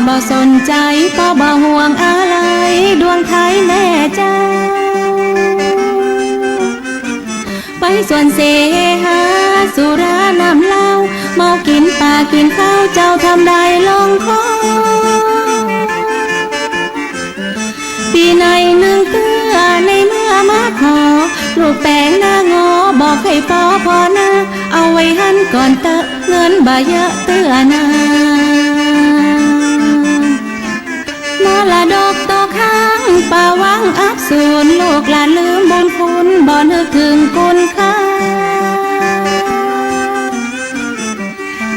บ่สนใจเพราะบ่ห่วงอะไรดวงไทยแม่เจ้าไปส่วนเสหาสุรานำเหล้าเมากินปลากินข้าวเจ้าทำได้ลงคอปีในหนึ่งเตื้อในเมื่อมาขอลูกแป้งหน้างอบอกให้พอนะเอาไว้หันก่อนเตอะเงินบ่เยอะเตื้อนามาละดอกตอกข้างป่าวังอับสูญลูกหลานลืมบุญคุณบ่นึกถึงคุณค่า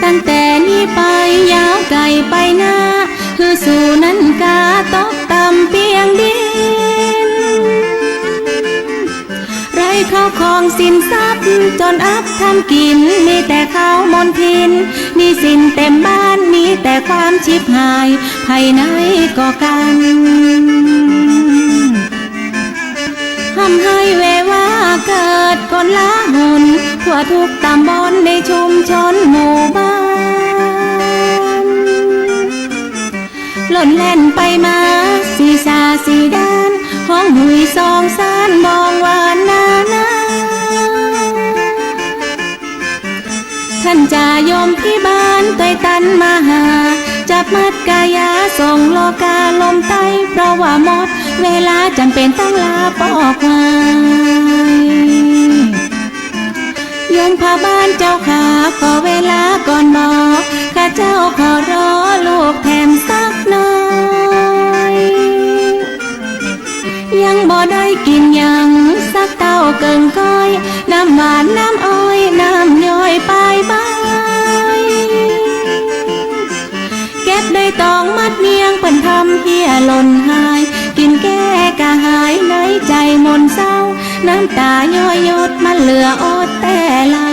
ตั้งแต่นี้ไปยาวไกลไปหน้าคือสู่นั้นกาตกต่ำเพียงดินไรเข้าของสินทรัพย์จนอับทำกินมีแต่ข้าวมนทินมีสินเต็มบ้านมีแต่ความชิบหายภายในก็กันทำให้เวว่าเกิดคนละหุนทั่วทุกตำบลในชุมชนหมู่บ้านหล่นแล่นไปมาสีสาสีด้านห้องหุยซองซานมองหวานนาท่านจ่ายมที่บ้านเตยตันมาหาจับมัดกายาส่งโลกาลมไตเพราะว่าหมดเวลาจำเป็นต้องลาปอกไว้ยมพาบ้านเจ้าขาขอเวลาก่อนบอกข้าเจ้าขอรอลูกแถมสักหน่อยยังบ่ได้กินยังสักเต้าเกินก้อยน้ำหวานน้ำอ้อยน้ำย่อยปลายใบเก็บได้ตองมัดเนียงเปิ่นทำเหี้ยหล่นหายกินแก้กะหายในใจมนเศร้าน้ำตาย้อยยดมันเหลืออดแต่เรา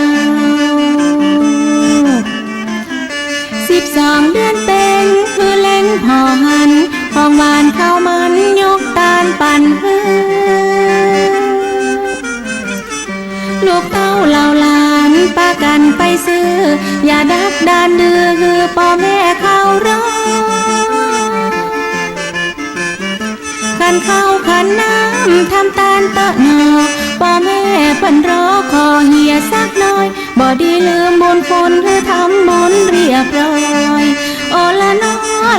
12 เดือนเป็นคือเล่นพอหันของหวานข้าวมันยกตาลปั่นเฮือลูกเต้าเหล่าหลานป้ากันไปซื้ออย่าดักดานดื้อคือพ่อแม่เขารอขันข้าวขันน้ำทำตาลเตอะหนอพ่อแม่เพิ่นรอขอเหียสักหน่อยบ่ดีลืมบุญคุณหรือทำบุญเรียบร้อยโอละนอ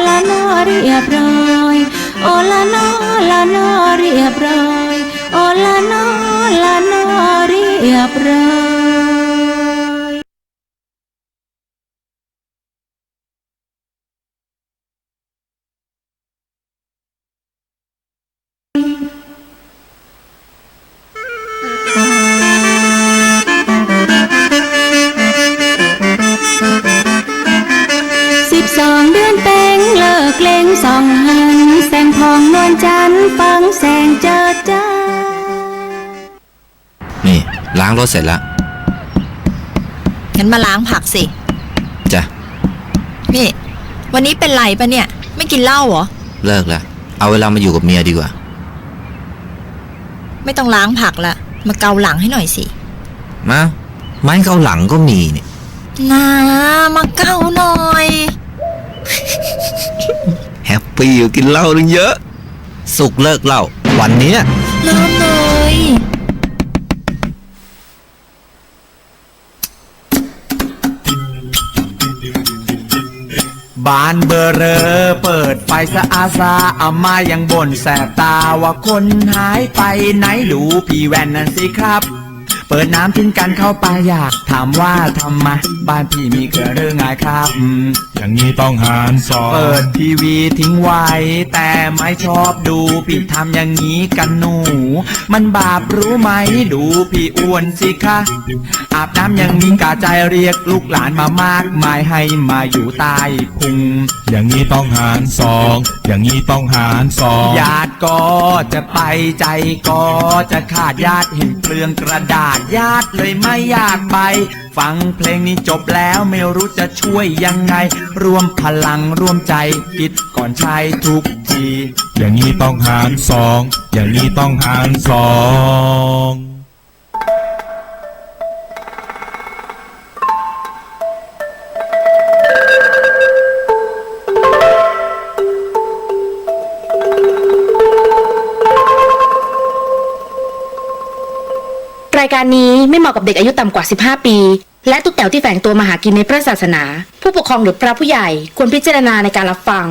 ละนอเรียบร้อยโอละนอละนอเรียบร้อยโอละนอละนอเรียบร้อย12 เดือนเต็งเลิกเล่งสองหันแสงทองนวลจันทร์ฟังแสงเจิดจ้านี่ล้างรถเสร็จแล้วงั้นมาล้างผักสิจ้ะนี่วันนี้เป็นไรปะเนี่ยไม่กินเหล้าเหรอเลิกแล้วเอาเวลามาอยู่กับเมียดีกว่าไม่ต้องล้างผักละมาเกาหลังให้หน่อยสิมาไม้เกาหลังก็มีนี่นามาเกาหน่อยแฮปปี้อยู่กินเหล้านึงเยอะสุกเลิกเหล้าวันนี้เริ่มเลยบ้านเบอร์เรอเปิดไฟสะอาซาอามายังบ่นแสบตาว่าคนหายไปไหนดูพี่แว่นนั่นสิครับเปิดน้ำทิ้งกันเข้าไปอยากถามว่าทำไมบ้านพี่มีเกิดเรื่องไงครับอย่างนี้ต้องหารสองเปิดทีวีทิ้งไว้แต่ไม่ชอบดูพี่ทำอย่างนี้กันหนูมันบาปรู้ไหมดูพี่อ้วนสิคะอาบน้ำยังมีกาใจเรียกลูกหลานมามากมายให้มาอยู่ใต้พุงอย่างนี้ต้องหารสองอย่างนี้ต้องหารสองญาติก็จะไปใจก็จะขาดญาติเห็นเปลืองกระดาษญาติเลยไม่อยากไปฟังเพลงนี้จบแล้วไม่รู้จะช่วยยังไงรวมพลังร่วมใจคิดก่อนใช้ทุกทีอย่างนี้ต้องหารสองอย่างนี้ต้องหารสอง การนี้ไม่เหมาะกับเด็กอายุต่ำกว่า 15 ปี และตุ๊กแต๋วที่แฝงตัวมาหากินในพระศาสนา ผู้ปกครองหรือพระผู้ใหญ่ควรพิจารณาในการรับฟัง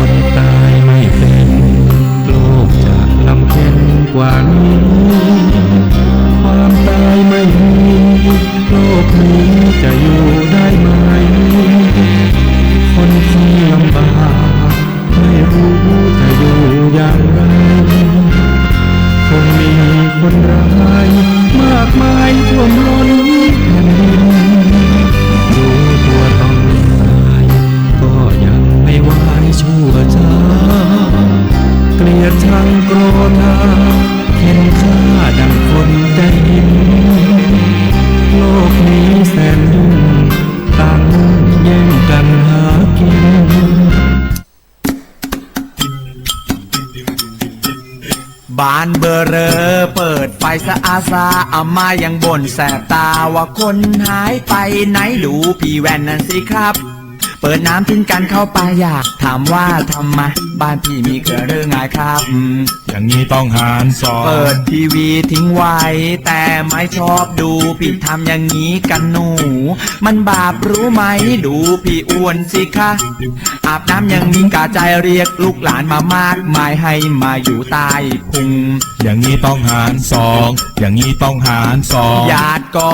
คนตายไม่เป็นโลกจะลำเค็ญกว่านี้ความตายไม่มีโลกนี้จะอยู่ได้ไหมคนที่ลำบากไม่รู้จะอยู่อย่างไรคงมีคนร้ายมากมายท่วมล้นแผ่นดินรู้ตัวต้องตายก็ยังไม่ไหวชั่วช้าเกลียดชังโกรธาเห็นค่าดังคนใจหินโลกนี้แสนยุ่งต่างแย่งกันหากิน บ้านเบอร์เรอเปิดไฟสะอาซาอามายังบ่นแสบตาว่าคนหายไปไหนดูพี่แว่นนั่นสิครับ เปิดน้ำทิ้งกันเข้าไปอยากถามว่าทำไมบ้านพี่มีเกลือหรือไงครับอย่างนี้ต้องหารสอง เปิดทีวีทิ้งไว้แต่ไม่ชอบดูพี่ทำอย่างนี้กันหนูมันบาปรู้ไหมดูพี่อ้วนสิคะอาบน้ำยังมีกาใจเรียกลูกหลานมามากมายให้มาอยู่ใต้พุงอย่างนี้ต้องหารสองอย่างนี้ต้องหารสองญาติก็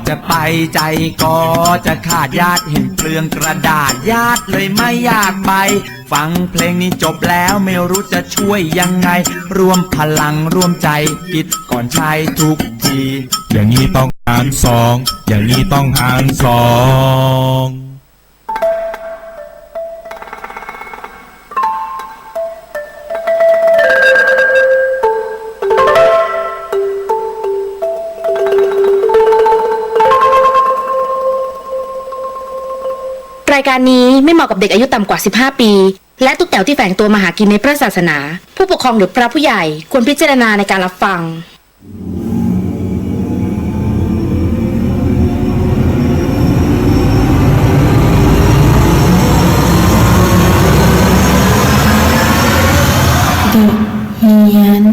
จะไปใจก็จะขาดญาติเห็นเปลืองกระดาษญาติเลยไม่อยากไปฟังเพลงนี้จบแล้วไม่รู้จะช่วยยังไงรวมพลังร่วมใจคิดก่อนใช้ทุกทีอย่างนี้ต้องหารสองอย่างนี้ต้องหารสองรายการนี้ไม่เหมาะกับเด็กอายุต่ำกว่า 15 ปี และตุ๊กแต๋วที่แฝงตัวมาหากินในพระศาสนา ผู้ปกครองหรือพระผู้ใหญ่ควรพิจารณาในการรับฟังเฮียน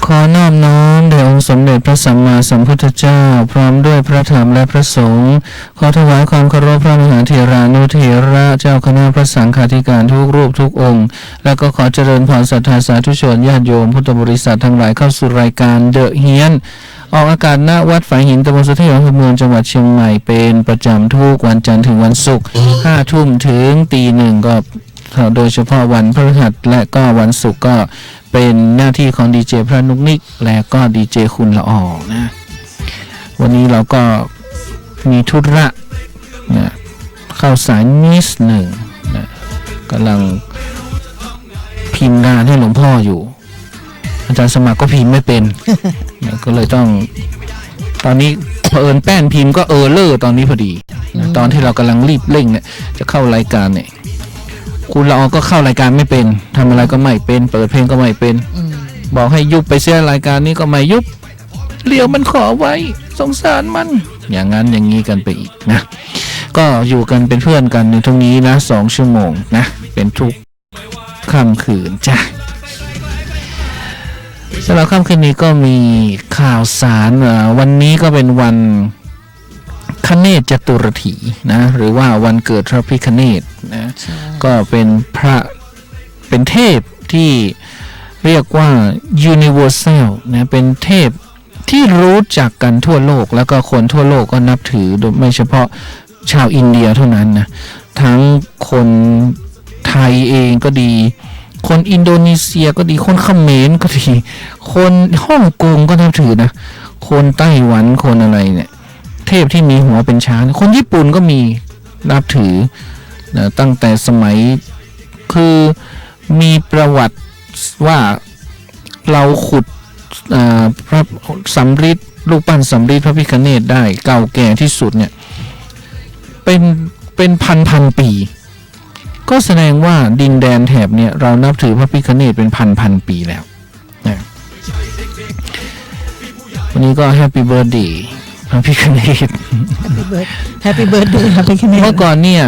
ขอนอบน้อมแด่องค์สมเด็จพระสัมมาสัมพุทธเจ้าพร้อมด้วยพระธรรมและพระสงฆ์ขอถวายความเคารพพระมหาเถรานุเถระเจ้าคณะพระสังฆาธิการทุกรูปทุกองค์และก็ขอเจริญพรศรัทธาสาธุชนญาติโยมพุทธบริษัททั้งหลายเข้าสู่รายการเดอะเฮียนออกอากาศณวัดฝายหินตำบลสุเทพอำเภอเมืองจังหวัดเชียงใหม่เป็นประจำทุกวันจันทร์ถึงวันศุกร์ 5 ทุ่มถึงตี 1ก็โดยเฉพาะวันพฤหัสและก็วันศุกร์ก็เป็นหน้าที่ของดีเจพระนุกนิกและก็ดีเจคุณละออนะวันนี้เราก็มีธุระนะเข้าสายนิดหนึ่งนะกำลังพิมพ์งานให้หลวงพ่ออยู่อาจารย์สมัครก็พิมพ์ไม่เป็น นะก็เลยต้องตอนนี้เผอิญแป้นพิมพ์ก็เลอร์ตอนนี้พอดีนะตอนที่เรากำลังรีบเร่งเนี่ยจะเข้ารายการเนี่ยคุณละออก็เข้ารายการไม่เป็นทำอะไรก็ไม่เป็นเปิดเพลงก็ไม่เป็นบอกให้ยุบไปเสียรายการนี้ก็ไม่ยุบเลี้ยวมันขอไว้สงสารมันอย่างนั้นอย่างนี้กันไปอีกนะก็อยู่กันเป็นเพื่อนกันในตรงนี้นะ2 ชั่วโมงนะเป็นทุกค่ำคืนจ้ะสำหรับค่ำคืนนี้ก็มีข่าวสารวันนี้ก็เป็นวันคเนศจตุรถีนะหรือว่าวันเกิดพระพิฆเนศนะก็เป็นพระเป็นเทพที่เรียกว่า universal นะเป็นเทพ ที่รู้จักกันทั่วโลกแล้วก็คนทั่วโลกก็นับถือโดยไม่เฉพาะชาวอินเดียเท่านั้นนะทั้งคนไทยเองก็ดีคนอินโดนีเซียก็ดีคนเขมรก็ดีคนฮ่องกงก็นับถือนะคนไต้หวันคนอะไรเนี่ยเทพที่มีหัวเป็นช้างคนญี่ปุ่นก็มีนับถือนะตั้งแต่สมัยคือมีประวัติว่าเราขุดพระสำริดรูปปั้นสำริดพระพิฆเนศได้เก่าแก่ที่สุดเนี่ยเป็นพันปีก็แสดงว่าดินแดนแถบเนี่ยเรานับถือพระพิฆเนศเป็นพันปีแล้วนะวันนี้ก็แฮปปี้เบิร์ธเดย์พระพิฆเนศ แฮปปี้เบิร์ดเดย์ครับพี่คเน เมื่อก่อนเนี่ย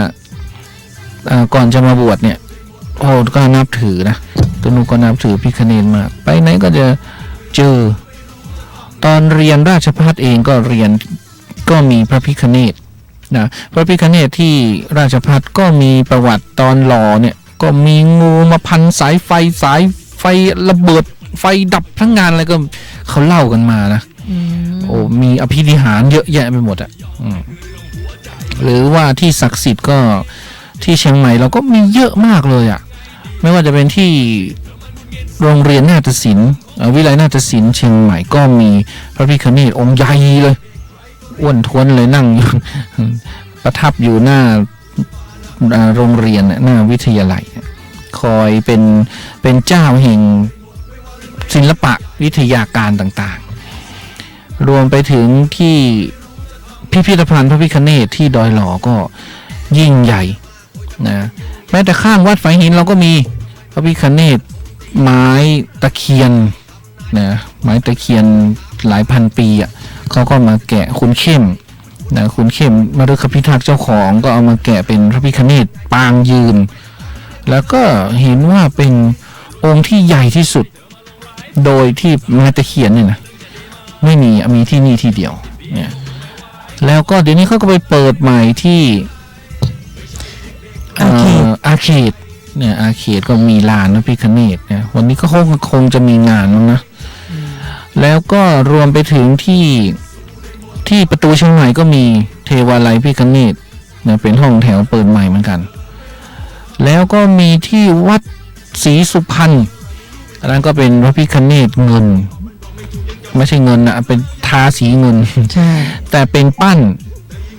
ก่อนจะมาบวชเนี่ยโอ้ก็นับถือนะตัวนุก็นับถือพิฆเนศมากไปไหนก็จะเจอตอนเรียนราชภัฏเองก็เรียนก็มีพระพิฆเนศนะพระพิฆเนศที่ราชภัฏก็มีประวัติตอนหล่อเนี่ยก็มีงูมาพันสายไฟระเบิดไฟดับทั้งงานอะไรก็เขาเล่ากันมานะโอ้มีอภินิหารเยอะแยะไปหมดอ่ะหรือว่าที่ศักดิ์สิทธิ์ก็ที่เชียงใหม่เราก็มีเยอะมากเลยอ่ะไม่ว่าจะเป็นที่โรงเรียนนาฏศิลป์วิไลนาฏศิลป์เชียงใหม่ก็มีพระพิฆเนศองค์ใหญ่เลยอ้วนท้วนเลยนั่ง ประทับอยู่หน้าโรงเรียนหน้าวิทยาลัยคอยเป็นเจ้าแห่งศิลปะวิทยาการต่างๆรวมไปถึงที่พิพิธภัณฑ์พระพิฆเนศที่ดอยหล่อก็ยิ่งใหญ่นะแม้แต่ข้างวัดฝายหินเราก็มีพระพิฆเนศไม้ตะเคียนนะไม้ตะเคียนหลายพันปีอ่ะเขาก็มาแกะคุณเข้มนะคุณเข้มมฤคพิทักษ์เจ้าของก็เอามาแกะเป็นพระพิฆเนศปางยืนแล้วก็เห็นว่าเป็นองค์ที่ใหญ่ที่สุดโดยที่ไม้ตะเคียนเนี่ยนะไม่มีที่นี่ที่เดียวเนี่ยแล้วก็เดี๋ยวนี้เขาก็ไปเปิดใหม่ที่อาร์เคดเนี่ยอาร์เคดก็มีลานพระพิฆเนศเนี่ยวันนี้ก็คงจะมีงานแล้วนะแล้วก็รวมไปถึงที่ประตูเชียงใหม่ก็มีเทวาลัยพิฆเนศเนี่ยเป็นห้องแถวเปิดใหม่เหมือนกันแล้วก็มีที่วัดศรีสุพรรณอันนั้นก็เป็นพระพิฆเนศเงินไม่ใช่เงินนะเป็นทาสีเงินใช่แต่เป็นปั้น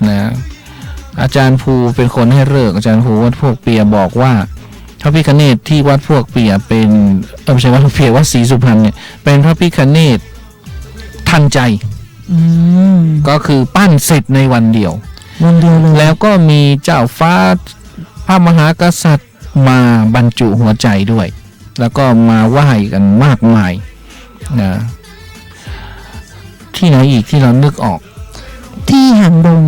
นะอาจารย์ภูเป็นคนให้เลิกอาจารย์ภูวัดพวกเปียบอกว่าพระพิฆเนศที่วัดพวกเปียเป็นไม่ใช่วัดพวกเปียวัดศรีสุพรรณเนี่ยเป็นพระพิฆเนศทันใจก็คือปั้นเสร็จในวันเดียวเลยแล้วก็มีเจ้าฟ้าพระมหากษัตริย์มาบรรจุหัวใจด้วยแล้วก็มาไหว้กันมากมายนะที่ไหนอีกที่เรานึกออกที่หางดง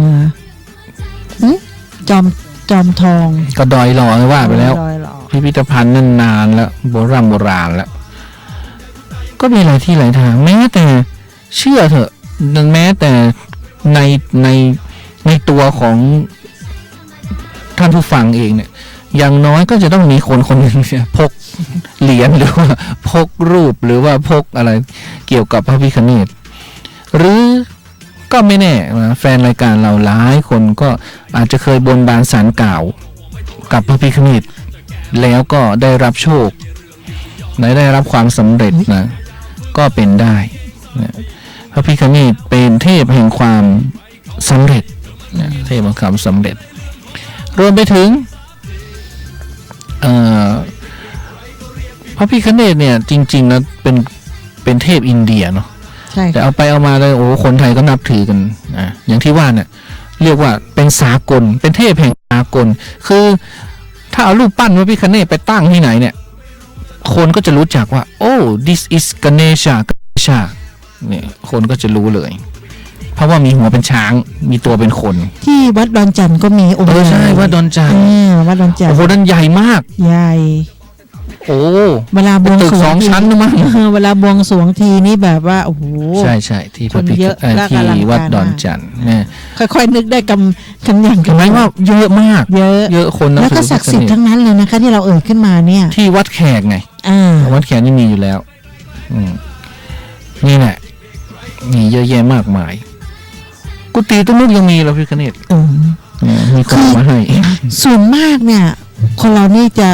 จอมทองก็ดอยหล่อว่าไปแล้วพิพิธภัณฑ์นั่นนานแล้วโบราณแล้วก็มีหลายที่หลายทางแม้แต่เชื่อเถอะแม้แต่ในตัวของท่านผู้ฟังเองเนี่ยอย่างน้อยก็จะต้องมีคนหนึ่งเนี่ยพกเหรียญหรือว่าพกรูปหรือว่าพกอะไรเกี่ยวกับพระพิฆเนศหรือก็ไม่แน่นะแฟนรายการเราหลายคนก็อาจจะเคยบนบานศาลกล่าวกับพระพิฆเนศแล้วก็ได้รับโชคได้รับความสำเร็จนะก็เป็นได้นะพระพิฆเนศเป็นเทพแห่งความสำเร็จนะเทพแห่งความสำเร็จรวมไปถึงพระพิฆเนศเนี่ยจริงๆแล้วเป็นเทพอินเดียเนาะแต่เอาไปเอามาเลยโอ้คนไทยก็นับถือกันนะอย่างที่ว่าเนี่ยเรียกว่าเป็นสากลเป็นเทพแห่งสากลคือถ้าเอารูปปั้นพระพิฆเนศไปตั้งที่ไหนเนี่ยคนก็จะรู้จักว่าโอ้ this is Ganesha เนี่ยคนก็จะรู้เลยเพราะว่ามีหัวเป็นช้างมีตัวเป็นคนที่วัดดอนจันทร์ก็มีองค์ใช่วัดดอนจันทร์วัดดอนจันทร์โอ้โหนั่นใหญ่มากใหญ่โอ้เวลาบวงสรวง2 ชั้นนะมั้งเวลาบวงสรวงทีนี่แบบว่าโอ้โหใช่ที่พระพิฆที่วัดดอนจันทร์เนี่ยค่อยๆนึกได้คำอย่างกันไหมว่าเยอะมากเยอะคนแล้วก็ศักดิ์สิทธิ์ทั้งนั้นเลยนะคะที่เราเอ่ยขึ้นมาเนี่ยที่วัดแขกไงวัดแขกนี่มีอยู่แล้วนี่แหละ มีเยอะแยะมากมายกุฏิตรงนู้นยังมีแล้วพี่คเนศมีคนมาให้ ส่วนมากเนี่ยคนเรานี่จะ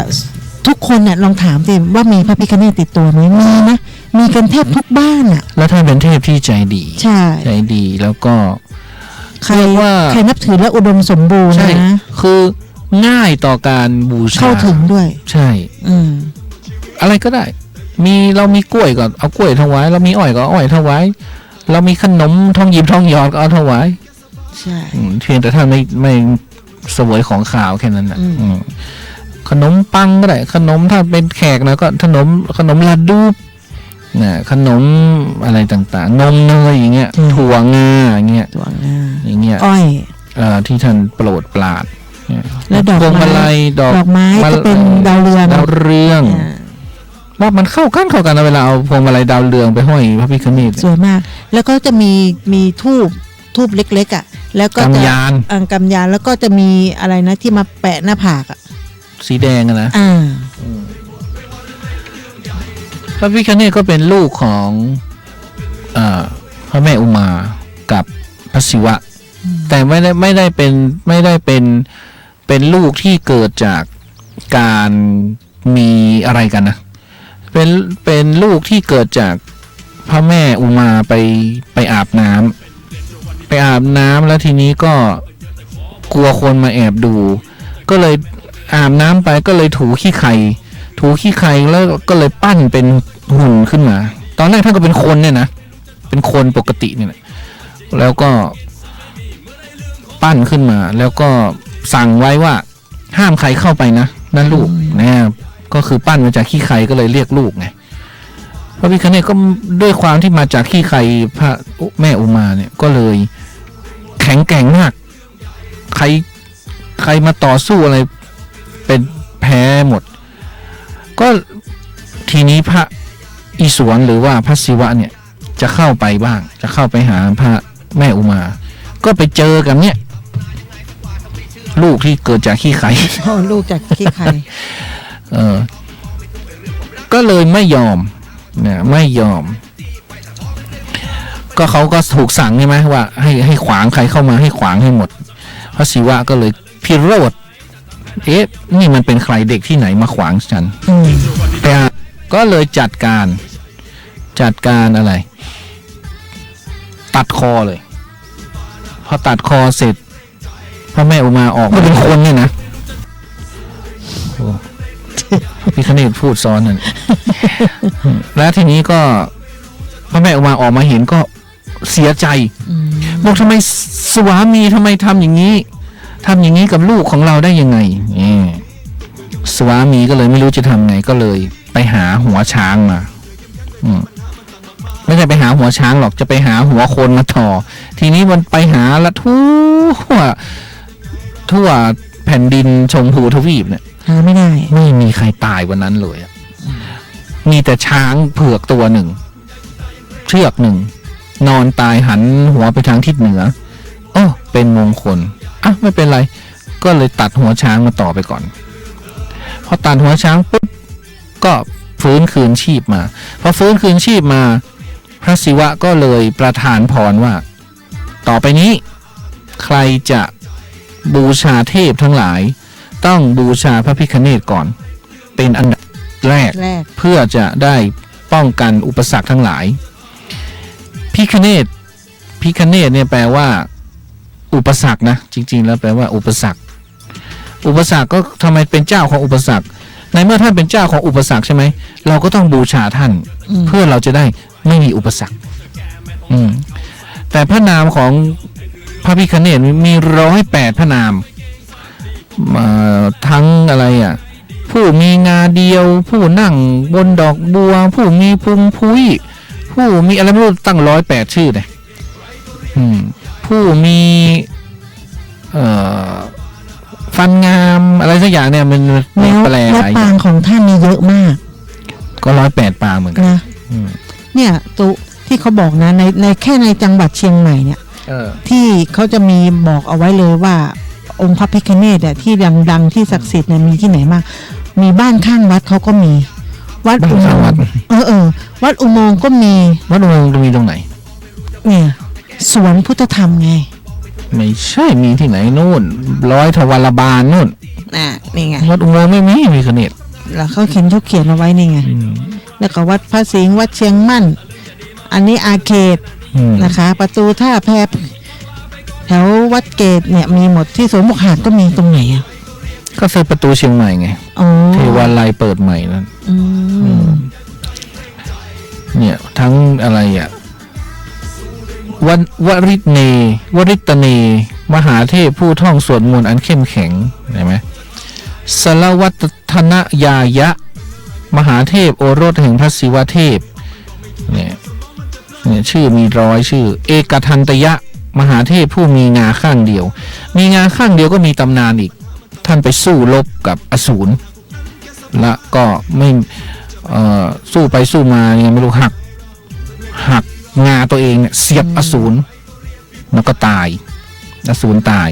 ทุกคนเนี่ยลองถามสิว่ามีพระพิฆเนศติดตัวไหมมีนะมีกันแทบทุกบ้านอ่ะ แล้วท่านเป็นเทพที่ใจดี ใช่ ใจดีแล้วก็ ใคร เรียกว่า ใครนับถือและอุดมสมบูรณ์ ใช่ นะ คือง่ายต่อการบูชา เข้าถึงด้วย ใช่ อะไรก็ได้ เรามีกล้วยก็เอากล้วยถวายเรามีอ้อยก็เอาอ้อยถวายเรามีขนมทองหยิบทองหยอดก็เอาถวาย ใช่ เพียงแต่ท่านไม่เสวยของขาวแค่นั้นนะขนมปังก็ได้ขนมถ้าเป็นแขกนะก็ขนมลาดูนะขนมอะไรต่างๆนมเนยอย่างเงี้ยถั่วงาอย่างเงี้ย ตัวงา อย่างเงี้ย อ้อย ที่ท่านโปรดปรานเนี่ย แล้วดอก พวง ไม้ มาลัยดอก ไม้ก็เป็นดาวเรือง ดาวเรืองว่ามันเข้ากันนะเวลาเอาพวงมาลัยดาวเรืองไปห้อยพระพิฆเนศ สวยมาก แล้วก็จะมีทูบเล็กๆอ่ะแล้วก็จะ กำยาน กำยานแล้วก็จะมีอะไรนะที่มาแปะหน้าผากอ่ะ สีแดงอะนะ า พระพิฆเนศก็เป็นลูกของพระแม่อุมากับพระศิวะ แต่ไม่ได้เป็นลูกที่เกิดจากการมีอะไรกันนะเป็นลูกที่เกิดจากพระแม่อุมาไปอาบน้ำแล้วทีนี้ก็กลัวคนมาแอบดู ก็เลยอาบน้ำไปก็เลยถูขี้ไข่แล้วก็เลยปั้นเป็นหุ่นขึ้นมาตอนแรกท่านก็เป็นคนเนี่ยนะเป็นคนปกติเนี่ยแล้วก็ปั้นขึ้นมาแล้วก็สั่งไว้ว่าห้ามใครเข้าไปนะนั่นลูกนะก็คือปั้นมาจากขี้ไข่ก็เลยเรียกลูกไงพระพิฆเนศก็ด้วยความที่มาจากขี้ไข่พระแม่อุมาเนี่ยก็เลยแข็งแกร่งมากใครมาต่อสู้อะไรเป็นแพ้หมดก็ทีนี้พระอิศวรหรือว่าพระศิวะเนี่ยจะเข้าไปบ้างจะเข้าไปหาพระแม่อุมาก็ไปเจอกับเนี่ยลูกที่เกิดจากขี้ไข่ ลูกจากขี้ไข่ ก็เลยไม่ยอมเนี่ยไม่ยอมก็เขาก็ถูกสั่งใช่ไหมว่าให้ขวางใครเข้ามาให้ขวางให้หมดพระศิวะก็เลยพิโรธนี่มันเป็นใครเด็กที่ไหนมาขวางฉันแต่ก็เลยจัดการอะไรตัดคอเลยพอตัดคอเสร็จพระแม่อุมาออกมาเป็นคนเนี่ยนะพี่คเนศพูดซ้อนนั่น แล้วทีนี้ก็พระแม่อุมาออกมาเห็นก็เสียใจบอกทำไมสวามีทำไมทำอย่างนี้กับลูกของเราได้ยังไงสวามีก็เลยไม่รู้จะทำไงก็เลยไปหาหัวช้างมาไม่ใช่ไปหาหัวช้างหรอกจะไปหาหัวคนมาต่อทีนี้มันไปหาละทั่วแผ่นดินชมพูทวีปเนี่ยหาไม่ได้ไม่มีใครตายวันนั้นเลยมีแต่ช้างเผือกตัวหนึ่งเชือกหนึ่งนอนตายหันหัวไปทางทิศเหนือเป็นมงคลไม่เป็นไรก็เลยตัดหัวช้างมาต่อไปก่อนพอตัดหัวช้างปุ๊บก็ฟื้นคืนชีพมาพอฟื้นคืนชีพมาพระศิวะก็เลยประทานพรว่าต่อไปนี้ใครจะบูชาเทพทั้งหลายต้องบูชาพระพิฆเนศก่อนเป็นอันดับแรกเพื่อจะได้ป้องกันอุปสรรคทั้งหลายพิฆเนศเนี่ยแปลว่าอุปสรรคนะจริงๆแล้วแปลว่าอุปสรรคก็ทำไมเป็นเจ้าของอุปสรรคในเมื่อท่านเป็นเจ้าของอุปสรรคใช่ไหมเราก็ต้องบูชาท่านเพื่อเราจะได้ไม่มีอุปสรรคแต่พระนามของพระพิฆเนศมี108พระนามทั้งอะไรผู้มีงาเดียวผู้นั่งบนดอกบัวผู้มีพุงพุ้ยผู้มีอะไรไม่รู้ตั้ง108ชื่อเลยผู้มีฟันงามอะไรสักอย่างเนี่ยมันแปลอะไรแล้วปางของท่านนี่เยอะมากก็108ปางเหมือนกันนะเนี่ยตัวที่เขาบอกนะในแค่ในจังหวัดเชียงใหม่เนี่ยที่เขาจะมีบอกเอาไว้เลยว่าองค์พระพิฆเนศที่ดังที่ศักดิ์สิทธิ์เนี่ยมีที่ไหนมากมีบ้านข้างวัดเขาก็มีวัดอุโมงค์วัดอุโมงค์ก็มีวัดอุโมงค์จะมีตรงไหน เนี่ยสวนพุทธธรรมไง ไม่ใช่มีที่ไหนนู่นร้อยทวารบาลนู่น นี่ไง วัดอุโมงค์ไม่มีคเนต แล้วเขาเขียนเอาไว้นี่ไงแล้วก็วัดพระสิงห์วัดเชียงมั่น อันนี้อาเขตนะคะ ประตูท่าแพแถววัดเกตเนี่ยมีหมดที่สวนหมกหาดก็มีตรงไหนอ่ะ ก็คือประตูเชียงใหม่ไง อ๋อ เทวาลัยเปิดใหม่นั่นเนี่ยทั้งอะไรอ่ะวริตเนวริตเนมหาเทพผู้ท่องสวดมนต์อันเข้มแข็งเห็นไหมสลวัตธนยายะมหาเทพโอรสแห่งพระศิวเทพเนี่ยชื่อมีร้อยชื่อเอกทันตยะมหาเทพผู้มีงาข้างเดียวมีงาข้างเดียวก็มีตำนานอีกท่านไปสู้รบกับอสูรและก็ไม่สู้ไปสู้มายังไม่รู้หักงาตัวเองเนี่ยเสียบอสูรแล้วก็ตายอสูรตาย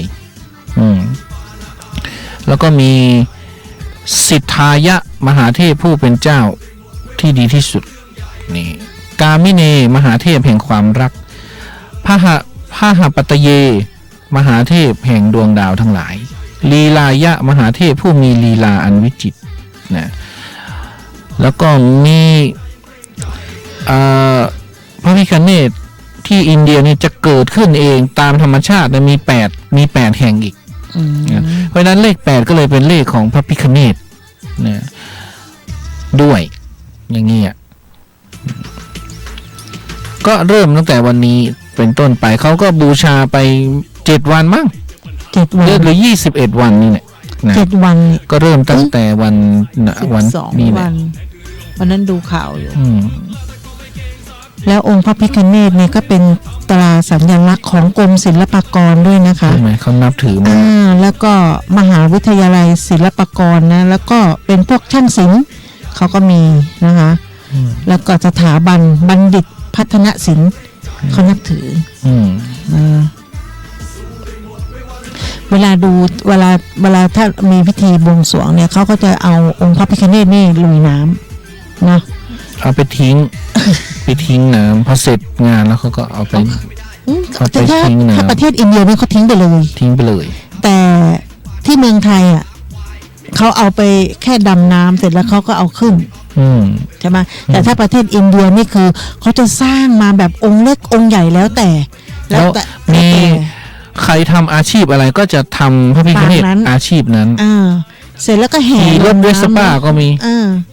แล้วก็มีสิทธายะมหาเทพผู้เป็นเจ้าที่ดีที่สุดนี่กามิเนมหาเทพแห่งความรักพหปัตเยมหาเทพแห่งดวงดาวทั้งหลายลีลายะมหาเทพผู้มีลีลาอันวิจิตรนะแล้วก็มีพระพิฆเนศที่อินเดียเนี่ยจะเกิดขึ้นเองตามธรรมชาติมี8แห่งอีกเพราะนั้นเลข8ก็เลยเป็นเลขของพระพิฆเนศนะด้วยอย่างนี้ก็เริ่มตั้งแต่วันนี้เป็นต้นไปเขาก็บูชาไป7 วันมั้ง7 วันหรือ21 วันนี่แหละ7 วันก็เริ่มตั้งแต่วันนี้แหละวันนั้นดูข่าวอยู่แล้วองค์พระพิฆเนศเนี่ยก็เป็นตราสัญลักษณ์ของกรมศิลปากรด้วยนะคะใช่ไหมเขานับถือมาแล้วก็มหาวิทยาลัยศิลปากรนะแล้วก็เป็นพวกช่างศิลป์เขาก็มีนะคะแล้วก็สถาบันบัณฑิตพัฒนศิลป์เขานับถือเวลาถ้ามีพิธีบวงสรวงเนี่ยเขาก็จะเอาองค์พระพิฆเนศนี่ลุยน้ำนะเอาไปทิ้ง ไปทิ้งน้ำพอเสร็จงานแล้วเขาก็เอาไปทิ้งน้ำถ้าประเทศอินเดียเนี่ยเขาทิ้งไปเลย แต่ที่เมืองไทยอ่ะเขาเอาไปแค่ดำน้ำเสร็จแล้วเขาก็เอาขึ้นใช่ไหมแต่ถ้าประเทศอินเดียนี่คือเขาจะสร้างมาแบบองค์เล็กองค์ใหญ่แล้วแต่มีใครทำอาชีพอะไรก็จะทำพระพิฆเนศอาชีพนั้นเสร็จแล้วก็แห่รถเวสป้าก็มี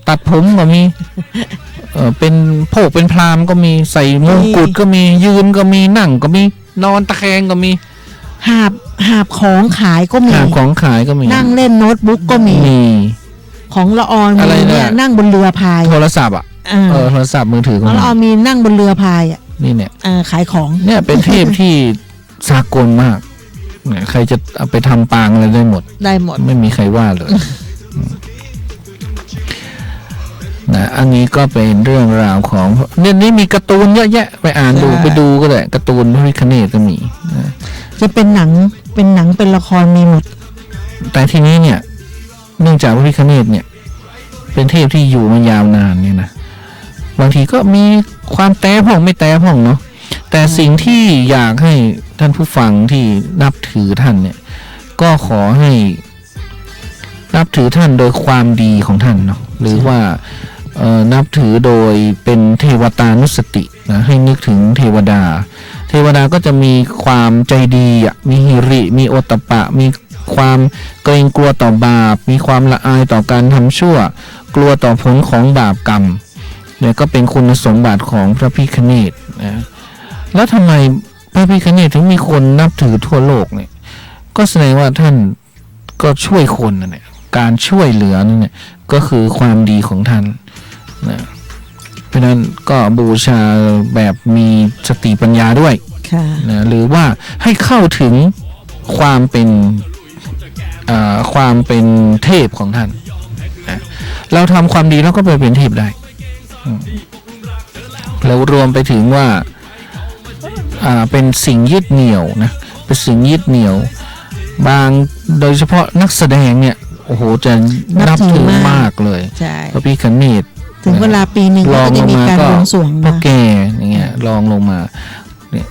ตัดผมก็มีเป็นโพกเป็นพราหมณ์ก็มีใส่มงกุฎก็มียืนก็มีนั่งก็มีนอนตะแคงก็มีหาบของขายก็มีนั่งเล่นโน้ตบุ๊กก็มีของละออนมีเนี่ยนั่งบนเรือพายโทรศัพท์โทรศัพท์มือถือของละออนมีนั่งบนเรือพายนี่เนี่ยขายของเนี่ยเป็นเทพที่สากลมากเนี่ยใครจะเอาไปทำปางอะไรได้หมดไม่มีใครว่าเลยนะอันนี้ก็เป็นเรื่องราวของเนี่ยนี้มีการ์ตูนเยอะแยะไปอ่านดูไปดูก็ได้การ์ตูนพระพิฆเนศก็มีจะเป็นหนังเป็นละครมีหมดแต่ทีนี้เนี่ยเนื่องจากพระพิฆเนศเนี่ยเป็นเทพที่อยู่มายาวนานเนี่ยนะบางทีก็มีความแต้พ่องไม่แต้พ่องเนาะแต่สิ่งที่อยากให้ท่านผู้ฟังที่นับถือท่านเนี่ยก็ขอให้นับถือท่านโดยความดีของท่านเนาะหรือว่านับถือโดยเป็นเทวตานุสตินะให้นึกถึงเทวดาก็จะมีความใจดีมีหิริมีโอตตัปปะมีความเกรงกลัวต่อบาปมีความละอายต่อการทำชั่วกลัวต่อผลของบาปกรรมเนี่ยก็เป็นคุณสมบัติของพระพิฆเนศนะแล้วทำไมพระพิฆเนศถึงมีคนนับถือทั่วโลกเนี่ยก็แสดงว่าท่านก็ช่วยคนนะเนี่ยการช่วยเหลือนั่นเนี่ยก็คือความดีของท่านนะเพราะนั้นก็บูชาแบบมีสติปัญญาด้วยนะหรือว่าให้เข้าถึงความเป็นเทพของท่านนะเราทำความดีแล้วก็ไปเป็นเทพได้แล้วรวมไปถึงว่าเป็นสิ่งยึดเหนี่ยวนะเป็นสิ่งยึดเหนี่ยวบางโดยเฉพาะนักแสดงเนี่ยโอ้โหจะนับถือมากเลยพระพิฆเนศถึงเวลาปีหนึ่งก็จะมีการบวงสรวงพ่อแก่อย่างเงี้ยลองลงมาเนี่ย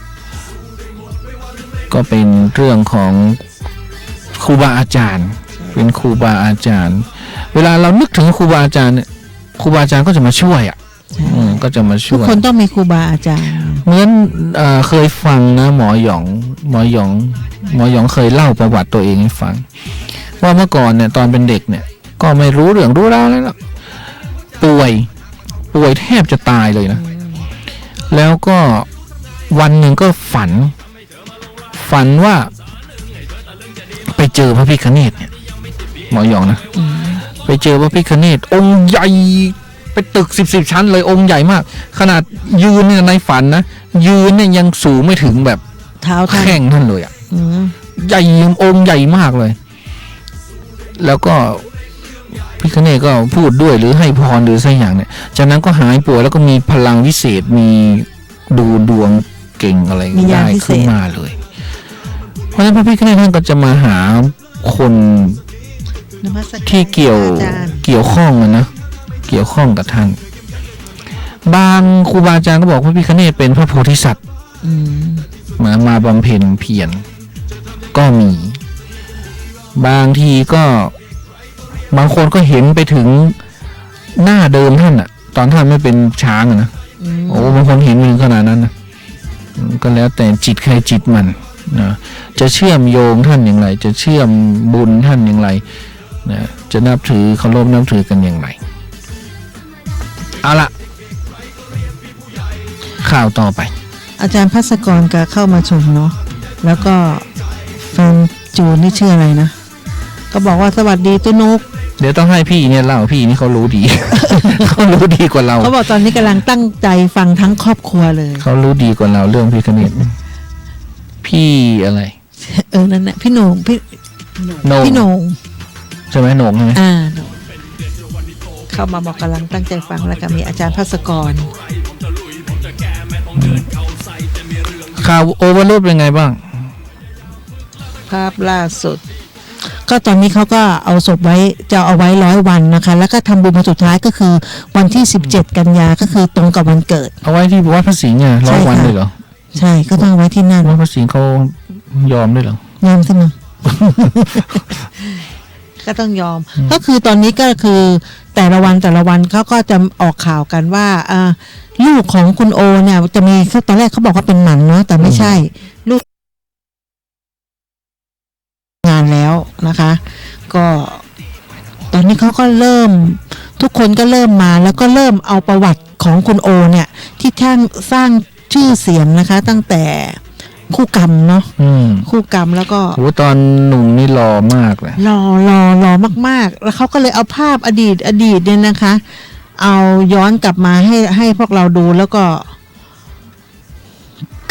ก็เป็นเรื่องของครูบาอาจารย์ เป็นครูบาอาจารย์ เวลาเรานึกถึงครูบาอาจารย์เนี่ยครูบาอาจารย์ก็จะมาช่วยก็จะมา ทุ ช่ ก วย คนต้องมีครูบาอาจารย์ เหมือนเคยฟังนะหมอหยองเคยเล่าประวัติตัวเองให้ฟัง ว่าเมื่อก่อนเนี่ยตอนเป็นเด็กเนี่ยก็ไม่รู้เรื่องรู้ราวอะไรหรอกป่วยแทบจะตายเลยนะแล้วก็วันหนึ่งก็ฝันว่าไปเจอพระพิฆเนศเนี่ยหมอหยองนะไปเจอพระพิฆเนศองค์ใหญ่ไปตึก10 ชั้นเลยองค์ใหญ่มาก ขนาดยืนเนี่ยในฝันนะยืนเนี่ยยังสูงไม่ถึงแบบ เท้าท่าน แข้งท่านเลยอ่ะใหญ่องค์ใหญ่มากเลย แล้วก็พิฆเนศก็พูดด้วยหรือให้พรหรือสักอย่างเนี่ยจากนั้นก็หายป่วยแล้วก็มีพลังวิเศษมีดูดวงเก่งอะไรได้ขึ้นมาเลยเพราะฉะนั้นพระพิฆเนศท่านก็จะมาหาคนที่เกี่ยวข้องนะเกี่ยวข้องกับท่านบางครูบาอาจารย์ก็บอกพระพิฆเนศเป็นพระโพธิสัตว์มาบำเพ็ญเพียรก็มีบางทีก็บางคนก็เห็นไปถึงหน้าเดิมท่านอ่ะตอนท่านไม่เป็นช้างนะโอ้บางคนเห็นถึงขนาดนั้นนะก็แล้วแต่จิตใครจิตมันนะจะเชื่อมโยงท่านอย่างไรจะเชื่อมบุญท่านอย่างไรนะจะนับถือเคารพนับถือกันอย่างไรเอาละข่าวต่อไปอาจารย์ภัสกรก็เข้ามาชมเนาะแล้วก็แฟนจูนนี่ชื่ออะไรนะก็บอกว่าสวัสดีตุ้นุกเดี๋ยวต้องให้พี่เนี่ยเล่าพี่นี่เขารู้ดี เขารู้ดีกว่าเราเขาบอกตอนนี้กำลังตั้งใจฟังทั้งครอบครัวเลยเขารู้ดีกว่าเราเรื่องพี่คณิตพี่อะไรนั่นแหละพี่โหน่งพี่โหน่งใช่ไหมโหน่งใช่ไหมเข้ามาบอกกำลังตั้งใจฟังแล้วก็มีอาจารย์ภัสกรข่าวโอเวอร์โหลดเป็นไงบ้างภาพล่าสุดก็ตอนนี้เขาก็เอาศพไว้จะเอาไว้100 วันนะคะแล้วก็ทำบุญวันสุดท้ายก็คือวันที่17 กันยาก็คือตรงกับวันเกิดเอาไว้ที่วัดพระสิงห์ไง100 วันเลยเหรอใช่ก็ต้องไว้ที่นั่นวัดพระสิงห์เขายอมด้วยเหรอยอมใช่ไหม ก็ต้องยอมก็คือตอนนี้ก็คือแต่ละวันเขาก็จะออกข่าวกันว่าลูกของคุณโอเนี่ยจะมีตอนแรกเขาบอกว่าเป็นหมันเนาะแต่ไม่ใช่ลูกงานแล้วนะคะก็ตอนนี้เขาก็เริ่มทุกคนก็เริ่มมาแล้วก็เริ่มเอาประวัติของคุณโอเนี่ยที่ท่านสร้างชื่อเสียงนะคะตั้งแต่คู่กรรมเนาะคู่กรรมแล้วก็โหตอนหนุ่มนี่หล่อมากเลยหล่อมากๆแล้วเขาก็เลยเอาภาพอดีตเนี่ยนะคะเอาย้อนกลับมาให้พวกเราดูแล้วก็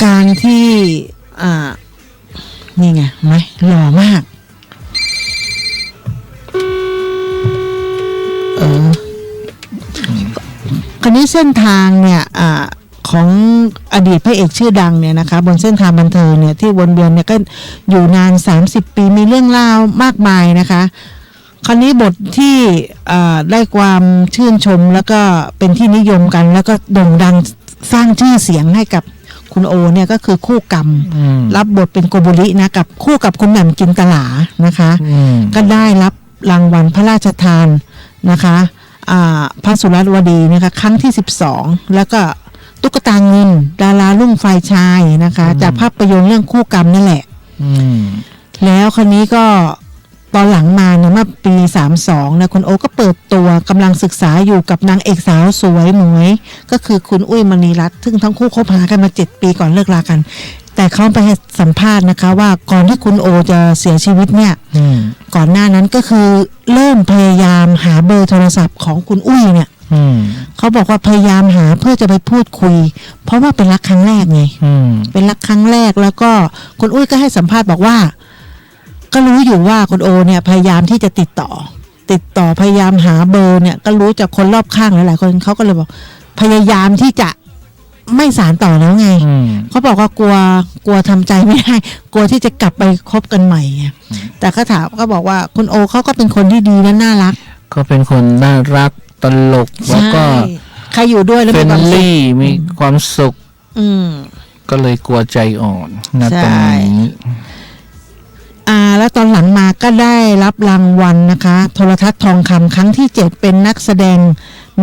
การที่นี่ไงไหมหล่อมากคราวนี้เส้นทางเนี่ยของอดีตพระเอกชื่อดังเนี่ยนะคะบนเส้นทางบันเทิงเนี่ยที่วนเวียนเนี่ยก็อยู่นาน30 ปีมีเรื่องราวมากมายนะคะคราวนี้บทที่ได้ความชื่นชมแล้วก็เป็นที่นิยมกันแล้วก็โด่งดังสร้างชื่อเสียงให้กับคุณโอเนี่ยก็คือคู่กรรมรับบทเป็นโกบุรินะกับคู่กับคุณแหม่มจินตลานะคะก็ได้รับรางวัลพระราชทานนะคะพระสุรวดีนะคะครั้งที่12แล้วก็ตุ๊กตาเงินดาราลุ่งไฟชายนะคะจากภาพยนตร์เรื่องคู่กรรมนั่นแหละแล้วคนนี้ก็ตอนหลังมาเนี่ยเมื่อปี32นะคุณโอก็เปิดตัวกำลังศึกษาอยู่กับนางเอกสาวสวยหมวยก็คือคุณอุ้ยมณีรัตน์ซึ่งทั้งคู่คบหากันมา7 ปีก่อนเลิกรากันแต่เขาไปสัมภาษณ์นะคะว่าก่อนที่คุณโอจะเสียชีวิตเนี่ยก่อนหน้านั้นก็คือเริ่มพยายามหาเบอร์โทรศัพท์ของคุณอุ้ยเนี่ยเขาบอกว่าพยายามหาเพื่อจะไปพูดคุยเพราะว่าเป็นรักครั้งแรกไงเป็นรักครั้งแรกแล้วก็คุณอุ้ยก็ให้สัมภาษณ์บอกว่าก็รู้อยู่ว่าคุณโอเนี่ยพยายามที่จะติดต่อพยายามหาเบอร์เนี่ยก็รู้จากคนรอบข้างหลายๆคนเขาก็เลยบอกพยายามที่จะไม่สานต่อแล้วไงเขาบอกว่ากลัวทำใจไม่ได้กลัวที่จะกลับไปคบกันใหม่ไงแต่เขาถามก็บอกว่าคุณโอเขาก็เป็นคนที่ดีและน่ารักก็เป็นคนน่ารักตลกแล้วก็ใครอยู่ด้วยแล้วมีความสุขมีความสุข ก็เลยกลัวใจอ่อนนะตรงนี้ แล้วตอนหลังมาก็ได้รับรางวัลนะคะโทรทัศน์ทองคำครั้งที่ 7เป็นนักแสดง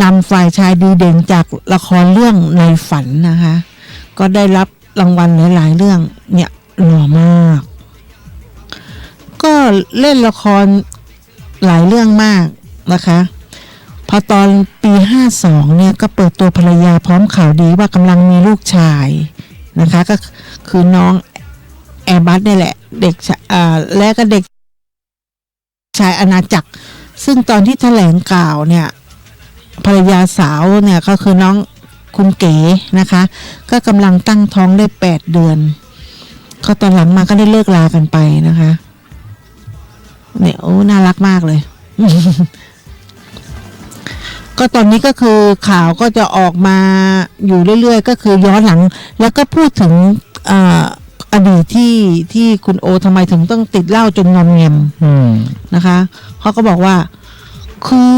นำฝ่ายชายดีเด่นจากละครเรื่องในฝันนะคะก็ได้รับรางวัลหลายๆเรื่องเนี่ยหล่อมากก็เล่นละครหลายเรื่องมากนะคะพอตอนปี52เนี่ยก็เปิดตัวภรรยาพร้อมข่าวดีว่ากำลังมีลูกชายนะคะก็คือน้องแอร์บัสนี่แหละเด็กและก็เด็กชายอาณาจักรซึ่งตอนที่แถลงข่าวเนี่ยภรรยาสาวเนี่ยก็คือน้องคุณเก๋นะคะก็กำลังตั้งท้องได้8 เดือนเขาตอนหลังมาก็ได้เลิกลากันไปนะคะเนี่ยโอ้น่ารักมากเลย ก็ตอนนี้ก็คือข่าวก็จะออกมาอยู่เรื่อยๆก็คือย้อนหลังแล้วก็พูดถึงอดีตที่คุณโอทำไมถึงต้องติดเหล้าจนงอมแงมนะคะเขาก็บอกว่าคือ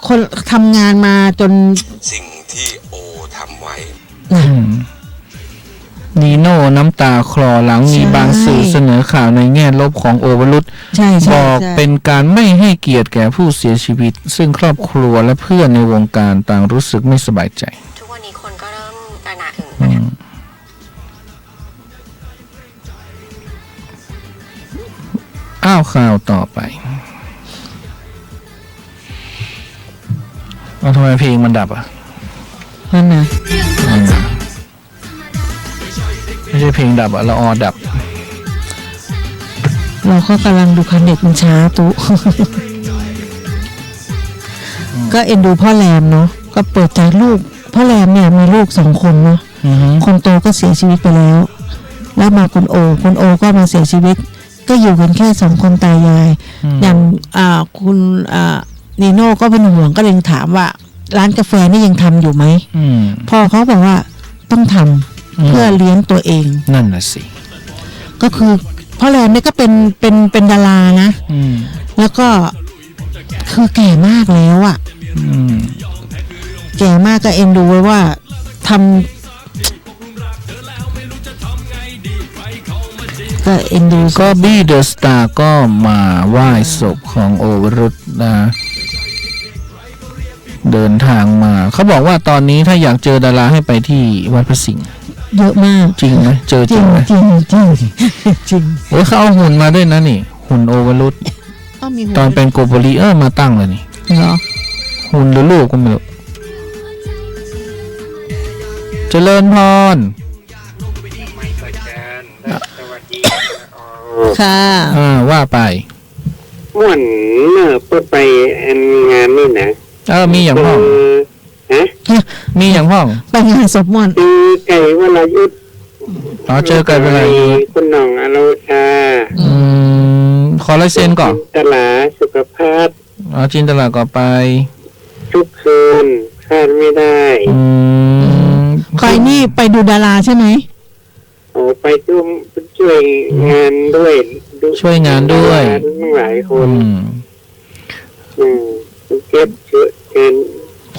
คนทำงานมาจนสิ่งที่โอทำไว้ นีโน่น้ำตาคลอหลังมีบางสื่อเสนอข่าวในแง่ลบของโอวรุตบอกเป็นการไม่ให้เกียรติแก่ผู้เสียชีวิตซึ่งครอบครัวและเพื่อนในวงการต่างรู้สึกไม่สบายใจทุกวันนี้คนก็เริ่มตระหนักถึงข่าวต่อไปทำไมเพลงมันดับอ่ะนั่นนะไม่ใช่เพลงดับอะละออดับเราก็กำลังดูคันเด็กมันช้าตุ๊ ก็เอ็นดูพ่อแรมเนาะก็เปิดใจลูกพ่อแรมเนี่ยมีลูก2 คนเนาะคนโตก็เสียชีวิตไปแล้วมาคุณโอก็มาเสียชีวิตก็อยู่กันแค่2 คนตายายอย่างคุณนีโน่ก็เป็นห่วงก็เลยถามว่าร้านกาแฟนี่ยังทำอยู่ไหมพ่อเขาบอกว่าต้องทำเพื่อเลี้ยงตัวเองนั่นน่ะสิก็คือพ่อแรมนี่ก็เป็นดารานะแล้วก็คือแก่มากแล้วอ่ะแก่มากก็เอ็นดูไว้ว่าทำก็เอ็นดูก็บี้เดอะสตาร์ก็มาไหว้ศพของโอวรุตนะเดินทางมาเขาบอกว่าตอนนี้ถ้าอยากเจอดาราให้ไปที่วัดพระสิงห์เยอะมากจริงไหมเจอจริงไหมจริงโอ้ยเขาเอาหุ่นมาด้วยนะนี่หุ่นโอวรุตตอนเป็นโกโบลีมาตั้งเลยนี่เหรอหุ่นหรือลูกก็ไม่รู้เจริญพรค่ะว่าไปม่วนเปิดไปงานนี่นะมีอย่างห้องมีอย่างห้องไปงานศพม่วนไก่วรายุทธเจอไก่วรายุทธคุณน้องอโลชาขอลายเซ็นก่อนตลาสุขภาพจินตลาก็ไปทุกคืนคาดไม่ได้ไปนี่ไปดูดาราใช่ไหมโอ้ไปช่วยงานด้วยช่วยงานด้วยหลายคนเก็บเชื้อกัน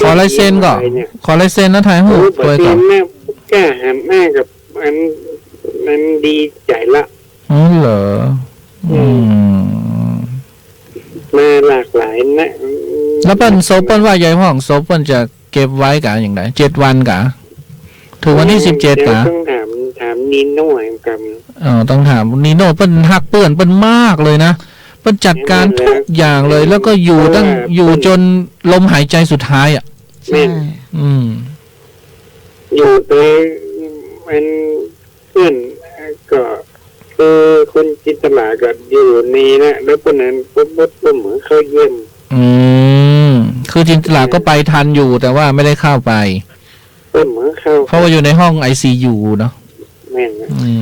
ขอลายเซ็นก่อนขอลายเซ็นนะถ่ายรูปด้วยก่อนกล้าหันหน้ากับมันดีใจละเหรอมาหลากหลายนะแล้วเปิ้ลโซเปิ้ลว่ายายห้องโซเปิ้ลจะเก็บไว้กะอย่างไร7 วันกะถึงวันที่17กะต้องถามนีโน่กับต้องถามนีโน่เปิ้ลฮักเปิ้ลมากเลยนะเปิ้ลจัดการทุกอย่างเลยแล้วก็อยู่จนลมหายใจสุดท้ายอ่ะแม่อยู่โดยมันเพื่อนก็คือคนจิตลาก็อยู่นี่นะแล้วคนนั้นปุ๊บเหมือนเขาเยี่ยมคือจินตลาก็ไปทันอยู่แต่ว่าไม่ได้เข้าไปเหมือนเข้าเพราะว่าอยู่ในห้อง ICU เนาะแม่น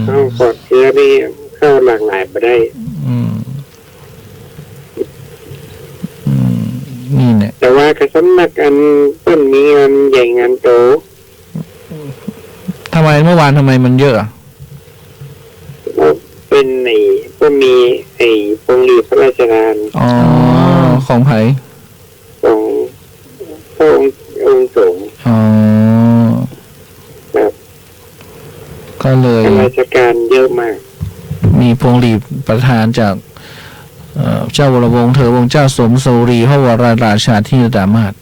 ห้องปลอดเชื้อนี่เข้าหลากหลายไปได้นี่เนี่ยแต่ว่ากระสำนักอันต้นมีงานใหญ่งานโตทำไมเมื่อวานทำไมมันเยอะเป็นก็มีพวงหลีดพระราชทานของไผ่ของพระองค์สงฆ์ครับ ก็เลย ข้าราชการเยอะมาก มีพวงหลีดประธานจากเจ้าวรวงศ์เถอวงศ์เจ้าสมโสรีพระวรราชาธิดามาศ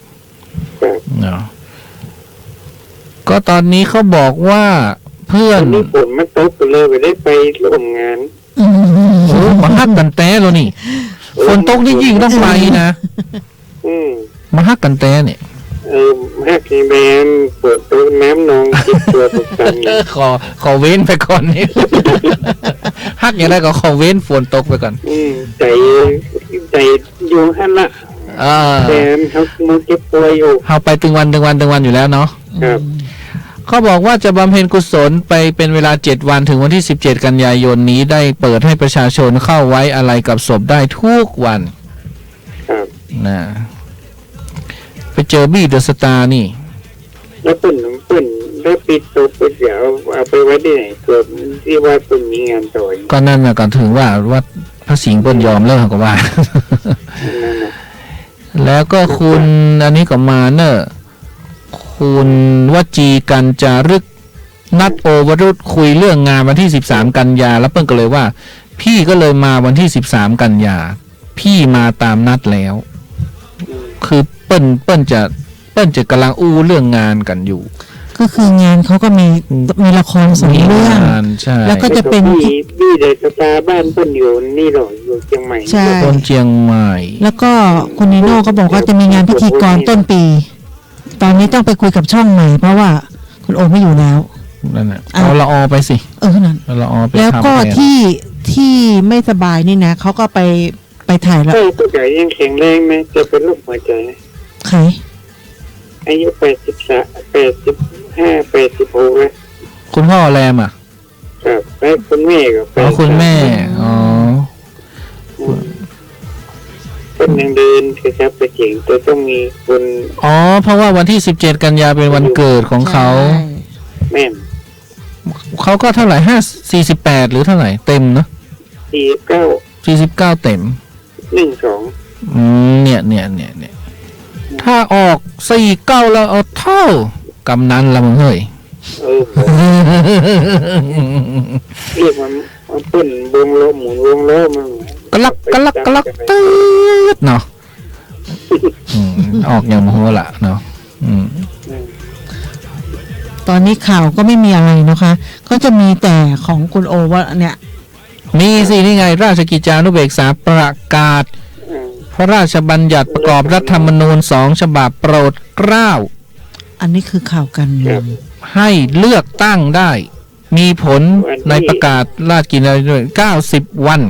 ครับ เนาะก็ตอนนี้เขาบอกว่าเพื่อ ตอน นนี้ฝนมันตกไปเลยไปได้ไปร่วมงาน อืม โอ้มาฮักกันแต้แล้วนี่ฝนตกนี่ยิ่งต้องไปนะ อืม มาฮักกันแต้เนี่ย ฮักนี่แมนฝนตกน้ำนองจิตตัวตุกตัน ขอเว้นไปก่อนนี่ ฮักอย่างไรก็ขอเว้นฝนตกไปก่อน ใจอยู่หันละแต่เขามือเก็บป่วยอยู่ เอาไปตึงวันอยู่แล้วเนาะ ครับ เขาบอกว่าจะบำเพ็ญกุศลไปเป็นเวลา7 วันถึงวันที่17 กันยายนนี้ได้เปิดให้ประชาชนเข้าไว้อะไรกับศพได้ทุกวัน ครับ นะไปเจอบี้เดอะสตาร์นี่ แล้วเปิ่นได้ปิดตัวไปเดี๋ยวเอาไปไว้ที่ไหนเกิดที่ว่าเปิ่นมีงานต่อย ก็นั่นนะก่อนถึงว่าพระสิงห์เปิ้นยอมเลิกก็ว่า นั่นนะ แล้วก็คุณอันนี้ก็มาเนอะคุณวจีกันจารึกนัดโอวรุษคุยเรื่องงานวันที่13 กันยาแล้วเปิ้นก็เลยว่า พี่ก็เลยมาวันที่13 กันยาพี่มาตามนัดแล้ว คือเปิ้นจะกำลังอู้เรื่องงานกันอยู่ ก็คืองานเขาก็มีละครสองเรื่อง งานใช่ แล้วก็จะเป็น พี่เดชตาบ้านเปิ้นอยู่นี่หรออยู่เชียงใหม่ ใช่ คนเชียงใหม่ แล้วก็คุณนิโน่ก็บอกว่าจะมีงานพิธีกรต้นปี ตอนนี้ต้องไปคุยกับช่องใหม่เพราะว่าคุณโอไม่อยู่แล้ว นั่นแหละเอาละออไปสิ นั่น เอาละออไป แล้วก็ ทำทน ที่ไม่สบายนี่นะเขาก็ไปถ่ายแล้ว ใช่ผู้ใหญ่ยังแข็งแรงไหมจะเป็นโรคหัวใจ ใคร อายุ85 86แล้ว คุณพ่อแรมอ่ะ ครับแล้วคุณแม่ก็ อ๋อคุณแม่อ๋อ เป็นยังเดินครับไปเจ๋งแต่ต้องมีคน อ๋อเพราะว่าวันที่17 กันยาเป็นวันเกิดของเขา แม่น เขาก็เท่าไหร่48หรือเท่าไหร่เต็มเนาะ 49 เต็ม 12 เนี่ย ถ้าออก49แล้วเอาเท่ากำนันละมึงเฮ้ย เรียกมันเปิ้นวงล้อหมุนวงล้อมัน กะลักตืดเนาะออกอย่างหัวละเนาะ ตอนนี้ข่าวก็ไม่มีอะไรนะคะ ก็จะมีแต่ของคุณโอว่าเนี่ย มีสินี่ไงราชกิจจานุเบกษาประกาศพระราชบัญญัติประกอบรัฐธรรมนูญ2 ฉบับโปรดเกล้า อันนี้คือข่าวกันเมือง ให้เลือกตั้งได้ มีผลในประกาศราชกิจจานุเบกษา90 วัน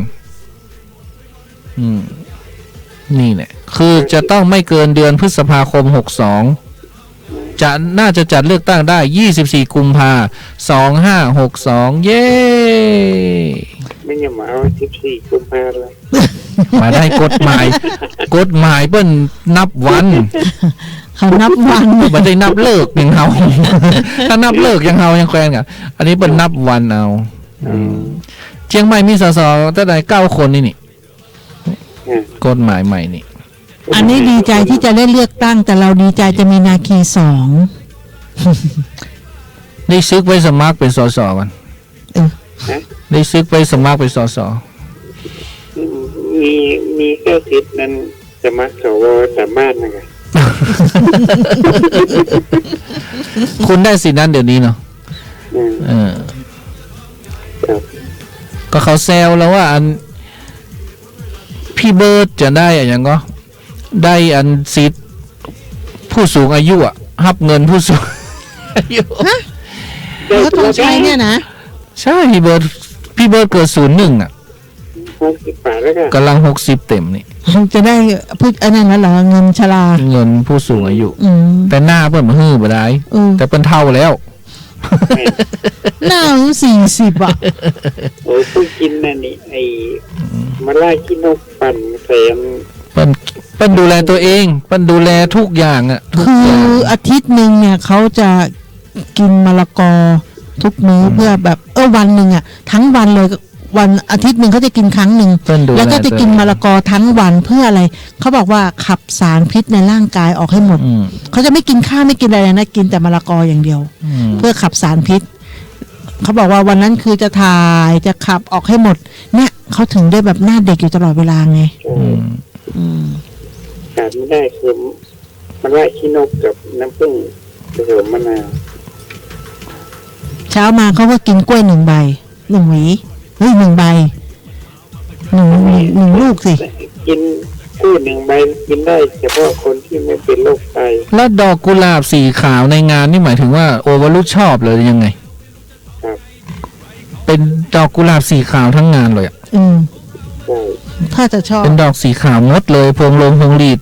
นี่แหละคือจะต้องไม่เกินเดือนพฤษภาคม62น่าจะจัดเลือกตั้งได้24 กุมภา2562เย้ ไม่ยังมาเอา14 กุมภาพันธ์เลย มาได้กฎหมายเปิ้นนับวัน เขานับวัน บ่ได้นับเลิกอย่างเฮา ถ้านับเลิกอย่างเฮายังแควนกันอันนี้เปิ้นนับวันเอาเชียงใหม่มีสสแต่ได้9 คนนี่กฎหมายใหม่นี่ อันนี้ดีใจที่จะได้เลือกตั้งแต่เราดีใจจะมีนาคี2ได้ซึกไว้สมัครเป็นสสกันได้ซึกไว้สมัครเป็นสส มีแค่สิทธิ์นั้นสมัครสวสามารถนะครับ คุณได้สิทธินั้นเดี๋ยวนี้เนาะก็เขาแซวแล้วว่าอันพี่เบิร์ดจะได้อย่างก็ได้อันสิทธิ์ผู้สูงอายุอ่ะรับเงินผู้สูงอายุ แล้วธงชัยเนี่ยนะ ใช่พี่เบิร์ดเกิด01อ่ะ 60 บาทแล้วก็ กำลัง60เต็มนี่ จะได้พูดอันนั้นแล้วเหรอเงินชรา เงินผู้สูงอายุแต่หน้าเพิ่นมาฮื้อบ่ได้แต่เพิ่นเฒ่าแล้ว หน้า40อ่ะ โอ้ผู้กินนั่นนี่ไอ้มาล่ากินนกปั่นแถม เปิ้นดูแลตัวเองเปิ้นดูแลทุกอย่างอ่ะคืออาทิตย์นึงเนี่ยเขาจะกินมะละกอทุกมื้อเพื่อแบบวันนึงอ่ะทั้งวันเลยวันอาทิตย์นึงเขาจะกินครั้งนึงแล้วก็จะกินมะละกอทั้งวันเพื่ออะไรเขาบอกว่าขับสารพิษในร่างกายออกให้หมดเขาจะไม่กินข้าวไม่กินอะไรนะกินแต่มะละกออย่างเดียวเพื่อขับสารพิษ เขาบอกว่าวันนั้นคือจะถ่ายจะขับออกให้หมด เนี่ยเขาถึงได้แบบหน้าเด็กอยู่ตลอดเวลาไง ขาดไม่ได้คือมันไล่ขี้นกกับน้ำผึ้งผสมมะนาว เช้ามาเขาก็กินกล้วย1 ใบ 1 หวีเฮ้ย1 ใบหนึ่งลูกสิ กินกู้1 ใบกินได้เฉพาะคนที่ไม่เป็นโรคไต แล้วดอกกุหลาบสีขาวในงานนี่หมายถึงว่าโอวรุตชอบเลยยังไง ครับ เป็นดอกกุหลาบสีขาวทั้งงานเลยอะ ใช่ ถ้าจะชอบ เป็นดอกสีขาวหมดเลยพวงลมพวงหลีด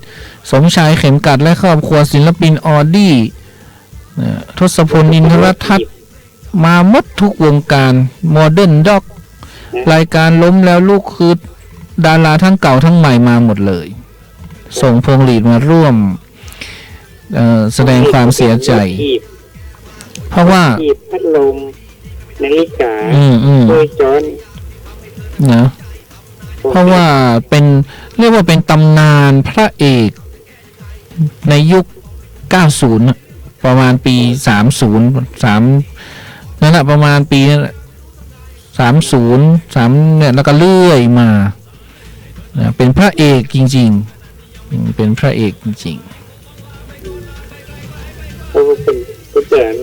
สมชายเข็มกัดและครอบครัวศิลปินออดี้ทศพลอินทรทัศน์มาหมดทุกวงการโมเดิร์นด็อกรายการล้มแล้วลูกคือดาราทั้งเก่าทั้งใหม่มาหมดเลย ส่งพวงหลีดมาร่วมแสดงความเสียใจ เพราะว่า หีบพัดลมนาฬิกา โด ยจอน นะเพราะว่าเป็นเรียกว่าเป็นตำนานพระเอกในยุค 90 น่ะประมาณปี 30 นั่นแหละประมาณปีนั้น30 เนี่ยแล้วก็เลื่อยมานะเป็นพระเอกจริงๆเป็นพระเอกจริง เพราะว่าเป็นผู้จัด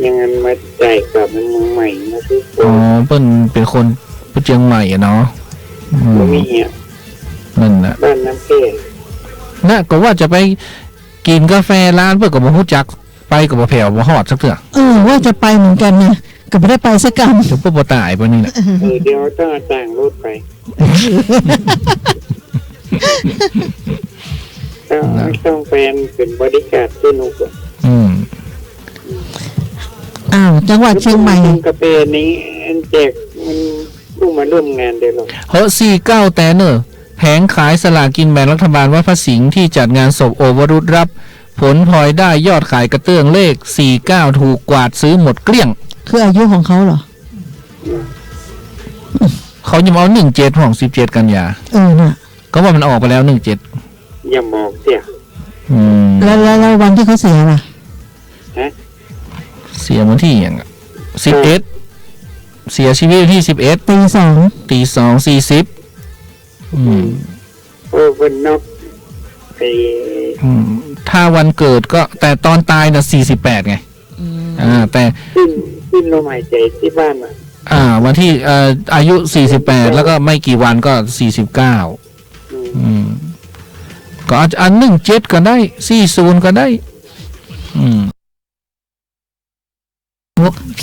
ยังไงมาจ่ายกลับเป็นเมืองใหม่นะทุกค ๆอ๋อน เป็นคนผู้เชียงใหม่อะเนาะ ไม่มีเหี้ย นั่นนะ บ้านน้ำเพชร น่ะก็ว่าจะไปกินกาแฟร้านเพื่อกับบ่ฮู้จักไปกับบ่แผ่วบ่ฮอดสักเทื่อ ว่าจะไปเหมือนกันนะก็ไม่ได้ไปสักกัน เดี๋ยวพวกบ่ตายปะนี่แหละ เดี๋ยวต้องเอาต่างรถไปต้องแฟนเป็นบริการที่นุกอะ จังหวัดเชียงใหม่ กาแฟนี้อันแจกมันผู้มาร่วมงานเดี๋ยวหรอ เฮ้อ49แต่เนอะแผงขายสลากกินแบ่งรัฐบาลวัดพระสิงห์ที่จัดงานศพโอวรุตรับผลพลอยได้ยอดขายกระเตื้องเลข49ถูกกวาดซื้อหมดเกลี้ยง คืออายุของเขาเหรอ เขายังเอา17ของ17กันยา น่ะ ก็ว่ามันออกไปแล้ว17อย่ามองเสีย แล้ววันที่เขาเสียล่ะ ฮะ เสียวันที่อย่าง11เสียชีวิตที่11 ตี 2 ตี 2:40โอ้เป็นนกไอ ถ้าวันเกิดก็แต่ตอนตายน่ะ48ไงแต่ขึ้นลมหายใจที่บ้านอ่ะ วันที่อายุ48แล้วก็ไม่กี่วันก็49ก็อัน17ก็ได้40ก็ได้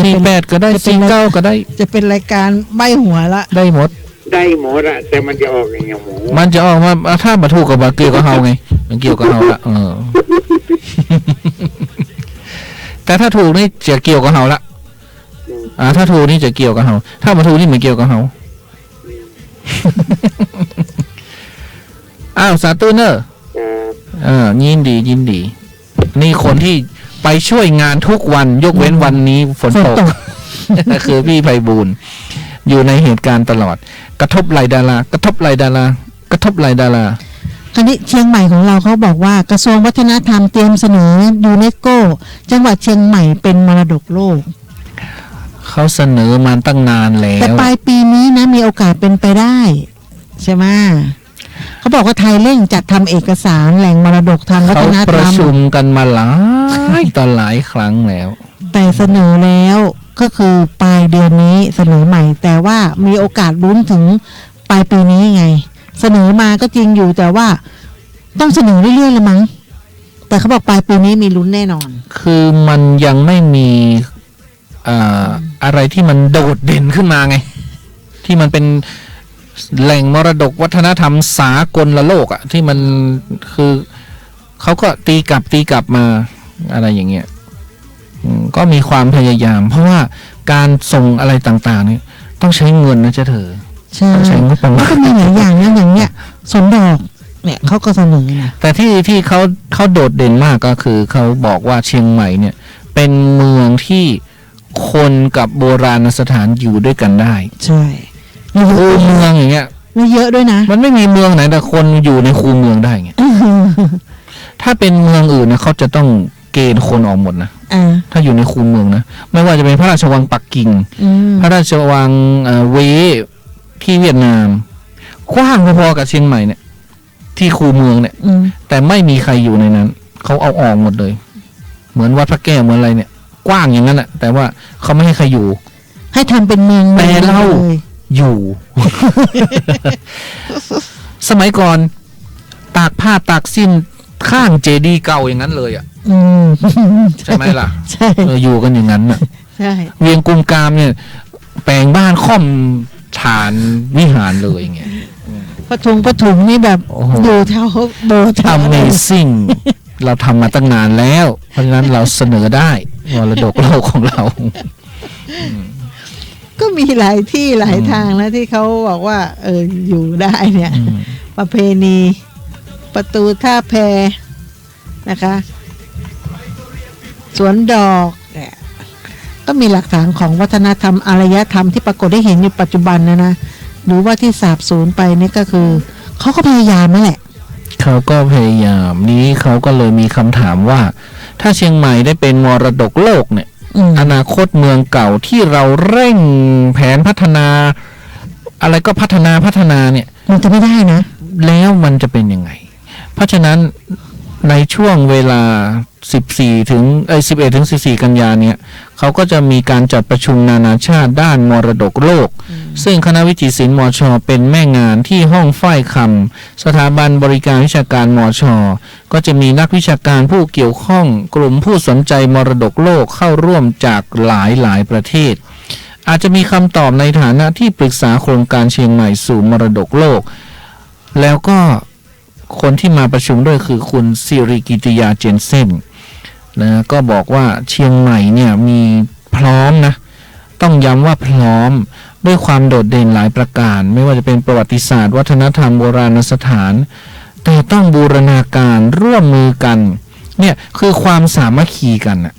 48ก็ได้49ก็ได้จะเป็นรายการใบหัวละได้หมดอะแต่มันจะออกอย่างหมูมันจะออกมาถ้ามาถูกกับเกี่ยวกับเฮาไงมันเกี่ยวกับเฮาละแต่ถ้าถูกนี่จะเกี่ยวกับเฮาละถ้าถูกนี่จะเกี่ยวกับเฮาถ้ามาถูกนี่ไม่เกี่ยวกับเฮาสาธุเนอะยินดีนี่คนที่ไปช่วยงานทุกวันยกเว้นวันนี้ฝนตก คือพี่ไพบูลย์อยู่ในเหตุการณ์ตลอดกระทบไหลดารากระทบไหลดาราคราวนี้เชียงใหม่ของเราเขาบอกว่ากระทรวงวัฒนธรรมเตรียมเสนอยูเนสโกจังหวัดเชียงใหม่เป็นมรดกโลกเขาเสนอมาตั้งนานแล้วแต่ปลายปีนี้นะมีโอกาสเป็นไปได้ใช่ไหมเขาบอกว่าไทยเร่งจัดทำเอกสารแหล่งมรดกทางวัฒนธรรมเขาประชุมกันมาหลายต่อหลายครั้งแล้วแต่เสนอแล้วก็คือปลายเดือนนี้เสนอใหม่แต่ว่ามีโอกาสลุ้นถึงปลายปีนี้ไงเสนอมาก็จริงอยู่แต่ว่าต้องเสนอเรื่อยๆละมั้งแต่เขาบอกปลายปีนี้มีลุ้นแน่นอนคือมันยังไม่มีอะไรที่มันโดดเด่นขึ้นมาไงที่มันเป็นแหล่งมรดกวัฒนธรรมสากลโลกอ่ะที่มันคือเขาก็ตีกลับมาอะไรอย่างเงี้ยก็มีความพยายามเพราะว่าการส่งอะไรต่างๆนี่ต้องใช้เงินนะเจ้าเธอใช่งบประมาณก็มีหลายอย่างนะอย่างเนี้ยสมดอกเนี่ยเขาก็เสนอนะแต่ที่เขาโดดเด่นมากก็คือเขาบอกว่าเชียงใหม่เนี่ยเป็นเมืองที่คนกับโบราณสถานอยู่ด้วยกันได้ใช่คูเมืองอย่างเงี้ยไม่เยอะด้วยนะมันไม่มีเมืองไหนแต่คนอยู่ในคูเมืองได้เงี้ยถ้าเป็นเมืองอื่นนะเขาจะต้องเกณฑ์คนออกหมดนะ ถ้าอยู่ในคูเมืองนะไม่ว่าจะเป็นพระราชวังปักกิ่งพระราชวังเวที่เวียดนามกว้างพอๆกับเชียงใหม่เนี่ยที่คูเมืองเนี่ยแต่ไม่มีใครอยู่ในนั้นเขาเอาออกหมดเลยเหมือนวัดพระแก้วเหมือนอะไรเนี่ยกว้างอย่างนั้นแหละแต่ว่าเขาไม่ให้ใครอยู่ให้ทำเป็นเมืองแต่เราอยู่ สมัยก่อนตากผ้าตากสิ้นข้างเจดีย์เก่าอย่างนั้นเลยอ่ะใช่ไหมล่ะใช่อยู่กันอย่างนั้นอ่ะใช่เวียงกุมกามเนี่ยแปลงบ้านค่อมฐานวิหารเลยอย่างเงี้ยปทุมนี่แบบอยู่เท่าโบทำ Amazing เราทำมาตั้งนานแล้วเพราะฉะนั้นเราเสนอได้มรดกโลกของเราก็มีหลายที่หลายทางนะที่เขาบอกว่าอยู่ได้เนี่ยประเพณีประตูท่าแพนะคะสวนดอกก็มีหลักฐานของวัฒนธรรมอารยธรรมที่ปรากฏได้เห็นในปัจจุบันนะหรือว่าที่สาบสูญไปนี่ก็คือเขาก็พยายามนั่นแหละเขาก็พยายามนี้เขาก็เลยมีคำถามว่าถ้าเชียงใหม่ได้เป็นมรดกโลกเนี่ยอนาคตเมืองเก่าที่เราเร่งแผนพัฒนาอะไรก็พัฒนาเนี่ยมันจะไม่ได้นะแล้วมันจะเป็นยังไงเพราะฉะนั้นในช่วงเวลา11 ถึง 14 กันยาเนี่ยเขาก็จะมีการจัดประชุมนานาชาติด้านมรดกโลกซึ่งคณะวิจิตรศิลป์มช.เป็นแม่งานที่ห้องฝ้ายคำสถาบันบริการวิชาการมช.ก็จะมีนักวิชาการผู้เกี่ยวข้องกลุ่มผู้สนใจมรดกโลกเข้าร่วมจากหลายประเทศอาจจะมีคำตอบในฐานะที่ปรึกษาโครงการเชียงใหม่สู่มรดกโลกแล้วก็คนที่มาประชุมด้วยคือคุณสิริกิติยาเจนเซ่นนะก็บอกว่าเชียงใหม่เนี่ยมีพร้อมนะต้องย้ำว่าพร้อมด้วยความโดดเด่นหลายประการไม่ว่าจะเป็นประวัติศาสตร์วัฒนธรรมโบราณสถานแต่ต้องบูรณาการร่วมมือกันเนี่ยคือความสามัคคีกันอะ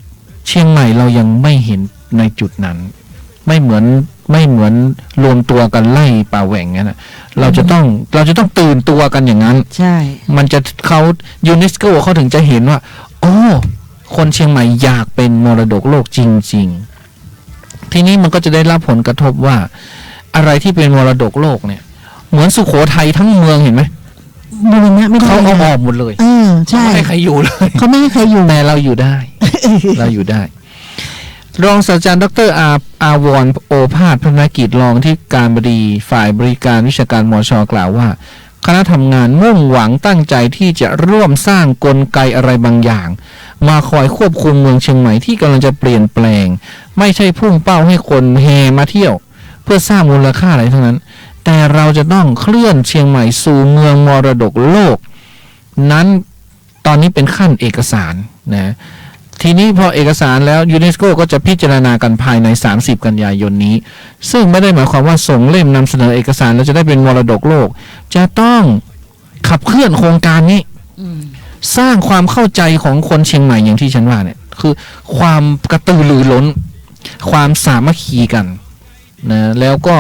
เชียงใหม่เรายังไม่เห็นในจุดนั้นไม่เหมือนรวมตัวกันไล่ป่าแหว่งงั้นนะเราจะต้องตื่นตัวกันอย่างนั้นใช่มันจะเขายูเนสโกเขาถึงจะเห็นว่าโอ้คนเชียงใหม่อยากเป็นมรดกโลกจริงๆทีนี้มันก็จะได้รับผลกระทบว่าอะไรที่เป็นมรดกโลกเนี่ยเหมือนสุโขทัยทั้งเมืองเห็นไหมบูรณะไม่ได้เขาเอาออกหมดเลยใช่ไม่ให้ใครอยู่เลยเขาไม่ให้ใครอยู่แต่เราอยู่ได้ เราอยู่ได้รองศาสตราจารย์ดร.อาวรณ์โอภาสพนกิจรองที่การบดีฝ่ายบริการวิชาการมช.กล่าวว่าคณะทำงานมุ่งหวังตั้งใจที่จะร่วมสร้างกลไกอะไรบางอย่างมาคอยควบคุมเมืองเชียงใหม่ที่กำลังจะเปลี่ยนแปลงไม่ใช่พุ่งเป้าให้คนเฮมาเที่ยวเพื่อสร้างมูลค่าอะไรทั้งนั้นแต่เราจะต้องเคลื่อนเชียงใหม่สู่เมืองมรดกโลกนั้นตอนนี้เป็นขั้นเอกสารนะทีนี้พอเอกสารแล้วยูเนสโกก็จะพิจารณากันภายใน30 กันยายนนี้ซึ่งไม่ได้หมายความว่าส่งเล่มนำเสนอเอกสารแล้วจะได้เป็นมรดกโลกจะต้องขับเคลื่อนโครงการนี้สร้างความเข้าใจของคนเชียงใหม่อย่างที่ฉันว่าเนี่ยคือความกระตือรือร้นความสามัคคีกันนะแล้วก็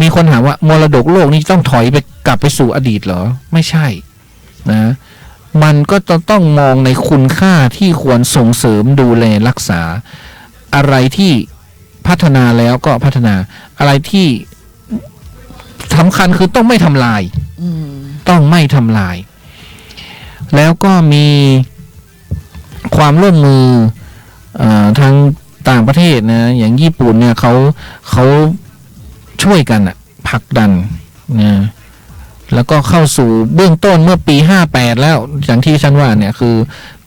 มีคนถามว่ามรดกโลกนี่ต้องถอยไปกลับไปสู่อดีตเหรอไม่ใช่นะมันก็ต้องมองในคุณค่าที่ควรส่งเสริมดูแลรักษาอะไรที่พัฒนาแล้วก็พัฒนาอะไรที่สำคัญคือต้องไม่ทำลายต้องไม่ทำลายแล้วก็มีความร่วมมือทางต่างประเทศนะอย่างญี่ปุ่นเนี่ยเขาช่วยกันผลักดันนะแล้วก็เข้าสู่เบื้องต้นเมื่อปี58แล้วอย่างที่ฉันว่าเนี่ยคือ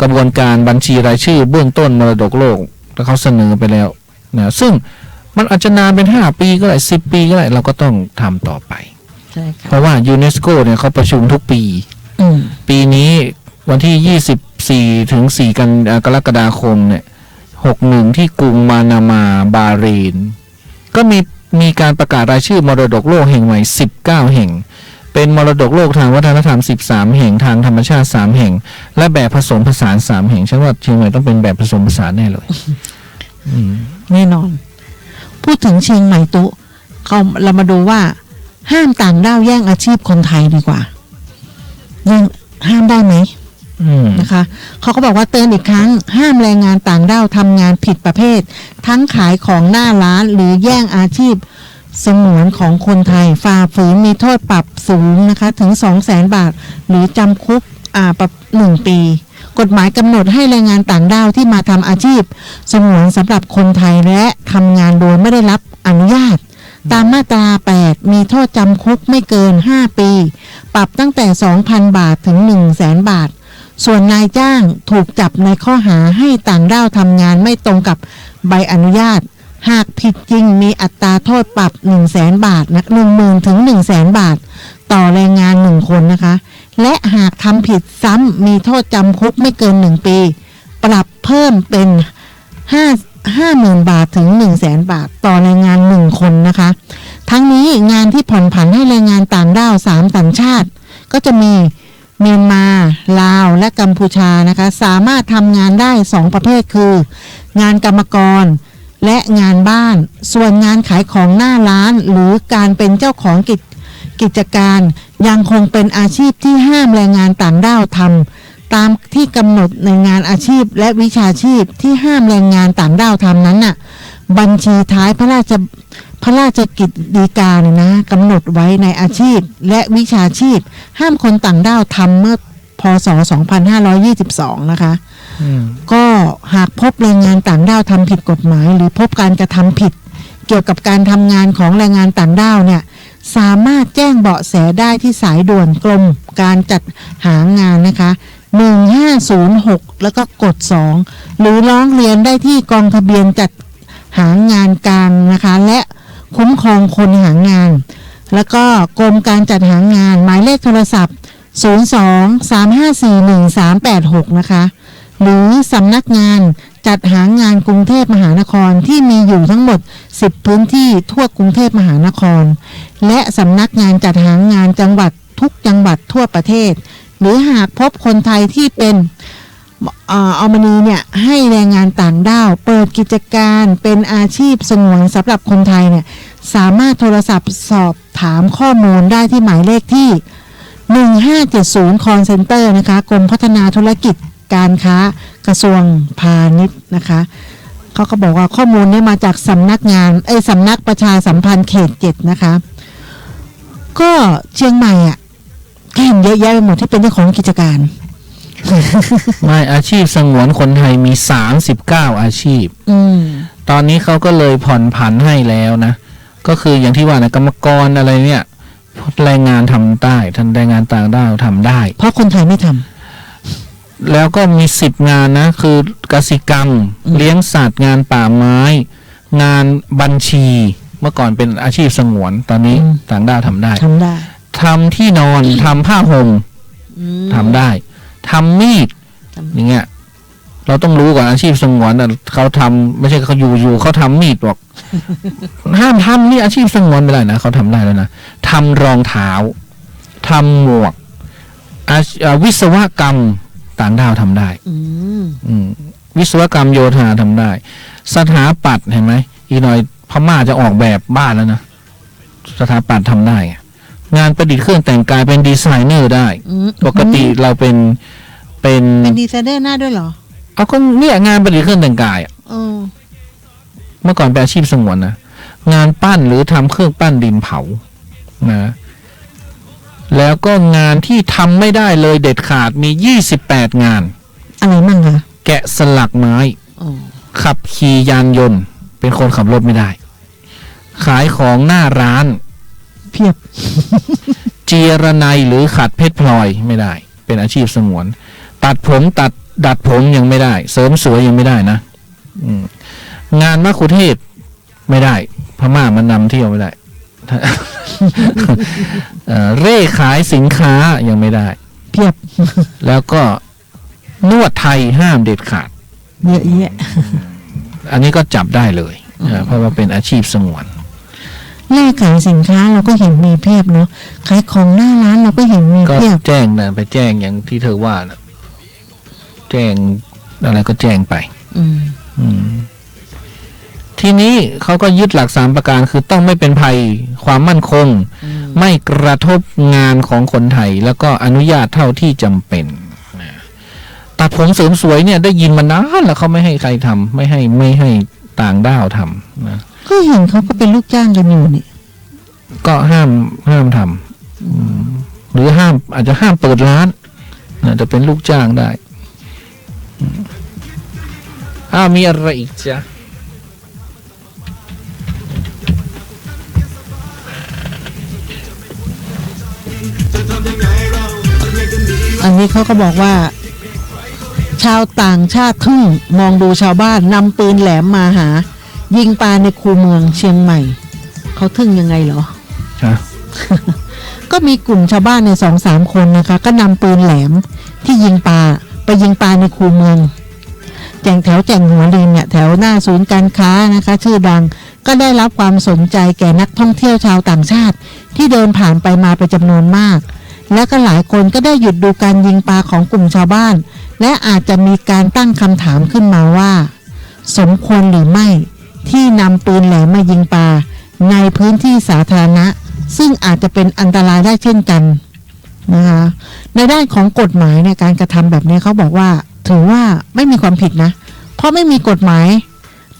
กระบวนการบัญชีรายชื่อเบื้องต้นมรดกโลกแล้วเขาเสนอไปแล้วนะซึ่งมันอาจจะนานเป็น5 ปีก็ได้10 ปีก็ได้เราก็ต้องทำต่อไปเพราะว่ายูเนสโกเนี่ยเขาประชุมทุกปีปีนี้วันที่24 ถึง 4 กรกฎาคมเนี่ย61ที่กรุงมานามาบาเรนก็มีการประกาศรายชื่อมรดกโลกแห่งใหม่19 แห่งเป็นมรดกโลกทางวัฒนธรรม13 แห่งทางธรรมชาติ3 แห่งและแบบผสมผสาน3 แห่งฉันว่าเชียงใหม่ต้องเป็นแบบผสมผสานแน่เลยแน่นอนพูดถึงเชียงใหม่ตุเรามาดูว่าห้ามต่างด้าวแย่งอาชีพคนไทยดีกว่ายังห้ามได้ไหม นะคะเขาก็บอกว่าเตือนอีกครั้งห้ามแรงงานต่างด้าวทำงานผิดประเภททั้งขายของหน้าร้านหรือแย่งอาชีพสงวนของคนไทยฝ่าฝืนมีโทษปรับสูงนะคะถึง 200,000 บาทหรือจำคุกปรับ1 ปีกฎหมายกำหนดให้แรงงานต่างด้าวที่มาทำอาชีพสงวนสำหรับคนไทยและทำงานโดยไม่ได้รับอนุญาตตามมาตรา 8 มีโทษจำคุกไม่เกิน 5 ปีปรับตั้งแต่ 2,000 บาทถึง 100,000 บาทส่วนนายจ้างถูกจับในข้อหาให้ต่างด้าวทำงานไม่ตรงกับใบอนุญาตหากผิดจริงมีอัตราโทษปรับ 100,000 บาทนะ 10,000 ถึง 100,000 บาทต่อแรงงาน1คนนะคะและหากทำผิดซ้ำมีโทษจำคุกไม่เกิน1 ปีปรับเพิ่มเป็น50,000 บาทถึง 100,000 บาทต่อแรงงาน1คนนะคะทั้งนี้งานที่ผ่อนผันให้แรงงานต่างด้าว3 สัญชาติก็จะมีเมียนมาลาวและกัมพูชานะคะสามารถทำงานได้2 ประเภทคืองานกรรมกรและงานบ้านส่วนงานขายของหน้าร้านหรือการเป็นเจ้าของกิจการยังคงเป็นอาชีพที่ห้ามแรงงานต่างด้าวทำตามที่กำหนดในงานอาชีพและวิชาชีพที่ห้ามแรงงานต่างด้าวทำนั้นน่ะบัญชีท้ายพระราชกิจฎีกาเนี่ยนะกำหนดไว้ในอาชีพและวิชาชีพห้ามคนต่างด้าวทำเมื่อพ.ศ. 2522นะคะก็หากพบแรงงานต่างด้าวทำผิดกฎหมายหรือพบการกระทำผิดเกี่ยวกับการทำงานของแรงงานต่างด้าวเนี่ยสามารถแจ้งเบาะแสได้ที่สายด่วนกรมการจัดหางานนะคะ1506แล้วก็กด2หรือร้องเรียนได้ที่กองทะเบียนจัดหางานกลางนะคะและคุ้มครองคนหางานแล้วก็กรมการจัดหางานหมายเลขโทรศัพท์02-354-1386นะคะหรือสำนักงานจัดหางานกรุงเทพมหานครที่มีอยู่ทั้งหมด10 พื้นที่ทั่วกรุงเทพมหานครและสำนักงานจัดหางานจังหวัดทุกจังหวัดทั่วประเทศหรือหากพบคนไทยที่เป็นอมนีเนี่ยให้แรงงานต่างด้าวเปิดกิจการเป็นอาชีพสงวนสำหรับคนไทยเนี่ยสามารถโทรศัพท์สอบถามข้อมูลได้ที่หมายเลขที่1570 call center นะคะกรมพัฒนาธุรกิจการค้ากระทรวงพาณิชย์นะคะเขาก็บอกว่าข้อมูลนี้มาจากสำนักประชาสัมพันธ์เขต 7นะคะก็เชียงใหม่อ่ะก็เห็นเยอะแยะไปหมดที่เป็นเจ้าของกิจการ ไม่อาชีพสงวนคนไทยมี39 อาชีพตอนนี้เขาก็เลยผ่อนผันให้แล้วนะก็คืออย่างที่ว่านะกรรมกรอะไรเนี่ยแรงงานทำได้ท่านแรงงานต่างด้าวทำได้เพราะคนไทยไม่ทำแล้วก็มี10 งานนะคือกสิกรรมเลี้ยงสัตว์งานป่าไม้งานบัญชีเมื่อก่อนเป็นอาชีพสงวนตอนนี้ต่างด้าวทำได้ทำที่นอนทำผ้าห่มทำได้ทำมีดอย่างเงี้ยเราต้องรู้ก่อนอาชีพสงวนเขาทำไม่ใช่เขาอยู่เขาทำมีดบอก ห้ามทำนี่อาชีพสงวนไม่ได้นะเขาทำได้แล้วนะทำรองเท้าทำหมวกวิศวกรรมต่างด้าวทำได้วิศวกรรมโยธาทำได้สถาปัตย์เห็นไหมอีกหน่อยพม่าจะออกแบบบ้านแล้วนะสถาปัตย์ทำได้งานประดิษฐ์เครื่องแต่งกายเป็นดีไซเนอร์ได้ปกติเราเป็นดีไซเนอร์หน้าด้วยเหรอเอาก็เนี่ยงานประดิษฐ์เครื่องแต่งกายเมื่อก่อนเป็นอาชีพสงวนนะงานปั้นหรือทำเครื่องปั้นดินเผานะแล้วก็งานที่ทำไม่ได้เลยเด็ดขาดมี28 งานอะไรมั่งคะแกะสลักไม้ขับขี่ยานยนต์เป็นคนขับรถไม่ได้ขายของหน้าร้านเพียบ เจียรนัยหรือขัดเพชรพลอยไม่ได้เป็นอาชีพสงวนตัดผมดัดผมยังไม่ได้เสริมสวยยังไม่ได้นะงานมะคุเทศไม่ได้พม่ามันนำเที่ยวไม่ได้ เร่ขายสินค้ายังไม่ได้เพียบ แล้วก็นวดไทยห้ามเด็ดขาดเยอะแยะอันนี้ก็จับได้เลยเพราะว่าเป็นอาชีพสงวนแลกขายสินค้าเราก็เห็นมีเพียบเนาะขายของหน้าร้านเราก็เห็นมีเพียบก็แจ้งนะไปแจ้งอย่างที่เธอว่านะแจ้งอะไรก็แจ้งไปทีนี้เขาก็ยึดหลัก3 ประการคือต้องไม่เป็นภัยความมั่นคงไม่กระทบงานของคนไทยแล้วก็อนุญาตเท่าที่จำเป็น ตัดผมเสริมสวยเนี่ยได้ยินมานานแล้วเขาไม่ให้ใครทำไม่ให้ต่างด้าวทำนะ ก็เห็นเขาก็เป็นลูกจ้างกันอยู่นี่ ก็ห้ามทำหรืออาจจะห้ามเปิดร้านนะจะเป็นลูกจ้างได้มีอะไรอีกจ๊ะ อันนี้เขาก็บอกว่า ชาวต่างชาติทึ่งมองดูชาวบ้านนำปืนแหลมมาหา ยิงปลาในคูเมืองเชียงใหม่เขาทึ่งยังไงเหรอ ก็มีกลุ่มชาวบ้านใน2-3 คนนะคะก็นำปืนแหลมที่ยิงปลาไปยิงปลาในคูเมืองแจ่งหัวลิงเนี่ยแถวหน้าศูนย์การค้านะคะชื่อดังก็ได้รับความสนใจแก่นักท่องเที่ยวชาวต่างชาติที่เดินผ่านไปมาเป็นจำนวนมากและก็หลายคนก็ได้หยุดดูการยิงปลาของกลุ่มชาวบ้านและอาจจะมีการตั้งคำถามขึ้นมาว่าสมควรหรือไม่ที่นำปืนแหลมมายิงปลาในพื้นที่สาธารณะซึ่งอาจจะเป็นอันตรายได้เช่นกันนะคะในด้านของกฎหมายในการกระทำแบบนี้เขาบอกว่าถือว่าไม่มีความผิดนะเพราะไม่มีกฎหมาย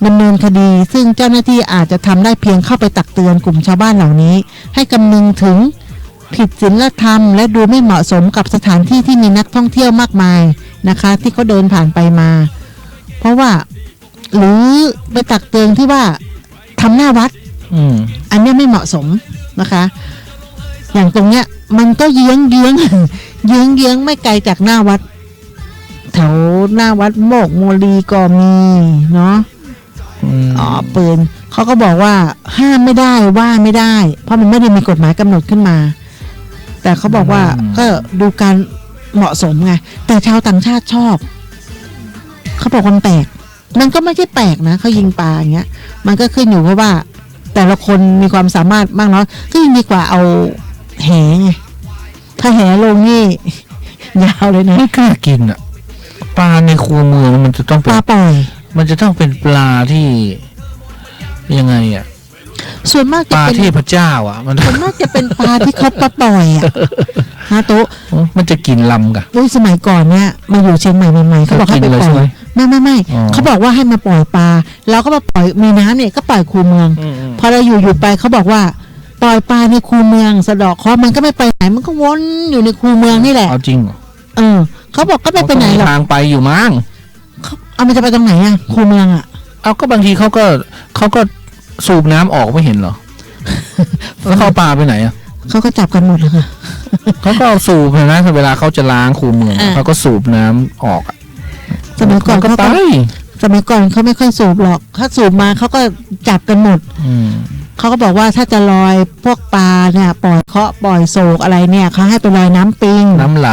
ดำเนินคดีซึ่งเจ้าหน้าที่อาจจะทำได้เพียงเข้าไปตักเตือนกลุ่มชาวบ้านเหล่านี้ให้คำนึงถึงผิดศีลธรรมและดูไม่เหมาะสมกับสถานที่ที่มีนักท่องเที่ยวมากมายนะคะที่เขาเดินผ่านไปมาเพราะว่าหรือไปตักเตือนที่ว่าทำหน้าวัดอันนี้ไม่เหมาะสมนะคะอย่างตรงเนี้ยมันก็เยื้องไม่ไกลจากหน้าวัดแถวหน้าวัดโมกโมลีก็มีเนาะปืนเขาก็บอกว่าห้ามไม่ได้ว่าไม่ได้เพราะมันไม่ได้มีกฎหมายกำหนดขึ้นมาแต่เขาบอกว่าก็ดูการเหมาะสมไงแต่ชาวต่างชาติชอบเขาบอกมันแปลกมันก็ไม่ใช่แปลกนะเขายิงปลาอย่างเงี้ยมันก็ขึ้นอยู่เพราะว่าแต่ละคนมีความสามารถมากน้อยก็ยังดีกว่าเอาแหไงถ้าแหลงนี่ยาวเลยนะไม่กล้ากินอ่ะปลาในคูเมืองมันจะต้องเป็นปลาปล่อยมันจะต้องเป็นปลาที่ยังไงอ่ะส่วนมากปลาเทพเจ้าอ่ะมันส่วนมากจะเป็นปลาที่เขาปลาปล่อยอ่ะฮะโตมันจะกินลำกะด้วยสมัยก่อนเนี่ยมาอยู่เชียงใหม่ใหม่ๆเขาบอกให้ไปปล่อยไม่เขาบอกว่าให้มาปล่อยปลาเราก็มาปล่อยมีน้ำเนี่ยก็ปล่อยคูเมืองพอเราอยู่ไปเขาบอกว่าปล่อยปลาในคูเมืองสะดอกเคราะห์มันก็ไม่ไปไหนมันก็วนอยู่ในคูเมืองนี่แหละเอาจริงเหรอเขาบอกก็ไม่ไปไหนหรอกทางไปอยู่มั้งเอามันจะไปตรงไหนอ่ะคูเมืองอ่ะเอาก็บางทีเขาก็สูบน้ำออกไม่เห็นเหรอแล้วเขาปลาไปไหนอ่ะเขาก็จับกันหมดเลยค่ะเขาก็สูบนะเวลาเขาจะล้างคูเมืองเขาก็สูบน้ำออกสมัยก่อนก็ไปสมัยก่อนเขาไม่ค่อยสูบหรอกถ้าสูบมาเขาก็จับกันหมดเขาก็บอกว่าถ้าจะลอยพวกปลาเนี่ยปล่อยเคาะปล่อยโศกอะไรเนี่ยเขาให้ไปลอยน้ำปิงน้ำไหล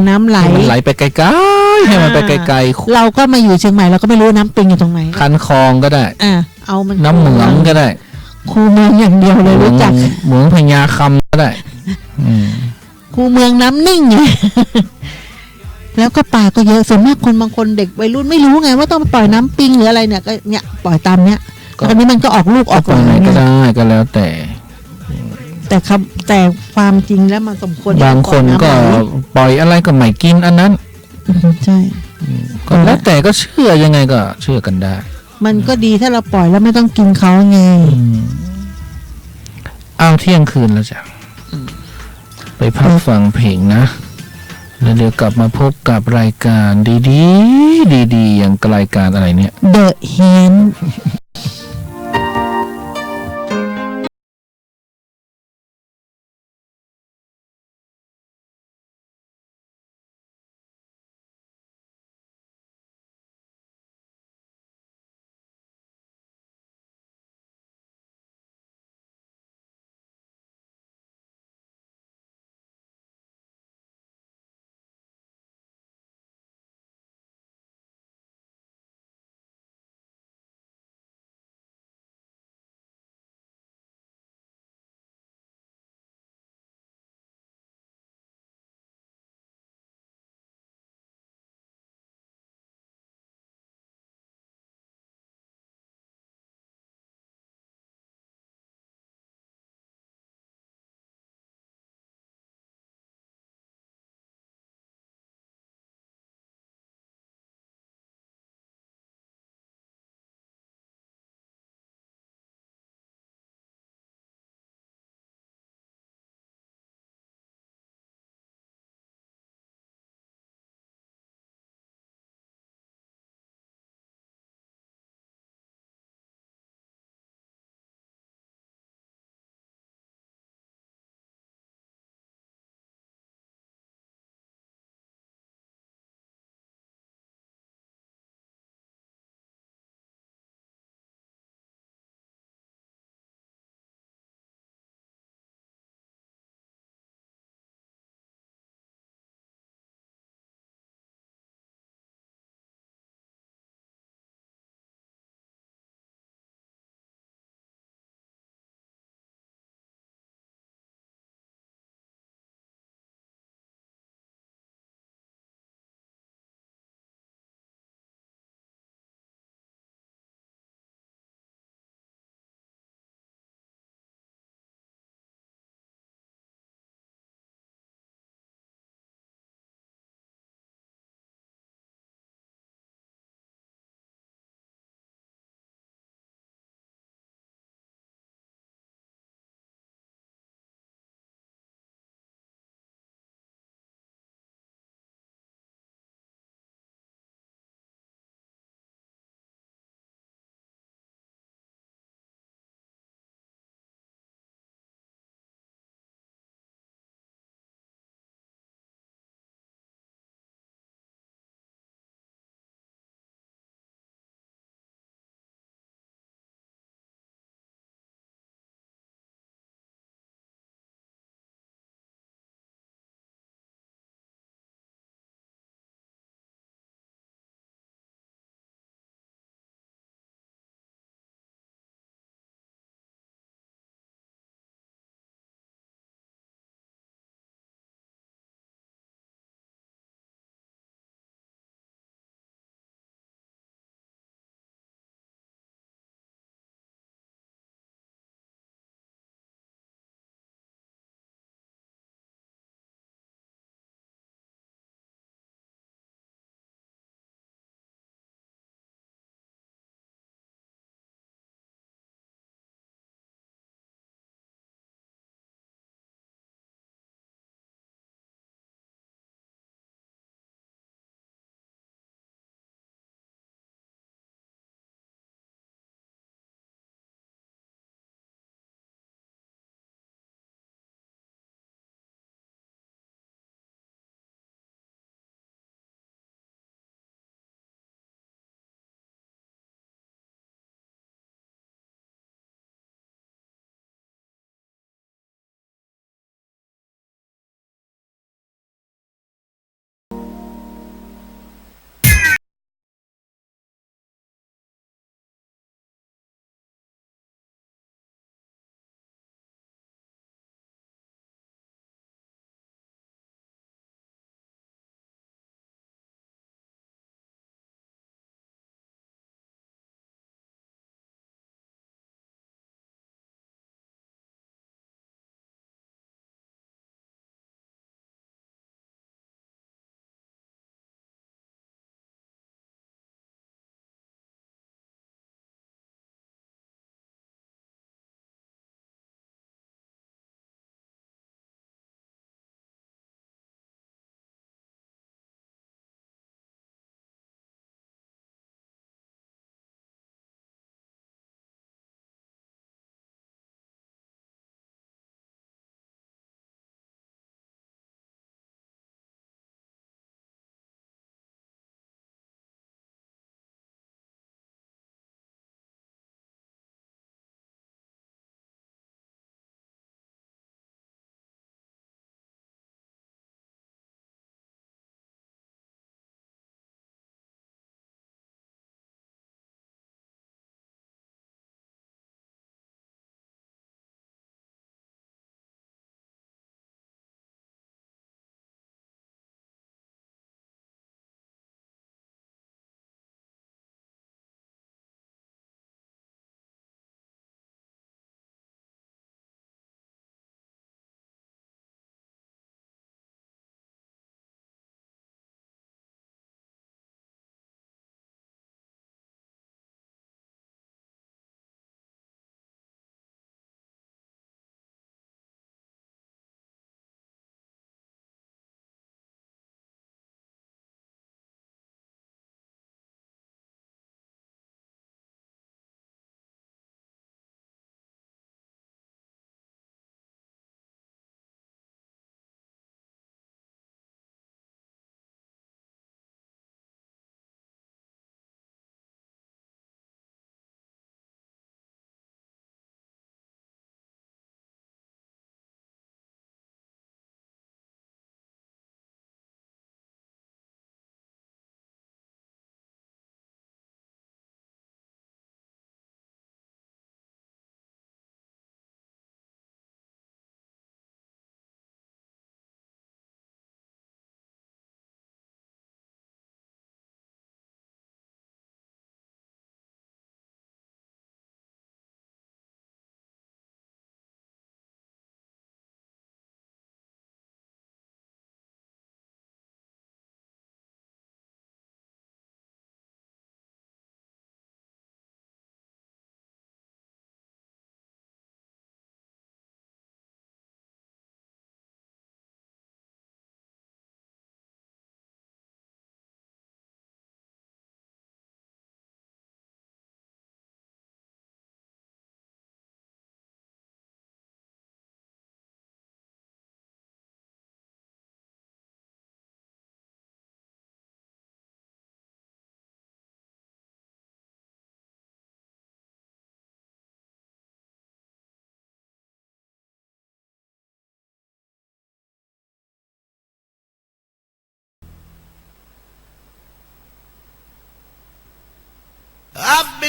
น้ำไหลมันไหลไปไกลๆให้มันไปไกลๆเราก็มาอยู่เชียงใหม่เราก็ไม่รู้น้ำปิงอยู่ตรงไหนคันคลองก็ได้เอามันน้ำเหมืองก็ได้คูเมืองอย่างเดียวเลยรู้จักเหมืองพญาคำก็ได้คูเมืองน้ำนิ่งไงแล้วก็ปลาก็เยอะส่วนมากคนบางคนเด็กวัยรุ่นไม่รู้ไงว่าต้องปล่อยน้ำปิงหรืออะไรเนี่ยก็เนี่ยปล่อยตามเนี้ยตอนนี้มันก็ออกลูกออกหลานก็ได้ก็แล้วแต่ความจริงแล้วมันสมควรบางคนก็ปล่อยอะไรก็ไม่กินอันนั้นใช่ก็แล้วแต่ก็เชื่อยังไงก็เชื่อกันได้มันก็ดีถ้าเราปล่อยแล้วไม่ต้องกินเขาไงเอาเที่ยงคืนแล้วจ้ะไปพักฟังเพลงนะแล้วเดี๋ยวกลับมาพบกับรายการดีๆอย่างรายการอะไรเนี่ย The Hand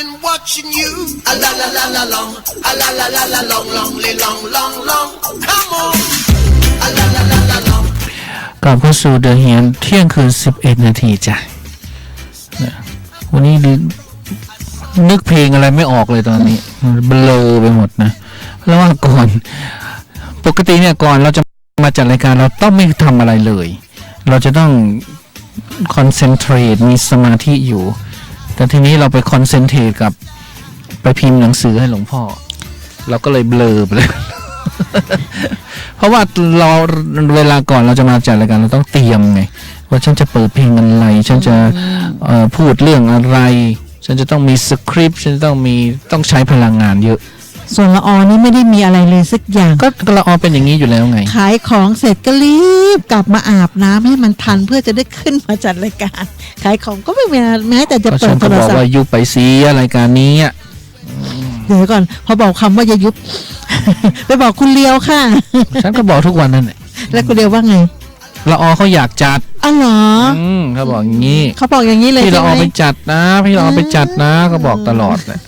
been watching you. A la la la la long, a la la la la long, long, long, long, long. Come on. A la la la la long. กลับเข้าสู่เดอะเฮียนเที่ยงคืน11 นาทีจ้ะวันนี้นึกเพลงอะไรไม่ออกเลยตอนนี้เบลอไปหมดนะแล้วว่าก่อนปกติเนี่ยก่อนเราจะมาจัดรายการเราต้องไม่ทำอะไรเลยเราจะต้องคอนเซนเทรตมีสมาธิอยู่แต่ทีนี้เราไปคอนเซนเทรตกับไปพิมพ์หนังสือให้หลวงพ่อเราก็เลยเบลอไปเลย เพราะว่าเราเวลาก่อนเราจะมาจัดรายการเราต้องเตรียมไงว่าฉันจะเปิดเพลงอะไรฉันจะพูดเรื่องอะไรฉันจะต้องมีสคริปต์ฉันต้องใช้พลังงานเยอะส่วนละออนี่ไม่ได้มีอะไรเลยสักอย่างก็ละออเป็นอย่างนี้อยู่แล้วไงขายของเสร็จก็รีบกลับมาอาบน้ำให้มันทันเพื่อจะได้ขึ้นมาจัดรายการขายของก็ไม่มีแม้แต่จะเปิดโทรศัพท์บอกว่ายุบไปซีรายการนี้เดี๋ยวก่อนพอบอกคำว่าจะยุบ ไปบอกคุณเลียวค่ะฉันก็บอกทุกวันนั่นแหละแล้วคุณเลียวว่าไงละออเขาอยากจัดอ๋อเหรอเขาบอกอย่างนี้เขาบอกอย่างนี้เลยพี่ละออไปจัดนะพี่ละออไปจัดนะก็บอกตลอดเลย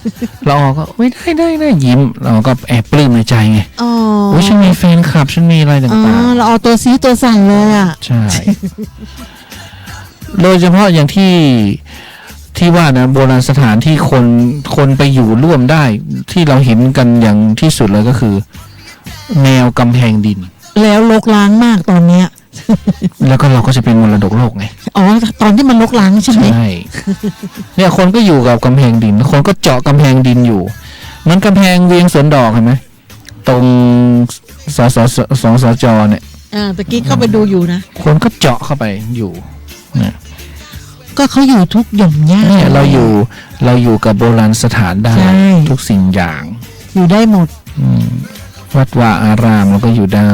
ละออก็ไม่ได้ยิ้มเราก็แอบปลื้มในใจไงอ๋อฉันมีแฟนคลับฉันมีอะไรต่างๆละออตัวซีตัวสั่นเลยอ่ะใช่โดยเฉพาะอย่างที่ว่านะโบราณสถานที่คนไปอยู่ร่วมได้ที่เราเห็นกันอย่างที่สุดเลยก็คือแนวกำแพงดินแล้วรกร้างมากตอนเนี้ยแล้วก็เราก็จะเป็นมรดกโลกไงอ๋อตอนที่มันรกร้างใช่ไหมใช่เนี่ยคนก็อยู่กับกำแพงดินคนก็เจาะกำแพงดินอยู่เหมือนกำแพงเวียงสวนดอกเห็นไหมตรงสจเนี่ยตะกี้เข้าไปดูอยู่นะคนก็เจาะเข้าไปอยู่เนี่ยก็เขาอยู่ทุกหย่อมย่าเนี่ยเราอยู่กับโบราณสถานได้ทุกสิ่งอย่างอยู่ได้หมดวัดวาอารามเราก็อยู่ได้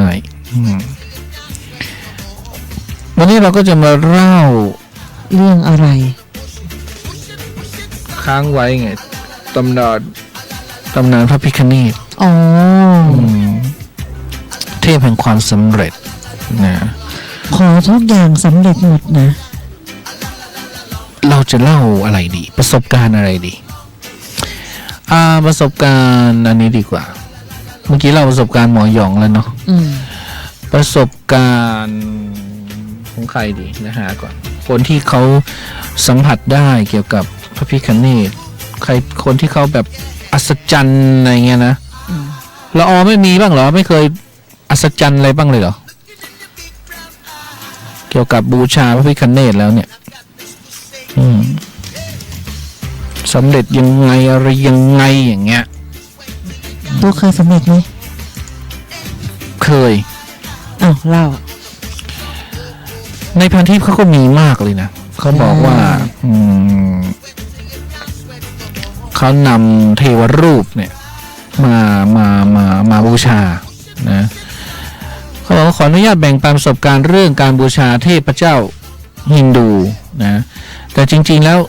วันนี้เราก็จะมาเล่าเรื่องอะไรค้างไว้ไงตำนานพระพิฆเนศเทพแห่งความสำเร็จนะขอทุกอย่างสำเร็จหมดนะเราจะเล่าอะไรดีประสบการณ์อะไรดีประสบการณ์อันนี้ดีกว่าเมื่อกี้เราประสบการณ์หมอหยองแล้วเนาะประสบการณ์ของใครดีนะฮะก่อนคนที่เขาสัมผัสได้เกี่ยวกับพระพิฆเนศใครคนที่เขาแบบอัศจรรย์อะไรเงี้ยนะละออไม่มีบ้างเหรอไม่เคยอัศจรรย์อะไรบ้างเลยเหรอเกี่ยวกับบูชาพระพิฆเนศแล้วเนี่ยสำเร็จยังไงอะไรยังไงอย่างเงี้ยตัวเคยสำเร็จไหมเคยเล่าในพันทิปเขาก็มีมากเลยนะเขาบอกว่าเขานำเทวรูปเนี่ยมาบูชานะเขาบอกว่าขออนุญาตแบ่งปันประสบการณ์เรื่องการบูชาเทพเจ้าฮินดูนะแต่จริงๆแล้ว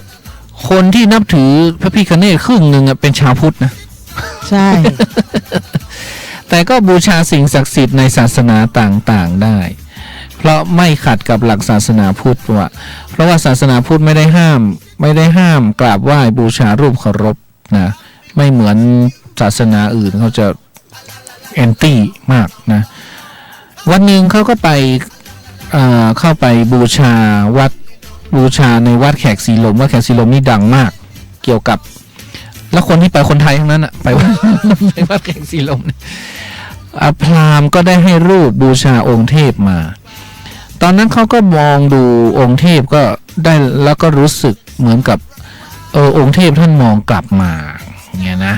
คนที่นับถือพระพิฆเนศครึ่งหนึ่งเป็นชาวพุทธนะใช่ แต่ก็บูชาสิ่งศักดิ์สิทธิ์ในศาสนาต่างๆได้เพราะไม่ขัดกับหลักศาสนาพุทธเพราะว่าศาสนาพุทธไม่ได้ห้ามกราบไหว้บูชารูปเคารพนะไม่เหมือนศาสนาอื่นเขาจะแอนตี้มากนะวันหนึ่งเขาก็ไปเข้าไปบูชาในวัดแขกศรีลมวัดแขกศรีลมนี่ดังมากเกี่ยวกับแล้วคนที่ไปคนไทยทั้งนั้นอะไปวัดแขกศรีลมพราหมณ์ก็ได้ให้รูปบูชาองค์เทพมาตอนนั้นเขาก็มองดูองค์เทพก็ได้แล้วก็รู้สึกเหมือนกับองค์เทพท่านมองกลับมาอย่างเงี้ยนะ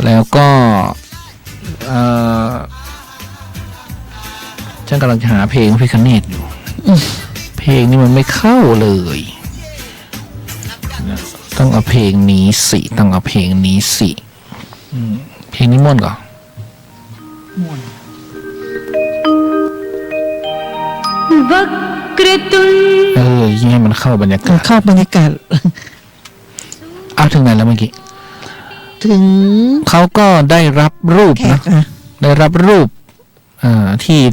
แล้วก็ฉันกำลังหาเพลงพิฆเนศอยู่เพลงนี้มันไม่เข้าเลยต้องเอาเพลงนี้สิเพลงนี้ม่วนก่อนยิ่งให้มันเข้าบรรยากาศเอาถึงไหนแล้วเมื่อกี้ถึงเขาก็ได้รับรูปนะได้รับรูป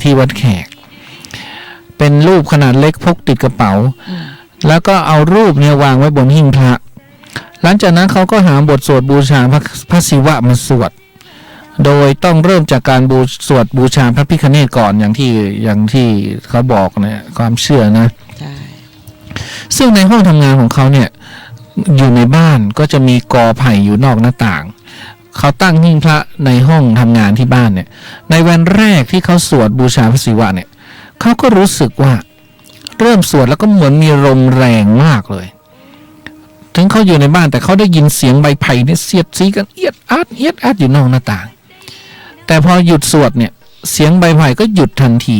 ที่วัดแขกเป็นรูปขนาดเล็กพกติดกระเป๋าแล้วก็เอารูปเนี่ยวางไว้บนหิ้งพระแ ลังจากนั้นเขาก็หาบทสวดบูชาพระศิวะมาสวดโดยต้องเริ่มจากการสวดบูชาพระพิฆเนศก่อนอย่างที่เขาบอกเนี่ยความเชื่อนะใช่ ซึ่งในห้องทำงานของเขาเนี่ยอยู่ในบ้านก็จะมีกอไผ่อยู่นอกหน้าต่างเขาตั้งหิ้งพระในห้องทำงานที่บ้านเนี่ยในวันแรกที่เขาสวดบูชาพระศิวะเนี่ยเขาก็รู้สึกว่าเริ่มสวดแล้วก็เหมือนมีลมแรงมากเลยถึงเขาอยู่ในบ้านแต่เขาได้ยินเสียงใบไผ่เนี่ยเสียดสีกันเอียดอาดอยู่นอกหน้าต่างแต่พอหยุดสวดเนี่ยเสียงใบไผ่ก็หยุดทันที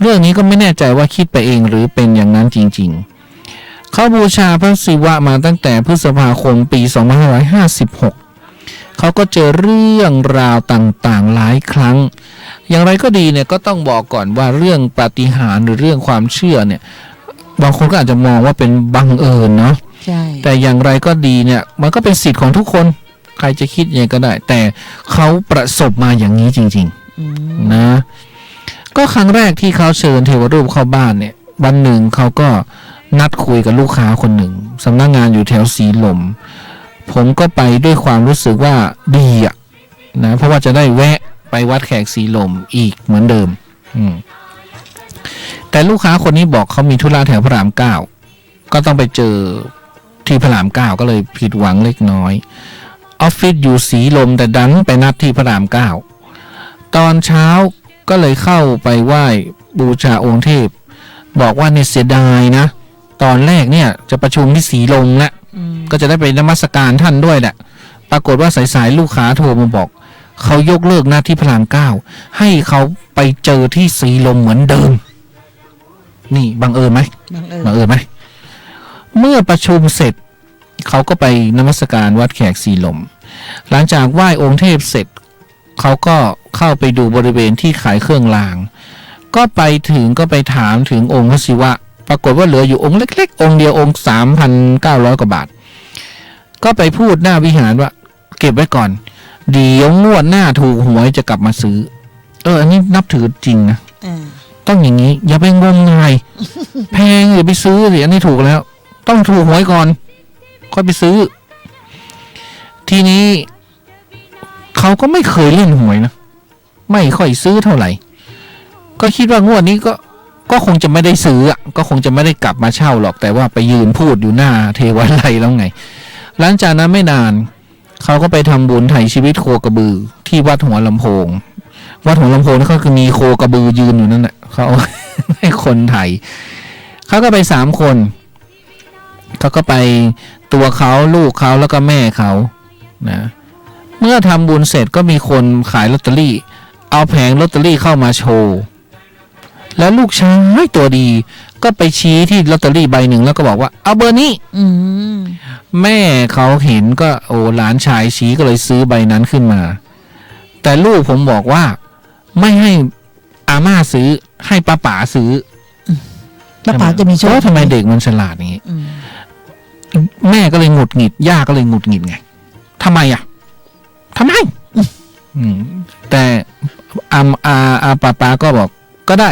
เรื่องนี้ก็ไม่แน่ใจว่าคิดไปเองหรือเป็นอย่างนั้นจริงๆเขาบูชาพระศิวะมาตั้งแต่พฤษภาคมปี2556เขาก็เจอเรื่องราวต่างๆหลายครั้งอย่างไรก็ดีเนี่ยก็ต้องบอกก่อนว่าเรื่องปาฏิหาริย์หรือเรื่องความเชื่อเนี่ยบางคนก็อาจจะมองว่าเป็นบังเอิญเนาะใช่แต่อย่างไรก็ดีเนี่ยมันก็เป็นสิทธิ์ของทุกคนใครจะคิดยังไงก็ได้แต่เขาประสบมาอย่างนี้จริงๆนะก็ครั้งแรกที่เขาเชิญเทวรูปเข้าบ้านเนี่ยวันหนึ่งเขาก็นัดคุยกับลูกค้าคนหนึ่งสำนักงานอยู่แถวสีลมผมก็ไปด้วยความรู้สึกว่าดีอ่ะนะเพราะว่าจะได้แวะไปวัดแขกสีลมอีกเหมือนเดิมแต่ลูกค้าคนนี้บอกเขามีธุระแถวพระราม 9ก็ต้องไปเจอที่พระราม 9ก็เลยผิดหวังเล็กน้อยออฟฟิศอยู่สีลมแต่ดันไปนัดที่พระราม 9ตอนเช้าก็เลยเข้าไปไหว้บูชาองค์เทพบอกว่าเนี่ยเสียดายนะตอนแรกเนี่ยจะประชุมที่สีลมแล้วก็จะได้ไปนมัสการท่านด้วยแหละปรากฏว่าสายๆลูกค้าโทรมาบอกเขายกเลิกนัดที่พระราม 9ให้เขาไปเจอที่สีลมเหมือนเดิมนี่บังเอิญไหมบังเอิญไหมเมื่อประชุมเสร็จเขาก็ไปนมัสการวัดแขกสีลมหลังจากไหว้องค์เทพเสร็จเขาก็เข้าไปดูบริเวณที่ขายเครื่องรางก็ไปถึงก็ไปถามถึงองค์พระศิวะปรากฏว่าเหลืออยู่องค์เล็กๆองค์เดียวองค์ 3,900 กว่าบาทก็ไปพูดหน้าวิหารว่าเก็บไว้ก่อนเดี๋ยวงวดหน้าถูกหวยจะกลับมาซื้ออันนี้นับถือจริงนะต้องอย่างนี้อย่าไปงมงายแพงอย่าไปซื้อสิอันนี้ถูกแล้วต้องถูกหวยก่อนค่อยไปซื้อทีนี้เขาก็ไม่เคยเล่นหวยนะไม่ค่อยซื้อเท่าไหร่ก็คิดว่างวดนี้ก็คงจะไม่ได้ซื้อก็คงจะไม่ได้กลับมาเช่าหรอกแต่ว่าไปยืนพูดอยู่หน้าเทวาลัยแล้วไงหลังจากนั้นไม่นานเขาก็ไปทำบุญไถ่ชีวิตโคกระบือที่วัดหัวลำโพงวัดหัวลำโพงนั่นก็คือมีโคกระบือยืนอยู่นั่นแหละเขาให้คนไถ่เขาก็ไป3 คนเขาก็ไปตัวเขาลูกเขาแล้วก็แม่เขานะเมื่อทำบุญเสร็จก็มีคนขายลอตเตอรี่เอาแผงลอตเตอรี่เข้ามาโชว์แล้วลูกชายตัวดีก็ไปชี้ที่ลอตเตอรี่ใบหนึ่งแล้วก็บอกว่าเอาเบอร์นี้แม่เขาเห็นก็หลานชายชี้ก็เลยซื้อใบนั้นขึ้นมาแต่ลูกผมบอกว่าไม่ให้อาม่าซื้อให้ป้าซื้อป้าจะมีโชคทำไมเด็กมันฉลาดอย่างนี้แม่ก็เลยหงุดหงิดย่าก็เลยหงุดหงิดไงทำไมแต่ป้าก็บอกก็ได้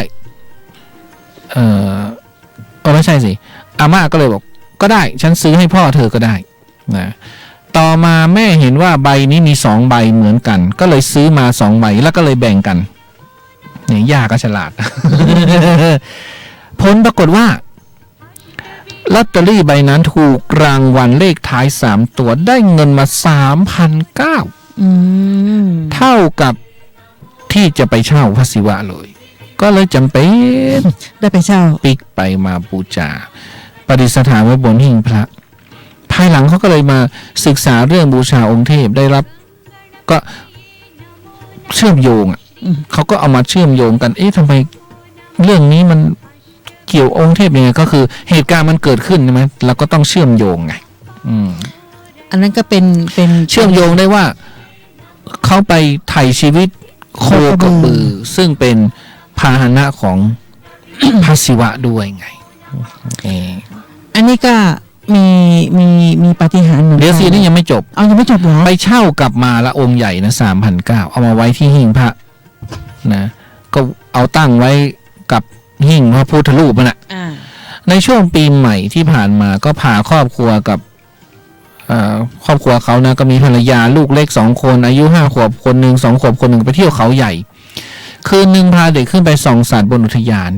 ไม่ใช่สิอาม่าก็เลยบอกก็ได้ฉันซื้อให้พ่อเธอก็ได้นะต่อมาแม่เห็นว่าใบนี้มี2 ใบเหมือนกันก็เลยซื้อมา2 ใบแล้วก็เลยแบ่งกันเนี่ยย่าก็ฉลาด ผลปรากฏว่าลอตเตอรี่ใบนั้นถูกรางวัลเลขท้าย3 ตัวได้เงินมา 3,900 เท่ากับที่จะไปเช่าพระศิวะเลยก็เลยจำเป็นได้ไปเช่าปิกไปมาบูชาประดิษฐานไว้บนหิ้งพระภายหลังเขาก็เลยมาศึกษาเรื่องบูชาองค์เทพได้รับก็เชื่อมโยงเขาก็เอามาเชื่อมโยงกันทำไมเรื่องนี้มันเกี่ยวองค์เทพยังไงก็คือเหตุการณ์มันเกิดขึ้นใช่ไหมเราก็ต้องเชื่อมโยงไงอันนั้นก็เป็นเชื่อมโยงได้ว่าเขาไปไถ่ชีวิตโคกระบือซึ่งเป็นพาหนะของ พระศิวะด้วยไงอันนี้ก็มีปาฏิหาริย์เหมือนกันเดี๋ยวซีนี่ยังไม่จบยังไม่จบเหรอไปเช่ากลับมาละองค์ใหญ่นะ 3,900 เอามาไว้ที่หิ้งพระนะก็เอาตั้งไว้กับหิ้งพระพุทธรูปนั่นแหละในช่วงปีใหม่ที่ผ่านมาก็พาครอบครัวกับ ครอบครัวเขานะก็มีภรรยาลูกเล็ก2 คนอายุ5 ขวบคนหนึ่ง2 ขวบคนหนึ่งไปเที่ยวเขาใหญ่คืนหนึ่งพาเด็กขึ้นไปส่องสัตว์บนอุทยาน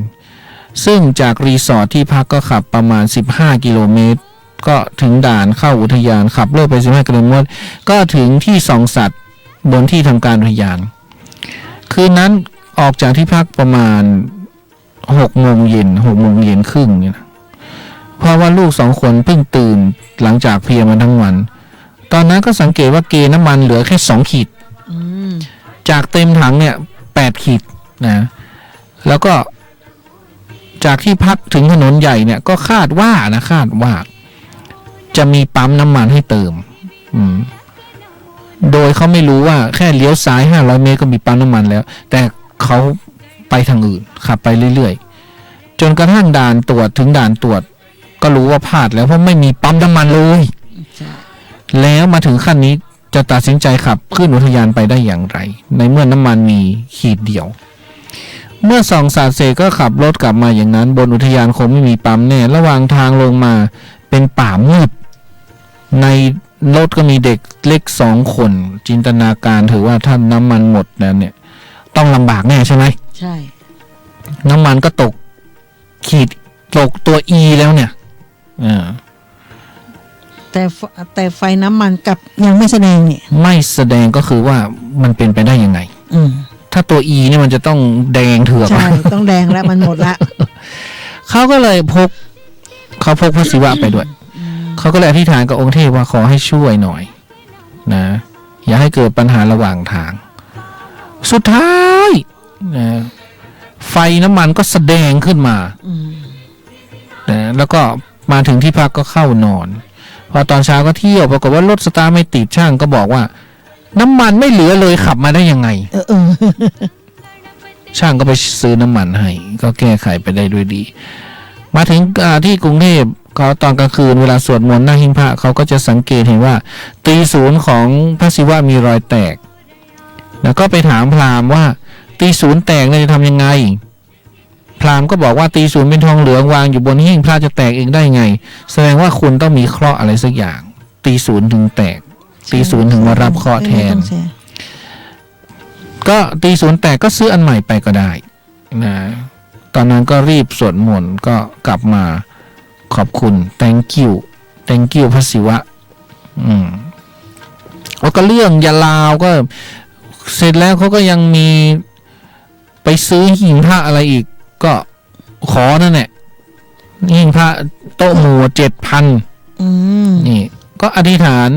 ซึ่งจากรีสอร์ทที่พักก็ขับประมาณ15 กิโลเมตรก็ถึงด่านเข้าอุทยานขับเรื่อยไป15 กิโลเมตรก็ถึงที่ส่องสัตว์บนที่ทำการอุทยานคืนนั้นออกจากที่พักประมาณ6 โมงเย็นครึ่งเนี่ยนะเพราะว่าลูก2 คนเพิ่งตื่นหลังจากเพลียมาทั้งวันตอนนั้นก็สังเกตว่าเกน้ำมันเหลือแค่2 ขีดจากเต็มถังเนี่ย8 ขีดนะแล้วก็จากที่พักถึงถนนใหญ่เนี่ยก็คาดว่าจะมีปั๊มน้ำมันให้เติมโดยเขาไม่รู้ว่าแค่เลี้ยวซ้าย500 เมตรก็มีปั๊มน้ำมันแล้วแต่เขาไปทางอื่นขับไปเรื่อยๆจนกระทั่งด่านตรวจถึงด่านตรวจก็รู้ว่าพลาดแล้วเพราะไม่มีปั๊มน้ำมันเลยแล้วมาถึงขั้นนี้จะตัดสินใจขับขึ้นอุทยานไปได้อย่างไรในเมื่อน้ำมันมีขีดเดียวเมื่อส่องสัตว์เสร็จก็ขับรถกลับมาอย่างนั้นบนอุทยานคงไม่มีปั๊มแน่ระหว่างทางลงมาเป็นป่ามืดในรถก็มีเด็กเล็ก2 คนจินตนาการถือว่าถ้าน้ำมันหมดแล้วเนี่ยต้องลำบากแน่ใช่ไหมใช่น้ำมันก็ตกขีดตกตัว E แล้วเนี่ยแต่ไฟน้ำมันกับยังไม่แสดงเนี่ยไม่แสดงก็คือว่ามันเป็นไปได้ยังไงถ้าตัว E เนี่ยมันจะต้องแดงเถือกใช่ต้องแดงแล้วมันหมดละเขาก็เลยพกพระศิวะไปด้วยเขาก็เลยอธิษฐานกับองค์เทพว่าขอให้ช่วยหน่อยนะอย่าให้เกิดปัญหาระหว่างทางสุดท้ายนะไฟน้ำมันก็แสดงขึ้นมานะแล้วก็มาถึงที่พักก็เข้านอนพอตอนเช้าก็เที่ยวปรากฏว่ารถสตาร์ทไม่ติดช่างก็บอกว่าน้ำมันไม่เหลือเลยขับมาได้ยังไงช่างก็ไปซื้อน้ำมันให้ก็แก้ไขไปได้ด้วยดีมาถึงที่กรุงเทพเขาตอนกลางคืนเวลาสวดมนต์หน้าหิ้งพระเขาก็จะสังเกตเห็นว่าตรีศูนย์ของพระศิวะมีรอยแตกแล้วก็ไปถามพราหมณ์ว่าตรีศูนย์แตกจะทำยังไงพราหมณ์ก็บอกว่าตรีศูนย์เป็นทองเหลืองวางอยู่บนหิ้งพระจะแตกเองได้ไงแสดงว่าคุณต้องมีเคราะห์อะไรสักอย่างตรีศูนย์ถึงแตกตรีศูนย์ถึงมารับเคราะห์แทนก็ตรีศูนย์แตกก็ซื้ออันใหม่ไปก็ได้นะตอนนั้นก็รีบสวดมนต์ก็กลับมาขอบคุณ thank you พระศิวะแล้วก็เรื่องยาลาวก็เสร็จแล้วเขาก็ยังมีไปซื้อหิ้งพระอะไรอีกก็ขอนั่นแหละหิ้งพระโต๊ะหมู่ 7,000นี่ก็อธิษฐาน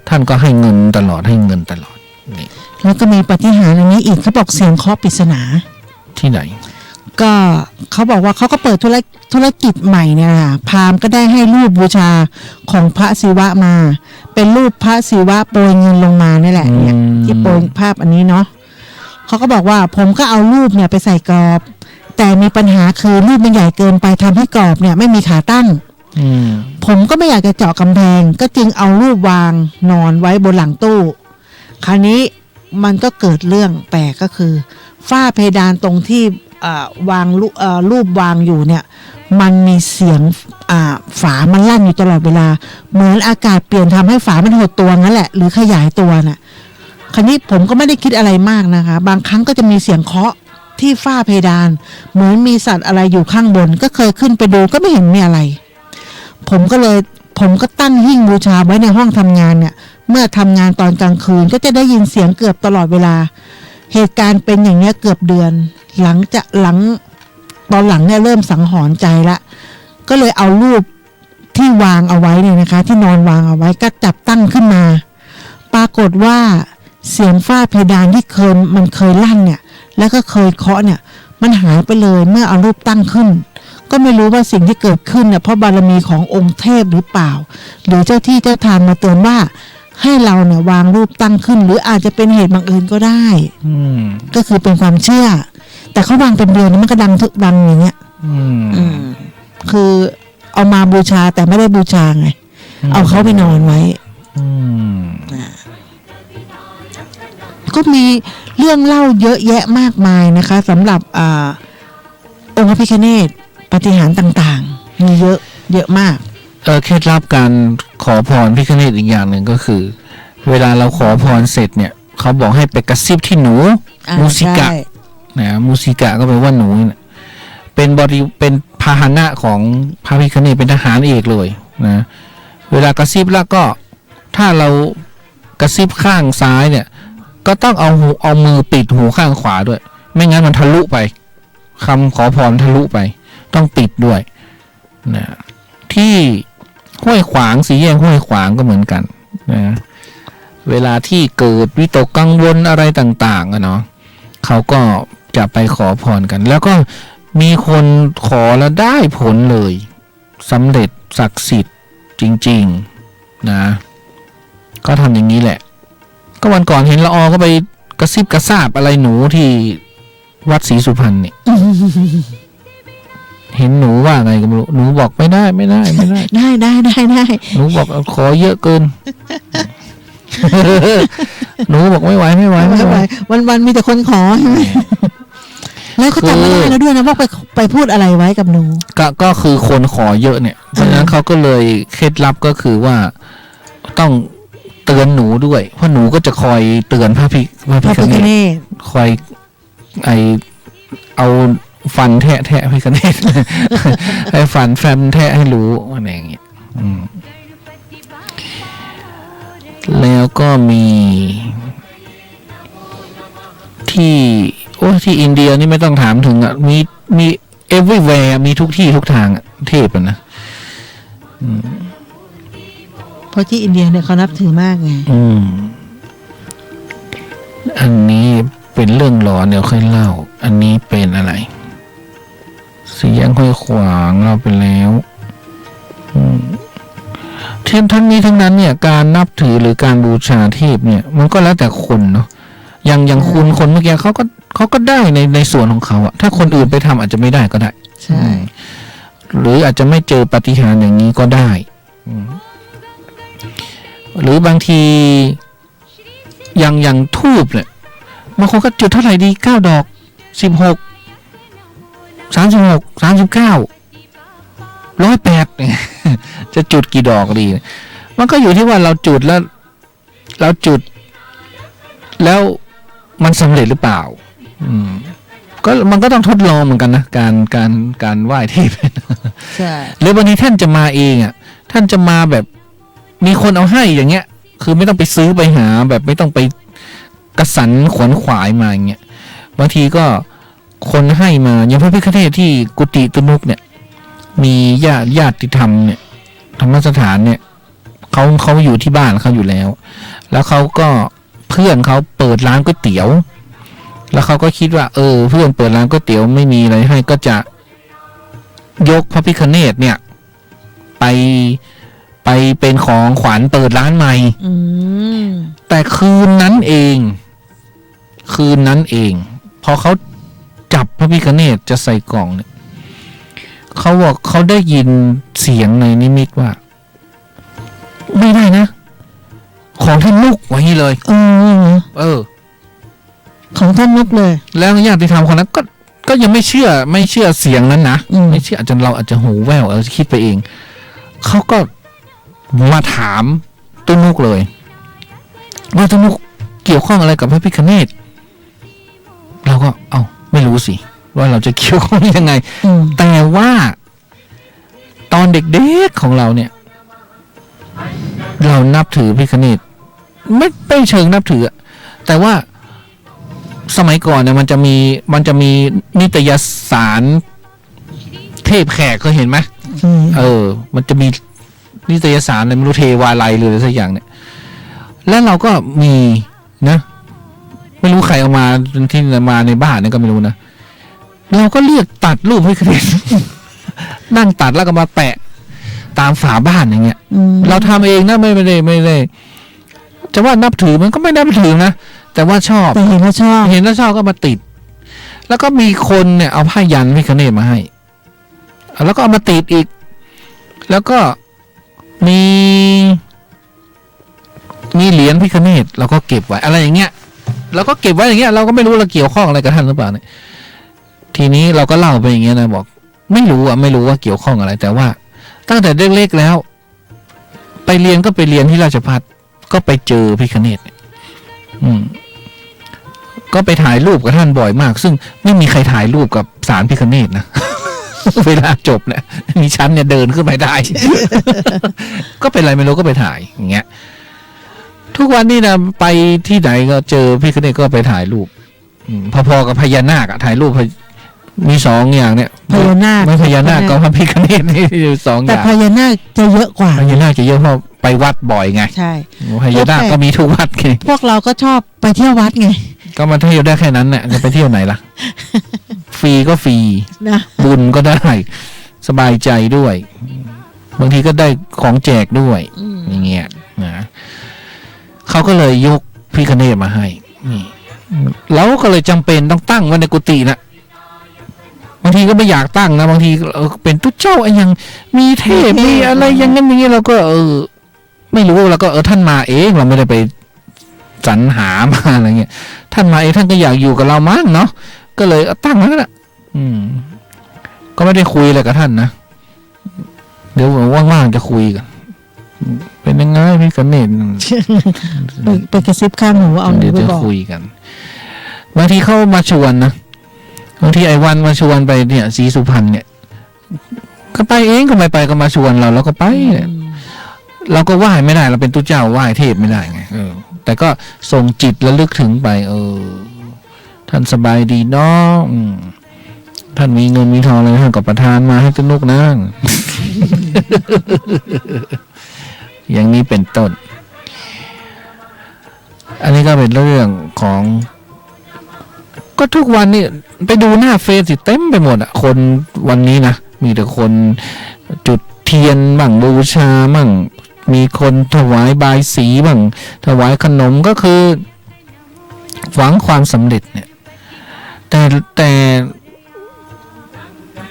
ท่านก็ให้เงินตลอดนี่แล้วก็มีปาฏิหาริย์อันนี้อีกเขาบอกเสียงเคาะปริศนาที่ไหนก็เขาบอกว่าเขาก็เปิดธุรกิจใหม่เนี่ยค่ะพราหมณ์ก็ได้ให้รูปบูชาของพระศิวะมาเป็นรูปพระศิวะโปรยเงินลงมานี่แหละเนี่ยที่โปรยภาพอันนี้เนาะเขาก็บอกว่าผมก็เอารูปเนี่ยไปใส่กรอบแต่มีปัญหาคือรูปมันใหญ่เกินไปทำให้กรอบเนี่ยไม่มีขาตั้งผมก็ไม่อยากจะเจาะกำแพงก็จึงเอารูปวางนอนไว้บนหลังตู้คราวนี้มันก็เกิดเรื่องแปลกก็คือฝ้าเพดานตรงที่วางรูปวางอยู่เนี่ยมันมีเสียงฝามันลั่นอยู่ตลอดเวลาเหมือนอากาศเปลี่ยนทำให้ฝามันหดตัวงั้นแหละหรือขยายตัวน่ะคราวนี้ผมก็ไม่ได้คิดอะไรมากนะคะบางครั้งก็จะมีเสียงเคาะที่ฝ้าเพดานเหมือนมีสัตว์อะไรอยู่ข้างบนก็เคยขึ้นไปดูก็ไม่เห็นมีอะไรผมก็ตั้งหิ้งบูชาไว้ในห้องทำงานเนี่ยเมื่อทำงานตอนกลางคืนก็จะได้ยินเสียงเกือบตลอดเวลาเหตุการณ์เป็นอย่างนี้เกือบเดือนตอนหลังเนี่ยเริ่มสังหรณ์ใจละก็เลยเอารูปที่วางเอาไว้เนี่ยนะคะที่นอนวางเอาไว้ก็จับตั้งขึ้นมาปรากฏว่าเสียงฝ้าเพดานที่มันเคยลั่นเนี่ยแล้วก็เคยเคาะเนี่ยมันหายไปเลยเมื่อเอารูปตั้งขึ้นก็ไม่รู้ว่าสิ่งที่เกิดขึ้นเนี่ยเพราะบารมีขององค์เทพหรือเปล่าหรือเจ้าที่เจ้าทางมาเตือนว่าให้เราเนี่ยวางรูปตั้งขึ้นหรืออาจจะเป็นเหตุบังเอิญก็ได้ก็คือเป็นความเชื่อแต่เขาวางเป็นเดือนมันก็ดังอย่างเงี้ยคือเอามาบูชาแต่ไม่ได้บูชาไงเอาเขาไปนอนไว้ก็มีเรื่องเล่าเยอะแยะมากมายนะคะสำหรับองค์พระพิฆเนศปาฏิหาริย์ต่างๆมีเยอะมากเคล็ดลับการข ขอพรพิฆเนศอีกอย่างหนึ่งก็คือ เวลาเราขอพรเสร็จเนี่ยเขาบอกให้ไปกระซิบที่หนูมูสิกะนะมูสิกะก็แปลว่าหนูเนี่ยเป็นพาหนะของพระพิฆเนศเป็นทหารเอกเลยนะเวลากระซิบแล้วก็ถ้าเรากระซิบข้างซ้ายเนี่ยก็ต้องเอามือปิดหูข้างขวาด้วยไม่งั้นมันทะลุไปคำขอพรทะลุไปต้องปิดด้วยนะที่ห้วยขวางสี่แยกห้วยขวางก็เหมือนกันนะเวลาที่เกิดวิตกกังวลอะไรต่างๆอะเนาะเขาก็จะไปขอพรกันแล้วก็มีคนขอแล้วได้ผลเลยสำเร็จศักดิ์สิทธิ์จริงๆนะก็ทำอย่างนี้แหละก็วันก่อนเห็นละออก็ไปกระซิบกระซาบอะไรหนูที่วัดศรีสุพรรณนี่ เห็นหนูว่าไงก็ไม่รู้หนูบอกไม่ได้ได้หนูบอกขอเยอะเกิน หนูบอกไม่ไหววันมีแต่คนขอใช่ไหมแล้วเขาจำไม่ได้แล้วด้วยนะว่าไปพูดอะไรไว้กับหนูก็คือคนขอเยอะเนี่ยเพราะฉะนั้นเขาก็เลยเคล็ดลับก็คือว่าต้องเตือนหนูด้วยเพราะหนูก็จะคอยเตือนพระพิฆเนศคอยเอาฟันแทะพิฆเนศ ให้ฟันแฟมแทะให้รู้อะไรอย่างเงี้ยแล้วก็มีที่อินเดียนี่ไม่ต้องถามถึงอ่ะมี everywhere มีทุกที่ทุกทางเทพอ่ะนะเพราะที่อินเดียเนี่ยเขานับถือมากไงอันนี้เป็นเรื่องหลอนเดี๋ยวค่อยเล่าอันนี้เป็นอะไรสี่แยกห้วยขวางเราไปแล้วทั้งนี้ทั้งนั้นเนี่ยการนับถือหรือการบูชาเทพเนี่ยมันก็แล้วแต่คนเนาะอย่างคนเมื่อกี้เขาก็ได้ในส่วนของเขาอะถ้าคนอื่นไปทำอาจจะไม่ได้ก็ได้ใช่หรืออาจจะไม่เจอปาฏิหาริย์อย่างนี้ก็ได้หรือบางทีอย่างทูบเนี่ยบางคนก็จุดเท่าไหร่ดี9 ดอก16 36 39 108เนี่ยจะจุดกี่ดอกดีมันก็อยู่ที่ว่าเราจุดแล้วมันสำเร็จหรือเปล่าก็มันก็ต้องทดลองเหมือนกันนะการไหว้เทพใช่หรือบางทีท่านจะมาเองอ่ะท่านจะมาแบบมีคนเอาให้อย่างเงี้ยคือไม่ต้องไปซื้อไปหาแบบไม่ต้องไปกระสันขวนขวายมาอย่างเงี้ยบางทีก็คนให้มาอย่างพระพิฆเนศที่กุฏิตุนุกเนี่ยมีญาติธรรมเนี่ยธรรมสถานเนี่ยเขาอยู่ที่บ้านเขาอยู่แล้วเขาก็เพื่อนเขาเปิดร้านก๋วยเตี๋ยวแล้วเขาก็คิดว่าเพื่อนเปิดร้านก๋วยเตี๋ยวไม่มีอะไรให้ก็จะยกพระพิฆเนศเนี่ยไปเป็นของขวัญเปิดร้านใหม่แต่คืนนั้นเองพอเขาจับพระพิฆเนศจะใส่กล่องเนี่ยเขาบอกเขาได้ยินเสียงในนิมิตว่าไม่ได้นะของท่านนุกไว้เลยของท่านนุกเลยแล้วญาติธรรมคนนั้นก็ยังไม่เชื่อเสียงนั้นนะไม่เชื่อเราอาจจะหูแว่วคิดไปเองเขาก็มาถามตุนุกเลยว่าตุนุกเกี่ยวข้องอะไรกับพระพิฆเนศเราก็ไม่รู้สิว่าเราจะเกี่ยวข้องยังไงแต่ว่าตอนเด็กๆของเราเนี่ยเรานับถือพระพิฆเนศไม่เชิงนับถือแต่ว่าสมัยก่อนเนี่ยมันจะมีนิตยสารเทพแขกเคยเห็นไหมมันจะมีนิตยสารอะไรไม่รู้เทวาลัยหรืออะไรสักอย่างเนี่ยแล้วเราก็มีนะไม่รู้ใครเอามาที่มาในบ้านเนี่ยก็ไม่รู้นะเราก็เลือกตัดรูปให้คะแนน นั่งตัดแล้วก็มาแปะตามฝาบ้านอย่างเงี้ยเราทำเองนะไม่ได้จะว่านับถือมันก็ไม่นับถือนะแต่ว่าชอบเห็นแล้วชอบก็มาติดแล้วก็มีคนเนี่ยเอาผ้ายันพิฆเนศมาให้แล้วก็เอามาติดอีกแล้วก็มีเหรียญพิฆเนศเราก็เก็บไว้อะไรอย่างเงี้ยเราก็เก็บไว้อย่างเงี้ยเราก็ไม่รู้เราเกี่ยวข้องอะไรกับท่านหรือเปล่าเนี่ยทีนี้เราก็เล่าไปอย่างเงี้ยนะบอกไม่รู้ว่าเกี่ยวข้องอะไรแต่ว่าตั้งแต่เล็กๆแล้ว ไปเรียนก็ไปเรียนที่ราชภัฏก็ไปเจอพิฆเนศเนี่ยก็ไปถ่ายรูปกับท่านบ่อยมาก ซึ่งไม่มีใครถ่ายรูปกับศาลพิฆเนศนะ เวลาจบเนี่ยมีชั้นเนี่ยเดินขึ้นไปได้ ก็เป็นไรไม่รู้ก็ไปถ่ายอย่างเงี้ยทุกวันนี้นะไปที่ไหนก็เจอพิฆเนศก็ไปถ่ายรูปพอๆกับพญานาคถ่ายรูปมีสองอย่างเนี่ยพญานาคไม่พญานาคก็พระพิฆเนศนี่สองอย่างแต่พญานาคจะเยอะกว่าพญานาคจะเยอะเพราะไปวัดบ่อยไงใช่พญานาคก็มีทุกวัดไงพวกเราก็ชอบไปเที่ยววัดไงก็มาเที่ยวได้แค่นั้นแหละจะไปเที่ยวไหนล่ะ ฟรีก็ฟรีนะบุญก็ได้สบายใจด้วยบางทีก็ได้ของแจกด้วยอย่างเงี้ยนะเขาก็เลยยกพิฆเนศมาให้นี่แล้วก็เลยจำเป็นต้องตั้งไว้ในกุฏินะบางทีก็ไม่อยากตั้งนะบางทีเป็นตุ๊เจ้าไอ้ยังมีเทพมีอะไรอย่างนั้นอย่างนี้เราก็ไม่รู้เราก็ท่านมาเองเราไม่ได้ไปสรรหามาอะไรเงี้ยท่านมาเองท่านก็อยากอยู่กับเรามั้งเนาะก็เลยตั้งแล้วแหละก็ไม่ได้คุยอะไรกับท่านนะเดี๋ยวว่างๆจะคุยกันเป็นยังไงพี่กเนศไปกระซิบข้างหูเอาเดี๋ยวจะคุยกันบางทีเข้ามาชวนนะบางทีไอ้วันมาชวนไปเนี่ยศรีสุพรรณเนี่ยก็ไปเองก็ไม่ไปก็มาชวนเราแล้วก็ไปเราก็ไหว้ไม่ได้เราเป็นตุ๊เจ้าไหว้เทพไม่ได้ไงแต่ก็ส่งจิตระลึกถึงไปท่านสบายดีเนาะท่านมีเงินมีทองอะไรท่านก็ประทานมาให้สนุกนะ อย่างนี้เป็นต้นอันนี้ก็เป็นเรื่องของก็ทุกวันนี่ไปดูหน้าเฟซสิเต็มไปหมดอ่ะคนวันนี้นะมีแต่คนจุดเทียนบ้างบูชาบ้างมีคนถวายบายสีบ้างถวายขนมก็คือหวังความสำเร็จเนี่ยแต่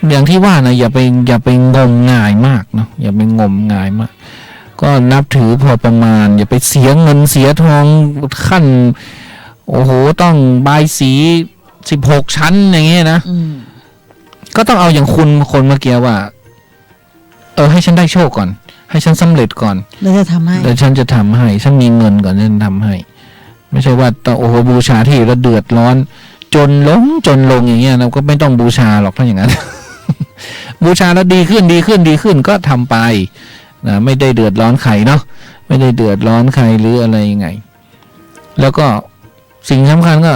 อย่างที่ว่านะอย่าไปงมงายมากเนาะอย่าไปงมงายมากก็นับถือพอประมาณอย่าไปเสียเงินเสียทองขั้นโอ้โหต้องบายสี16 ชั้นอย่างเงี้ยนะก็ต้องเอาอย่างคุณคนเมื่อกี้ว่าให้ฉันได้โชคก่อนให้ฉันสำเร็จก่อนแล้วจะทำให้แล้วฉันจะทำให้ฉันมีเงินก่อนฉันทำให้ไม่ใช่ว่าโอ้โหบูชาที่แล้วเดือดร้อนจนลงอย่างเงี้ยเราก็ไม่ต้องบูชาหรอกถ้าอย่างนั้น บูชาแล้วดีขึ้นก็ทำไปนะไม่ได้เดือดร้อนใครเนาะไม่ได้เดือดร้อนใครหรืออะไรยังไงแล้วก็สิ่งสำคัญก็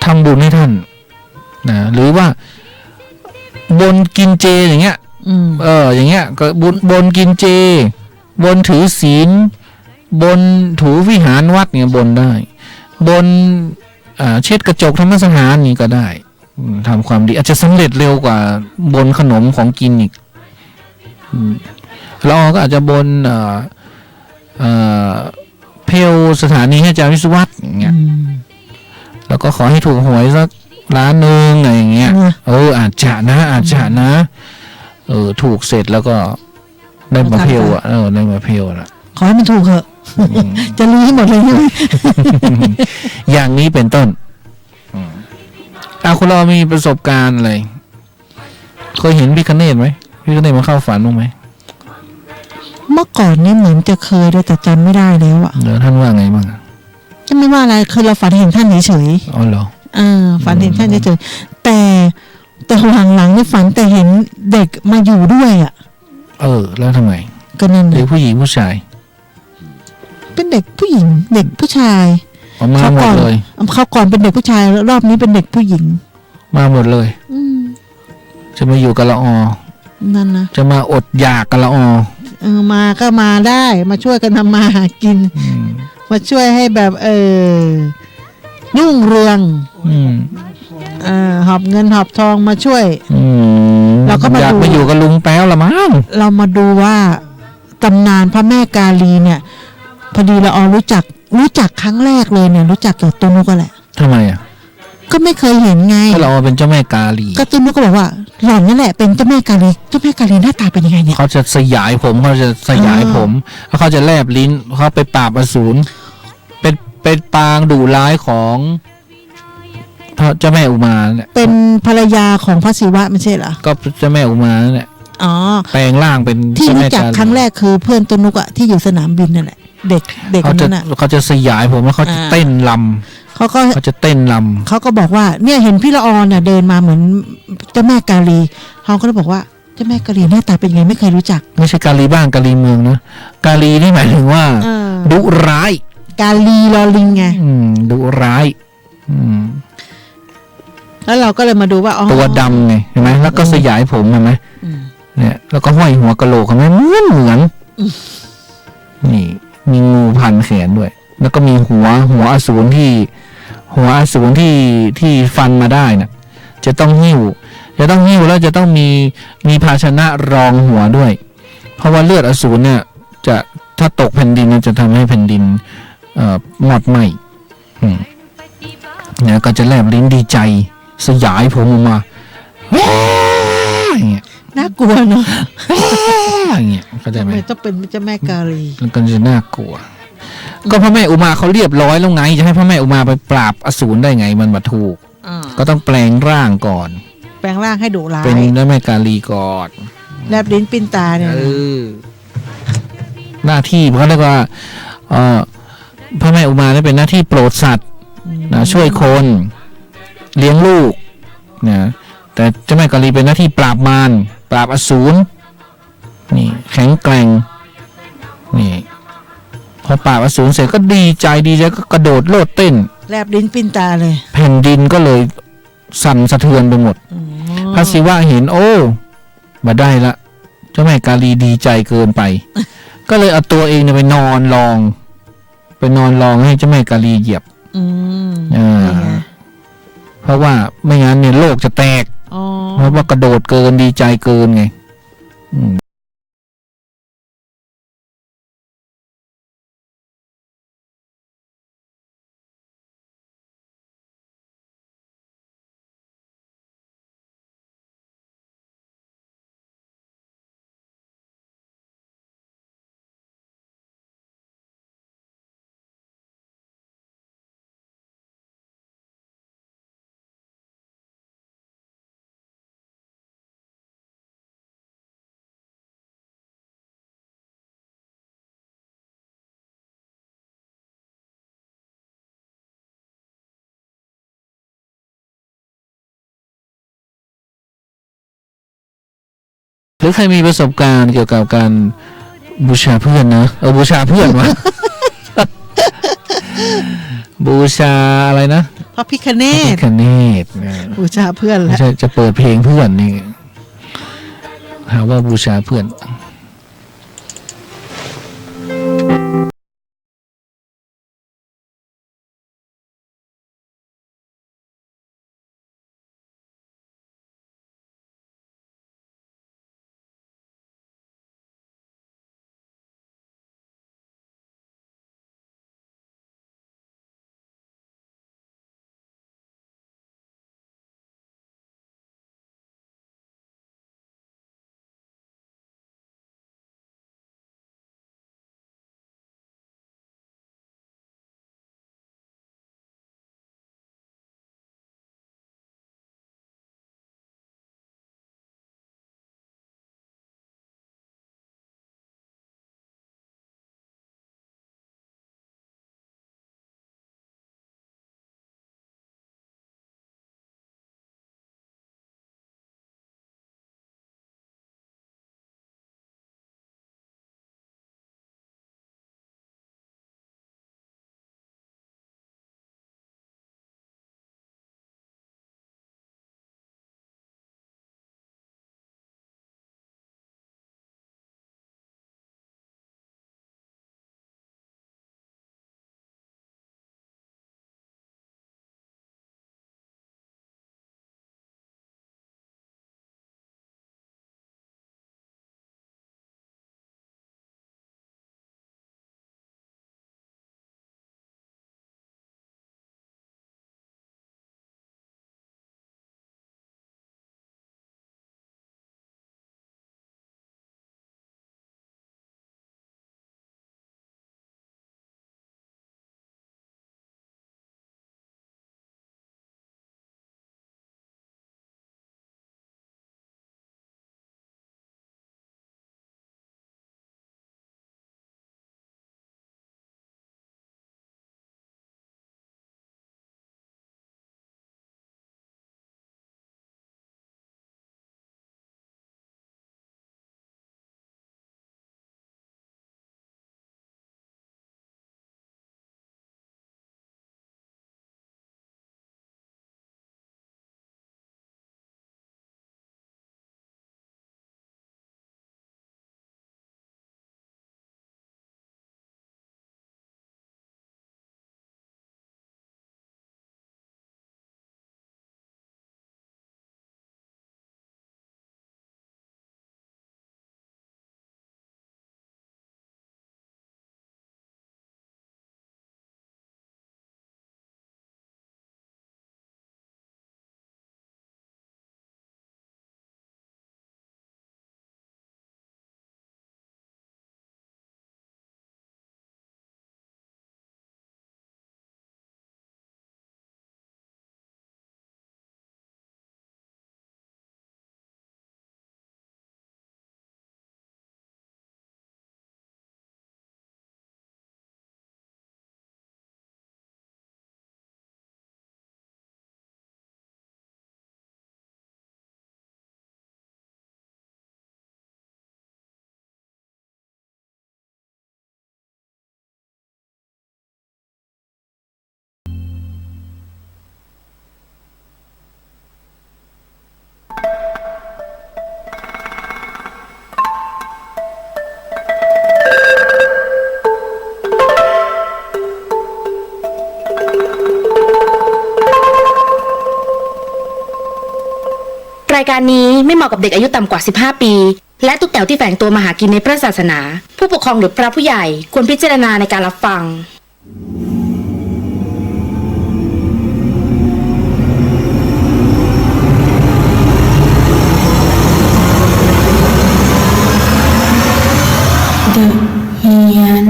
ทำบุญให้ท่านนะหรือว่าบนกินเจอย่างเงี้ยอย่างเงี้ยก็บนกินเจบนถือศีลบนถูวิหารวัดเนี่ยบนได้บนเช็ดกระจกธรรมสถานนี่ก็ได้ทำความดีอาจจะสำเร็จเร็วกว่าบนขนมของกินอีกเราก็อาจจะบนเพลสถานีให้อาจารย์วิศวัตอย่างเงี้ยแล้วก็ขอให้ถูกหวยสักล้านนึงอะไรอย่างเงี้ยอาจจะนะถูกเสร็จแล้วก็ได้มาเพลได้มาเพลนะขอให้มันถูกเถอะจะรู้ให้หมดเลยใช่ไหม อย่างนี้เป็นต้นคุณเรามีประสบการณ์อะไรเคยเห็นพิฆเนศไหมพิฆเนศมาเข้าฝันบ้างไหมเมื่อก่อนนี่เหมือนจะเคยแต่จำไม่ได้แล้วอ่ะเดี๋ยวท่านว่าไงบ้างจะไม่ว่าอะไรคือเราฝันเห็นท่านเฉยๆอ๋อเหรอฝันเห็นท่านเฉยๆแต่หลังๆนี่ฝันแต่เห็นเด็กมาอยู่ด้วยอ่ะแล้วทำไมก็นั่นเด็กผู้หญิงผู้ชายเป็นเด็กผู้หญิงเด็กผู้ชายมาหมดเลยเขาก่อนเป็นเด็กผู้ชายรอบนี้เป็นเด็กผู้หญิงมาหมดเลยจะมาอยู่กับละอนั่นนะจะมาอดอยากกับละอมาก็มาได้มาช่วยกันทำมาหากินมาช่วยให้แบบรุ่งเรืองหอบเงินหอบทองมาช่วยเราก็อยากไปอยู่กับลุงแป๊วละมั้งเรามาดูว่าตำนานพระแม่กาลีเนี่ยพอดีเรารู้จักครั้งแรกเลยเนี่ยรู้จักกับตัวนุกแหละทำไมอ่ะก็ไม่เคยเห็นไงก็เราเป็นเจ้าแม่กาลีก็ตัวนุกก็บอกว่าหล่อนนั่นแหละเป็นเจ้าแม่กาลีหน้าตาเป็นยังไงเนี่ยเขาจะสยายผมแล้วเขาจะแลบลิ้นเขาไปปราบอสูรเป็นปางดุร้ายของเจ้าแม่อุมาเนี่ยเป็นภรรยาของพระศิวะไม่ใช่เหรอก็เจ้าแม่อุมาเนี่ย อ๋อ แปลงร่างเป็น ที่รู้จัก เจ้าแม่าลี ครั้งแรกคือเพื่อนต้นนุกอะที่อยู่สนามบินนั่นแหละเด็กค เขา น จะ นั้นอะ เขาจะสยายผมแล้วเขาจะ อ่า เต้นล เขาก็ ำเขาจะเต้นล เขาก็บอกว่าเนี่ยเห็นพี่ละออนน่ะเดินมาเหมือนเจ้าแม่กาลีเขาก็เลยบอกว่าเจ้าแม่กาลีหน้าตาเป็นยังไงไม่เคยรู้จัก ำไม่ใช่กาลีบ้านกาลีเมืองนะกาลีนี่หมายถึงว่า เออ ดุร้าย กาลีลอลิงไง ดุร้าย แล้วเราก็เลยมาดูว่าอ๋อ ตัวดำไงเห็นไหมแล้วก็สยายผมเห็นไหม อืม เนี่ยแล้วก็ห้อยหัวกะโหลกเห็นไหมเหมือนนี่มีงูพันแขนด้วย แล้วก็มีหัวอสูรที่ฟันมาได้น่ะ จะต้องหิ้วแล้วจะต้องมีภาชนะรองหัวด้วย เพราะว่าเลือดอสูรเนี่ย จะถ้าตกแผ่นดินเนี่ยจะทำให้แผ่นดินหมดไหมเนี่ยก็จะแลบลิ้นดีใจสยายผมออกมาอย่างเงี้ย น่ากลัวเนาะ อย่างเงี้ยเข้าใจไหม ทำไมต้องเป็นเจ้าแม่กาลี มันก็จะน่ากลัว ก็พระแม่อุมาเขาเรียบร้อยแล้วไงจะให้พระแม่อุมาไปปราบอสูรได้ไงมันมาถูก ก็ต้องแปลงร่างก่อน แปลงร่างให้ดุร้าย เป็นพระแม่กาลีก่อน แลบลิ้นปิ้นตาเนี่ยนะ หน้าที่เขาเรียกว่าพระแม่อุมาเนี่ยเป็นหน้าที่โปรดสัตว์นะช่วยคนเลี้ยงลูกนะแต่เจ้าแม่กาลีเป็นหน้าที่ปราบมารปราบอสูรนี่แข็งแกร่งนี่พอปราบอสูรเสร็จก็ดีใจก็กระโดดโลดเต้น แลบลิ้นปิ้นตาเลย แผ่นดินก็เลยสั่นสะเทือนไปหมดพระศิวะเห็นโอ้มาได้ละเจ้าแม่กาลีดีใจเกินไป ก็เลยเอาตัวเองเนี่ยไปนอนรองให้เจ้าแม่กาลีเหยียบ นี่ไง เพราะว่าไม่งั้นเนี่ยโลกจะแตก อ๋อ เพราะว่ากระโดดเกินดีใจเกินไงหรือใครมีประสบการณ์เกี่ยวกับการบูชาเพื่อนนะบูชาเพื่อนวะ บูชาอะไรนะ พระพิคเน พระพิ ต ฆเนศ บูชาเพื่อน ไม่ แล้ว ใช่จะเปิดเพลงเพื่อนนี่หาว่าบูชาเพื่อน รายการนี้ไม่เหมาะกับเด็กอายุต่ำกว่า 15 ปี และทุกแถวที่แฝงตัวมาหากินในพระศาสนา ผู้ปกครองหรือพระผู้ใหญ่ควรพิจารณาในการรับฟัง The เฮียน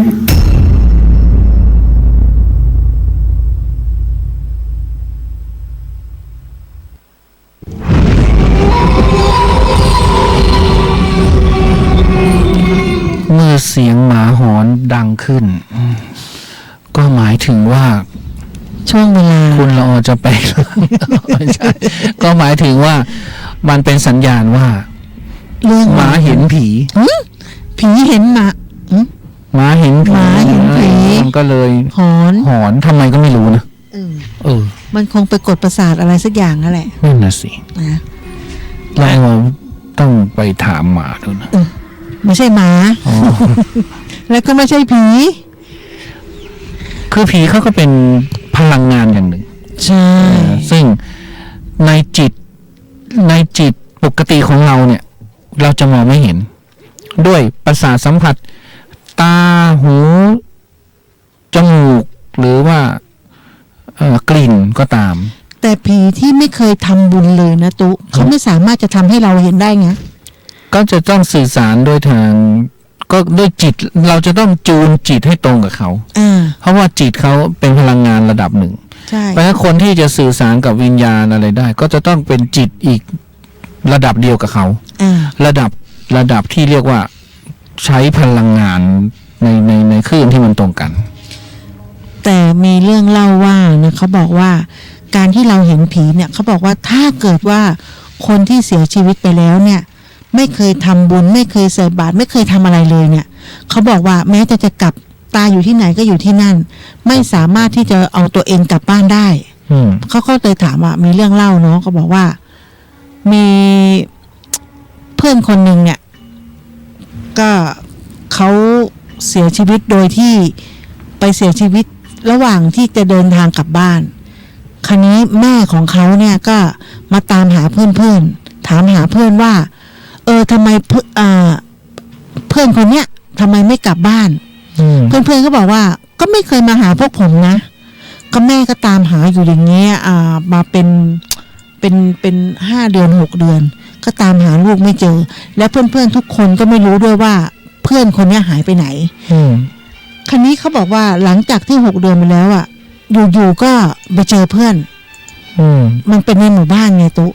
เมื่อเสียงหมาหอนดังขึ้น ก็หมายถึงว่า ช่วงเวลา คุณละออจะไป ไม่ใช่ก็หมายถึงว่ามันเป็นสัญญาณว่า เรื่อง หมาเห็นผี ผีเห็นหมา หมาเห็นผี หมาเห็นผี มันก็เลย หอน ทำไมก็ไม่รู้นะเออ มันคงไปกดประสาทอะไรสักอย่างนั่นแหละ นั่นน่ะสิ นะ เราต้องไปถามหมาดูนะ ไม่ใช่หมา แล้วก็ไม่ใช่ผี คือผีเขาก็เป็นพลังงานอย่างหนึ่ง ใช่ ซึ่งในจิตปกติของเราเนี่ย เราจะมองไม่เห็น ด้วยประสาทสัมผัส ตาหูจมูกหรือว่ากลิ่นก็ตาม แต่ผีที่ไม่เคยทำบุญเลยนะตุ๊เขาไม่สามารถจะทำให้เราเห็นได้ไง ก็จะต้องสื่อสารด้วยทาง ก็ด้วยจิตเราจะต้องจูนจิตให้ตรงกับเขาเพราะว่าจิตเขาเป็นพลังงานระดับหนึ่ง ใช่ เพราะฉะนั้นคนที่จะสื่อสารกับวิญญาณอะไรได้ ก็จะต้องเป็นจิตอีกระดับเดียวกับเขาระดับที่เรียกว่าใช้พลังงานในคลื่นที่มันตรงกัน แต่มีเรื่องเล่าว่านะเขาบอกว่าการที่เราเห็นผีเนี่ยเขาบอกว่าถ้าเกิดว่าคนที่เสียชีวิตไปแล้วเนี่ยไม่เคยทำบุญไม่เคยใส่บาตรไม่เคยทำอะไรเลยเนี่ยเขาบอกว่าแม้จะกลับตายอยู่ที่ไหนก็อยู่ที่นั่นไม่สามารถที่จะเอาตัวเองกลับบ้านได้เขาก็เลยถามว่ามีเรื่องเล่าเนาะเขาบอกว่ามีเพื่อนคนหนึ่งเนี่ยก็เขาเสียชีวิตโดยที่ไปเสียชีวิตระหว่างที่จะเดินทางกลับบ้านคราวนี้แม่ของเขาเนี่ยก็มาตามหาเพื่อนถามหาเพื่อนว่าทำไมเพื่อนคนเนี้ยทำไมไม่กลับบ้านเพื่อนก็บอกว่าก็ไม่เคยมาหาพวกผมนะก็แม่ก็ตามหาอยู่อย่างเงี้ยมาเป็น5 เดือน6 เดือนก็ตามหาลูกไม่เจอและเพื่อนทุกคนก็ไม่รู้ด้วยว่าเพื่อนคนนี้หายไปไหนคราวนี้เขาบอกว่าหลังจากที่6 เดือนไปแล้วอยู่ๆก็ไปเจอเพื่อนมันเป็นในหมู่บ้านไงตุ๊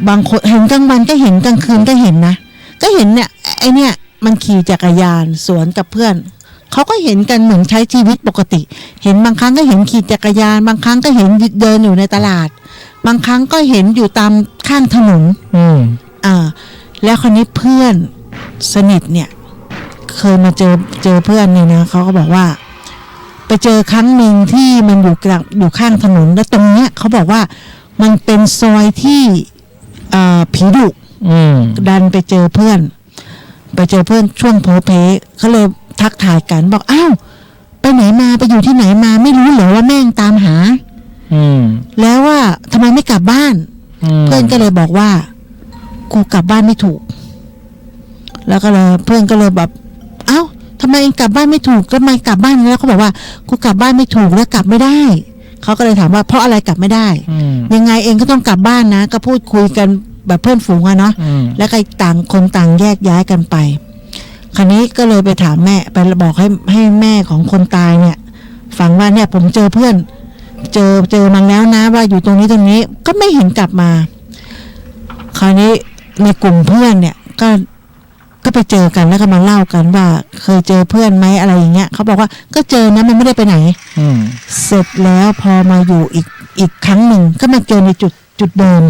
บางคนเห็นกลางวันก็เห็นกลางคืนก็เห็นนะก็เห็นเนี่ยไอเนี่ยมันขี่จักรยานสวนกับเพื่อนเขาก็เห็นกันเหมือนใช้ชีวิตปกติเห็นบางครั้งก็เห็นขี่จักรยานบางครั้งก็เห็นเดินอยู่ในตลาดบางครั้งก็เห็นอยู่ตามข้างถนนแล้วคนนี้เพื่อนสนิทเนี่ยเคยมาเจอเพื่อนเนี่ยนะเขาก็บอกว่าไปเจอครั้งหนึ่งที่มันอยู่ข้างถนนแล้วตรงเนี้ยเขาบอกว่ามันเป็นซอยที่ผีดุดันไปเจอเพื่อนช่วงโพเพเขาเลยทักทายกันบอกอ้าวไปไหนมาไปอยู่ที่ไหนมาไม่รู้เหรอว่าแม่งตามหาแล้วว่าทำไมไม่กลับบ้านเพื่อนก็เลยบอกว่ากูกลับบ้านไม่ถูกแล้วก็เลยเพื่อนก็เลยแบบเอ้าทำไมเองกลับบ้านไม่ถูกทำไมกลับบ้านแล้วเขาบอกว่ากูกลับบ้านไม่ถูกแล้วกลับไม่ได้เขาก็เลยถามว่าเพราะอะไรกลับไม่ได้ยังไงเองก็ต้องกลับบ้านนะก็พูดคุยกันแบบเพื่อนฝูงอะเนาะแล้วก็ต่างคนต่างแยกย้ายกันไปคราวนี้ก็เลยไปถามแม่ไปบอกให้แม่ของคนตายเนี่ยฟังว่าเนี่ยผมเจอเพื่อนเจอมาแล้วนะว่าอยู่ตรงนี้ก็ไม่เห็นกลับมาคราวนี้ในกลุ่มเพื่อนเนี่ยก็ไปเจอกันแล้วก็มาเล่ากันว่าเคยเจอเพื่อนไหมอะไรอย่างเงี้ยเขาบอกว่าก็เจอนะมันไม่ได้ไปไหนเสร็จแล้วพอมาอยู่อีกครั้งหนึ่งก็มาเจอในจุดเดิม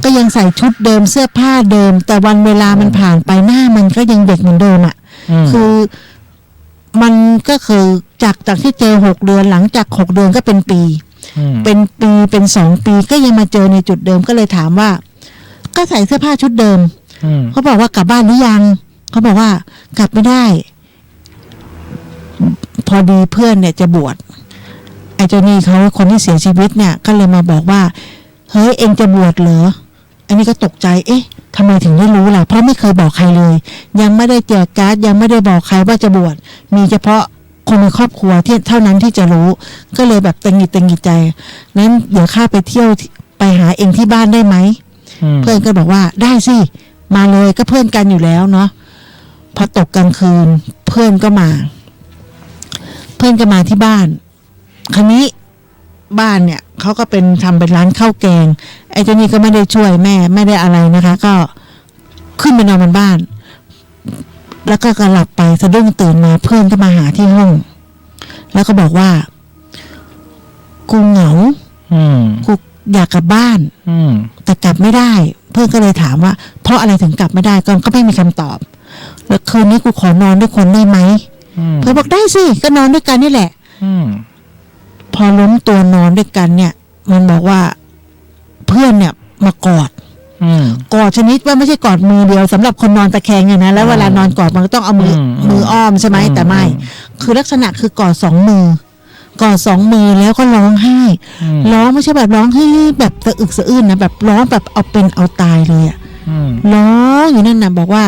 ก็ยังใส่ชุดเดิมเสื้อผ้าเดิมแต่วันเวลามันผ่านไปหน้ามันก็ยังเด็กเหมือนเดิมคือมันก็คือจากที่เจอ6 เดือนหลังจาก6 เดือนก็เป็นปีเป็น2 ปีก็ยังมาเจอในจุดเดิมก็เลยถามว่าก็ใส่เสื้อผ้าชุดเดิมเขาบอกว่ากลับบ้านหรือยังเขาบอกว่ากลับไม่ได้พอดีเพื่อนเนี่ยจะบวชไอ้เจ้านี่เขาคนที่เสียชีวิตเนี่ยก็เลยมาบอกว่าเฮ้ยเองจะบวชเหรอ อันนี้ก็ตกใจเอ๊ะทำไมถึงได้รู้ล่ะเพราะไม่เคยบอกใครเลยยังไม่ได้แจกการ์ดยังไม่ได้บอกใครว่าจะบวชมีเฉพาะคนในครอบครัวที่เท่านั้นที่จะรู้ก็เลยแบบตังหิดใจนั้นเดี๋ยวข้าไปเที่ยวไปหาเองที่บ้านได้ไหมเพื่อนก็บอกว่าได้สิมาเลยก็เพื่อนกันอยู่แล้วเนาะพอตกกลางคืนเพื่อนก็มาที่บ้านคราวนี้บ้านเนี่ยเขาก็เป็นทำเป็นร้านข้าวแกงไอ้เจ้านี่ก็ไม่ได้ช่วยแม่ไม่ได้อะไรนะคะก็ขึ้นไปนอนบนบ้านแล้วก็หลับไปสะดุ้งตื่นมาเพื่อนก็มาหาที่ห้องแล้วก็บอกว่ากูเหงากูอยากกลับบ้านแต่กลับไม่ได้เพื่อนก็เลยถามว่าเพราะอะไรถึงกลับไม่ได้ก็ไม่มีคำตอบแล้วคืนนี้กูขอนอนด้วยคนได้ไหมเพื่อนบอกได้สิก็นอนด้วยกันนี่แหละพอล้มตัวนอนด้วยกันเนี่ยมันบอกว่าเพื่อนเนี่ยมากอดชนิดว่าไม่ใช่กอดมือเดียวสำหรับคนนอนตะแคงไงนะแล้วเวลานอนกอดมันก็ต้องเอามืออ้อมใช่ไหมแต่ไม่คือลักษณะคือกอดสองมือแล้วก็ร้องไห้ร้องไม่ใช่แบบร้องให้แบบสะอึกสะอื้นนะแบบร้องแบบเอาเป็นเอาตายเลยอะร้องอยู่นั่นนะบอกว่า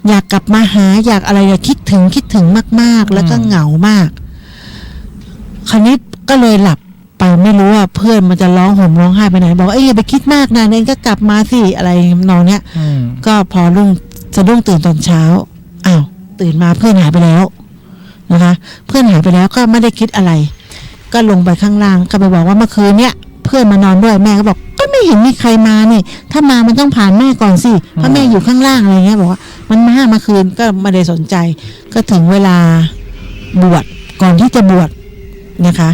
อยากกลับมาหาอยากอะไรอยากคิดถึงมากๆแล้วก็เหงามากคราวนี้ก็เลยหลับไปไม่รู้ว่าเพื่อนมันจะร้องห่มร้องไห้ไปไหนบอกอย่าไปคิดมากนะเองก็กลับมาสิอะไรนอนเนี้ยก็พอสะดุ้งตื่นตอนเช้าอ้าวตื่นมาเพื่อนหายไปแล้วนะคะเพื่อนหายไปแล้วก็ไม่ได้คิดอะไรก็ลงไปข้างล่างก็ไปบอกว่าเมื่อคืนเนี้ยเพื่อนมานอนด้วยแม่ก็บอกก็ไม่เห็นมีใครมานี่ถ้ามามันต้องผ่านแม่ก่อนสิเพราะแม่อยู่ข้างล่างอะไรเงี้ยบอกว่ามันมาเมื่อคืนก็ไม่ได้สนใจก็ถึงเวลาบวชก่อนที่จะบวชนะคะ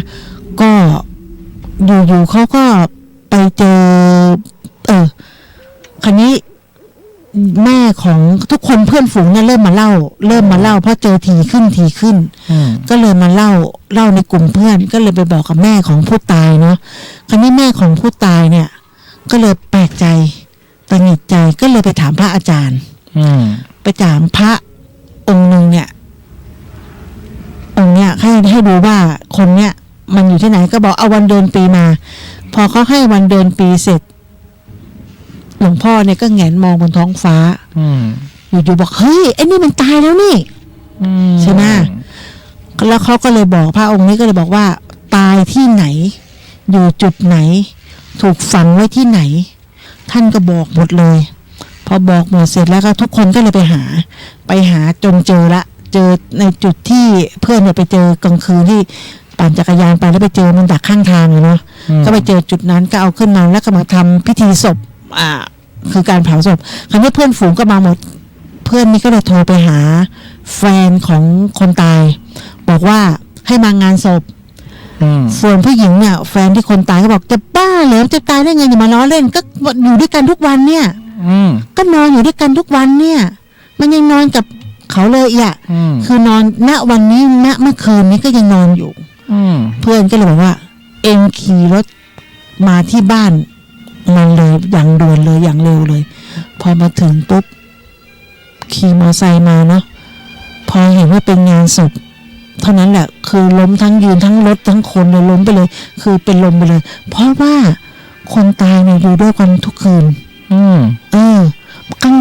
ก็อยู่เขาก็ไปเจอคราวนี้แม่ของทุกคนเพื่อนฝูงเนี่ยเริ่มมาเล่าเพราะเจอทีขึ้นก็เลยมาเล่าในกลุ่มเพื่อนก็เลยไปบอกกับแม่ของผู้ตายเนาะคราวนี้แม่ของผู้ตายเนี่ยก็เลยแปลกใจตังหิดใจก็เลยไปถามพระอาจารย์ไปถามพระองค์หนึ่งเนี่ยองค์เนี่ยให้ดูว่าคนเนี่ยมันอยู่ที่ไหนก็บอกเอาวันเดือนปีมาพอเขาให้วันเดือนปีเสร็จหลวงพ่อเนี่ยก็แงนมองบนท้องฟ้าอยู่บอกเฮ้ยไอ้นี่มันตายแล้วนี่ใช่ไหมแล้วเขาก็เลยบอกพระองค์นี้ก็เลยบอกว่าตายที่ไหนอยู่จุดไหนถูกฝังไว้ที่ไหนท่านก็บอกหมดเลยพอบอกหมดเสร็จแล้วก็ทุกคนก็เลยไปหาจนเจอในจุดที่เพื่อนเนี่ยไปเจอกลางคืนที่ปั่นจักรยานไปแล้วไปเจอมันดักข้างทางเลยเนาะก็ไปเจอจุดนั้นก็เอาขึ้นมาแล้วก็มาทำพิธีศพคือการเผาศพคราวนี้เพื่อนฝูงก็มาหมดเพื่อนนี่ก็เลยโทรไปหาแฟนของคนตายบอกว่าให้มางานศพส่วนผู้หญิงเนี่ยแฟนที่คนตายก็บอกจะบ้าเหรอจะตายได้ไงอย่ามาล้อเล่นก็อยู่ด้วยกันทุกวันเนี่ยก็นอนอยู่ด้วยกันทุกวันเนี่ยมันยังนอนกับเขาเลยอ่ะคือนอนณวันนี้ณเมื่อคืนนี้ก็ยังนอนอยู่เพื่อนก็เลยบอกว่าเอ็งขี่รถมาที่บ้านมันเลยอย่างด่วนเลยอย่างเร็วเลยพอมาถึงปุ๊บขี่มอไซค์มาเนาะพอเห็นว่าเป็นงานศพเท่านั้นแหละคือล้มทั้งยืนทั้งรถทั้งคนเลยล้มไปเลยคือเป็นลมไปเลยเพราะว่าคนตายเนี่ยอยู่ด้วยกันทุกคืนกลาง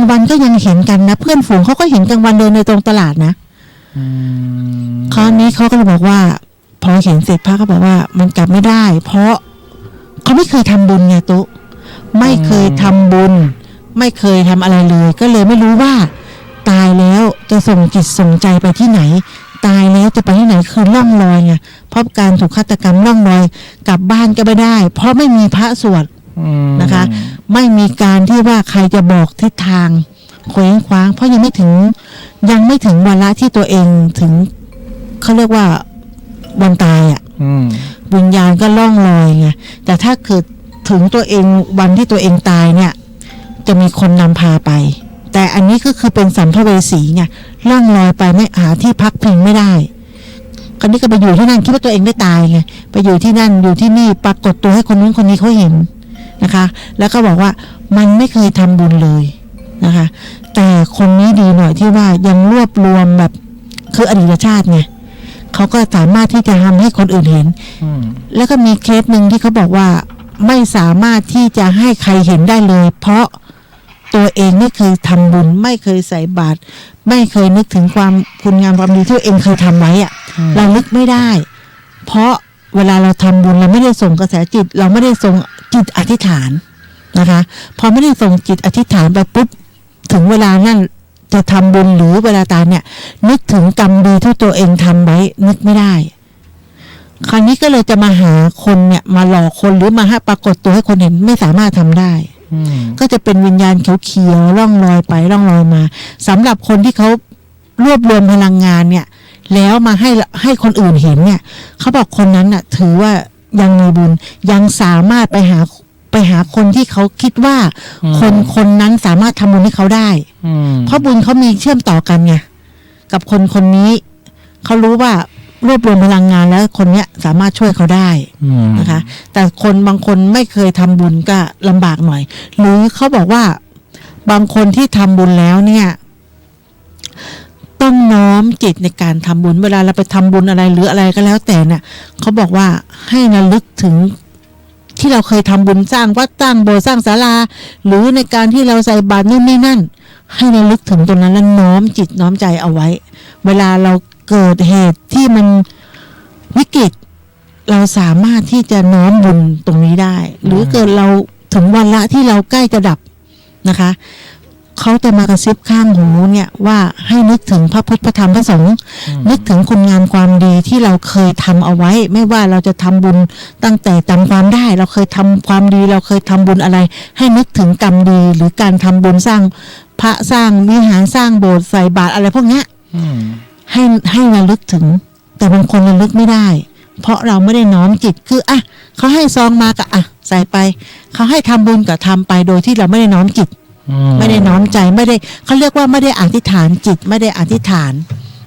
วันก็ยังเห็นกันนะเพื่อนฝูงเขาก็เห็นกลางวันเดินในตรงตลาดนะคราวนี้เขาก็เลยบอกว่าพอเห็นเสร็จพระก็บอกว่ามันกลับไม่ได้เพราะเขาไม่เคยทำบุญไงตุ๊ไม่เคยทำบุญไม่เคยทำอะไรเลยก็เลยไม่รู้ว่าตายแล้วจะส่งจิตส่งใจไปที่ไหนตายแล้วจะไปที่ไหนคือล่องลอยไงเพราะการถูกฆาตกรรมล่องลอยกลับบ้านก็ไม่ได้เพราะไม่มีพระสวดนะคะไม่มีการที่ว่าใครจะบอกทิศทางเคว้งคว้างเพราะยังไม่ถึงวาระที่ตัวเองถึงเขาเรียกว่าวันตายวิญญาณก็ล่องลอยไงแต่ถ้าเกิดถึงตัวเองวันที่ตัวเองตายเนี่ยจะมีคนนำพาไปแต่อันนี้ก็คือเป็นสัมภเวสีไงล่องลอยไปไม่หาที่พักพิงไม่ได้คนนี้ก็ไปอยู่ที่นั่นคิดว่าตัวเองได้ตายไงไปอยู่ที่นั่นอยู่ที่นี่ปรากฏตัวให้คนนู้นคนนี้เขาเห็นนะคะแล้วก็บอกว่ามันไม่เคยทำบุญเลยนะคะแต่คนนี้ดีหน่อยที่ว่ายังรวบรวมแบบคืออดีตชาติไงเขาก็สามารถที่จะทำให้คนอื่นเห็นแล้วก็มีเคสหนึ่งที่เขาบอกว่า ไม่สามารถที่จะให้ใครเห็นได้เลย เพราะตัวเองไม่เคยทำบุญไม่เคยใส่บาตรไม่เคยนึกถึงความคุณงามความดีที่ตัวเองเคยทำไว้อะเรานึกไม่ได้เพราะเวลาเราทำบุญเราไม่ได้ส่งกระแสจิตเราไม่ได้ส่งจิตอธิษฐานนะคะพอไม่ได้ส่งจิตอธิษฐานไปปุ๊บถึงเวลานั้นจะทำบุญหรือเวลาตายเนี่ยนึกถึงกรรมดีที่ตัวเองทำไว้นึกไม่ได้คราวนี้ก็เลยจะมาหาคนเนี่ยมาหลอกคนหรือมาให้ปรากฏตัวให้คนเห็นไม่สามารถทำได้ก็จะเป็นวิญญาณเขียวๆล่องลอยไปล่องลอยมาสำหรับคนที่เขารวบรวมพลังงานเนี่ยแล้วมาให้คนอื่นเห็นเนี่ยเขาบอกคนนั้นน่ะถือว่ายังมีบุญยังสามารถไปหาคนที่เขาคิดว่าคนนั้นสามารถทำบุญให้เขาได้เพราะบุญเขามีเชื่อมต่อกันไงกับคนนี้เขารู้ว่ารวบรวมพลังงานแล้วคนเนี้ยสามารถช่วยเขาได้นะคะแต่คนบางคนไม่เคยทำบุญก็ลำบากหน่อยหรือเขาบอกว่าบางคนที่ทำบุญแล้วเนี่ยต้องน้อมจิตในการทำบุญเวลาเราไปทำบุญอะไรหรืออะไรก็แล้วแต่เนี่ยเขาบอกว่าให้ระลึกถึงที่เราเคยทำบุญสร้างวัดสร้างโบสถ์สร้างศาลาหรือในการที่เราใส่บาตรนู่นนี่นั่นให้ระลึกถึงตรงนั้นแล้วน้อมจิตน้อมใจเอาไว้เวลาเราเกิดเหตุที่มันวิกฤตเราสามารถที่จะน้อมบุญตรงนี้ได้หรือเกิดเราถึงวันละที่เราใกล้จะดับนะคะเขาจะมากระซิบข้างหูเนี่ยว่าให้นึกถึงพระพุทธพระธรรมพระสงฆ์นึกถึงคุณงามความดีที่เราเคยทำเอาไว้ไม่ว่าเราจะทำบุญตั้งแต่จำความได้เราเคยทำความดีเราเคยทำบุญอะไรให้นึกถึงกรรมดีหรือการทำบุญสร้างพระสร้างวิหารสร้างโบสถ์ใส่บาตรอะไรพวกเนี้ยให้ระลึกถึงแต่บางคนระลึกไม่ได้เพราะเราไม่ได้น้อมจิตคืออ่ะเขาให้ซองมาก็อ่ะใส่ไปเขาให้ทำบุญก็ทำไปโดยที่เราไม่ได้น้อมจิตไม่ได้น้อมใจไม่ได้เขาเรียกว่าไม่ได้อธิษฐานจิตไม่ได้อธิษฐาน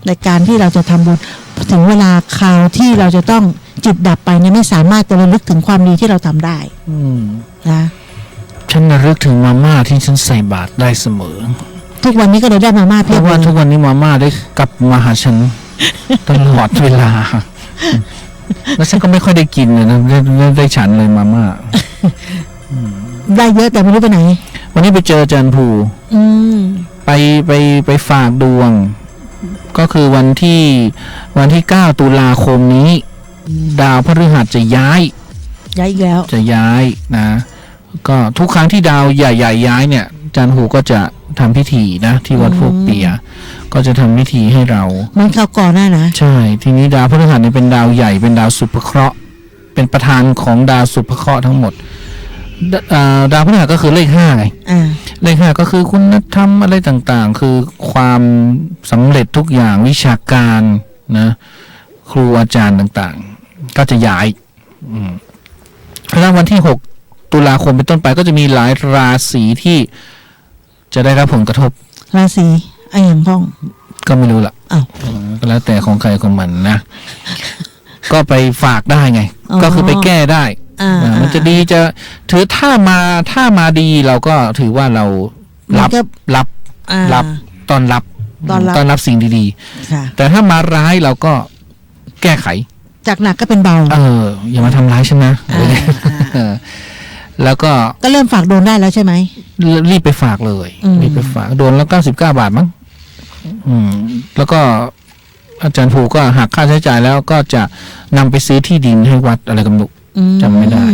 ในการที่เราจะทำบุญถึงเวลาคราวที่เราจะต้องจิตดับไปเนี่ยไม่สามารถจะระลึกถึงความดีที่เราทำได้นะฉันระลึกถึงมาม่าที่ฉันใส่บาตรได้เสมอทุกวันนี้ก็เลยได้มาม่าเพียบเพราะว่าทุกวันนี้มาม่าได้กลับมาหาฉันตลอดเวลาแล้วฉันก็ไม่ค่อยได้กินเลยนะได้ฉันเลยมาม่าได้เยอะแต่ไม่รู้ไปไหนวันนี้ไปเจออาจารย์ภูไปฝากดวงก็คือวันที่9 ตุลาคมนี้ดาวพฤหัสจะย้ายอีกแล้วจะย้ายนะก็ทุกครั้งที่ดาวใหญ่ๆย้ายเนี่ยอาจารย์ภูก็จะทำพิธีนะที่วัดโพกเปียก็จะทำพิธีให้เรามันเข้าก่อนนะใช่ทีนี้ดาวพฤหัสเนี่ยเป็นดาวใหญ่เป็นดาวสุภเคราะห์เป็นประธานของดาวสุภเคราะห์ทั้งหมดดาวพฤหัสก็คือเลข5ไงเลข5ก็คือคุณธรรมอะไรต่างๆคือความสำเร็จทุกอย่างวิชาการนะครูอาจารย์ต่างๆก็จะย้ายแล้ววันที่6 ตุลาคมเป็นต้นไปก็จะมีหลายราศีที่จะได้รับผลกระทบราศีไอ้อย่างพ้องก็ไม่รู้ละก็แล้วแต่ของใครคนมันนะก็ไปฝากได้ไงก็คือไปแก้ได้มันจะดีจะถือถ้ามาดีเราก็ถือว่าเรารับต้อนรับสิ่งดีๆแต่ถ้ามาร้ายเราก็แก้ไขจากหนักก็เป็นเบาอย่ามาทำร้ายฉันนะแล้วก็เริ่มฝากโดนได้แล้วใช่ไหมรีบไปฝากเลยรีบไปฝากโดนแล้ว99 บาทมั้งแล้วก็อาจารย์ภูก็หักค่าใช้จ่ายแล้วก็จะนำไปซื้อที่ดินให้วัดอะไรกำหนดจำไม่ได้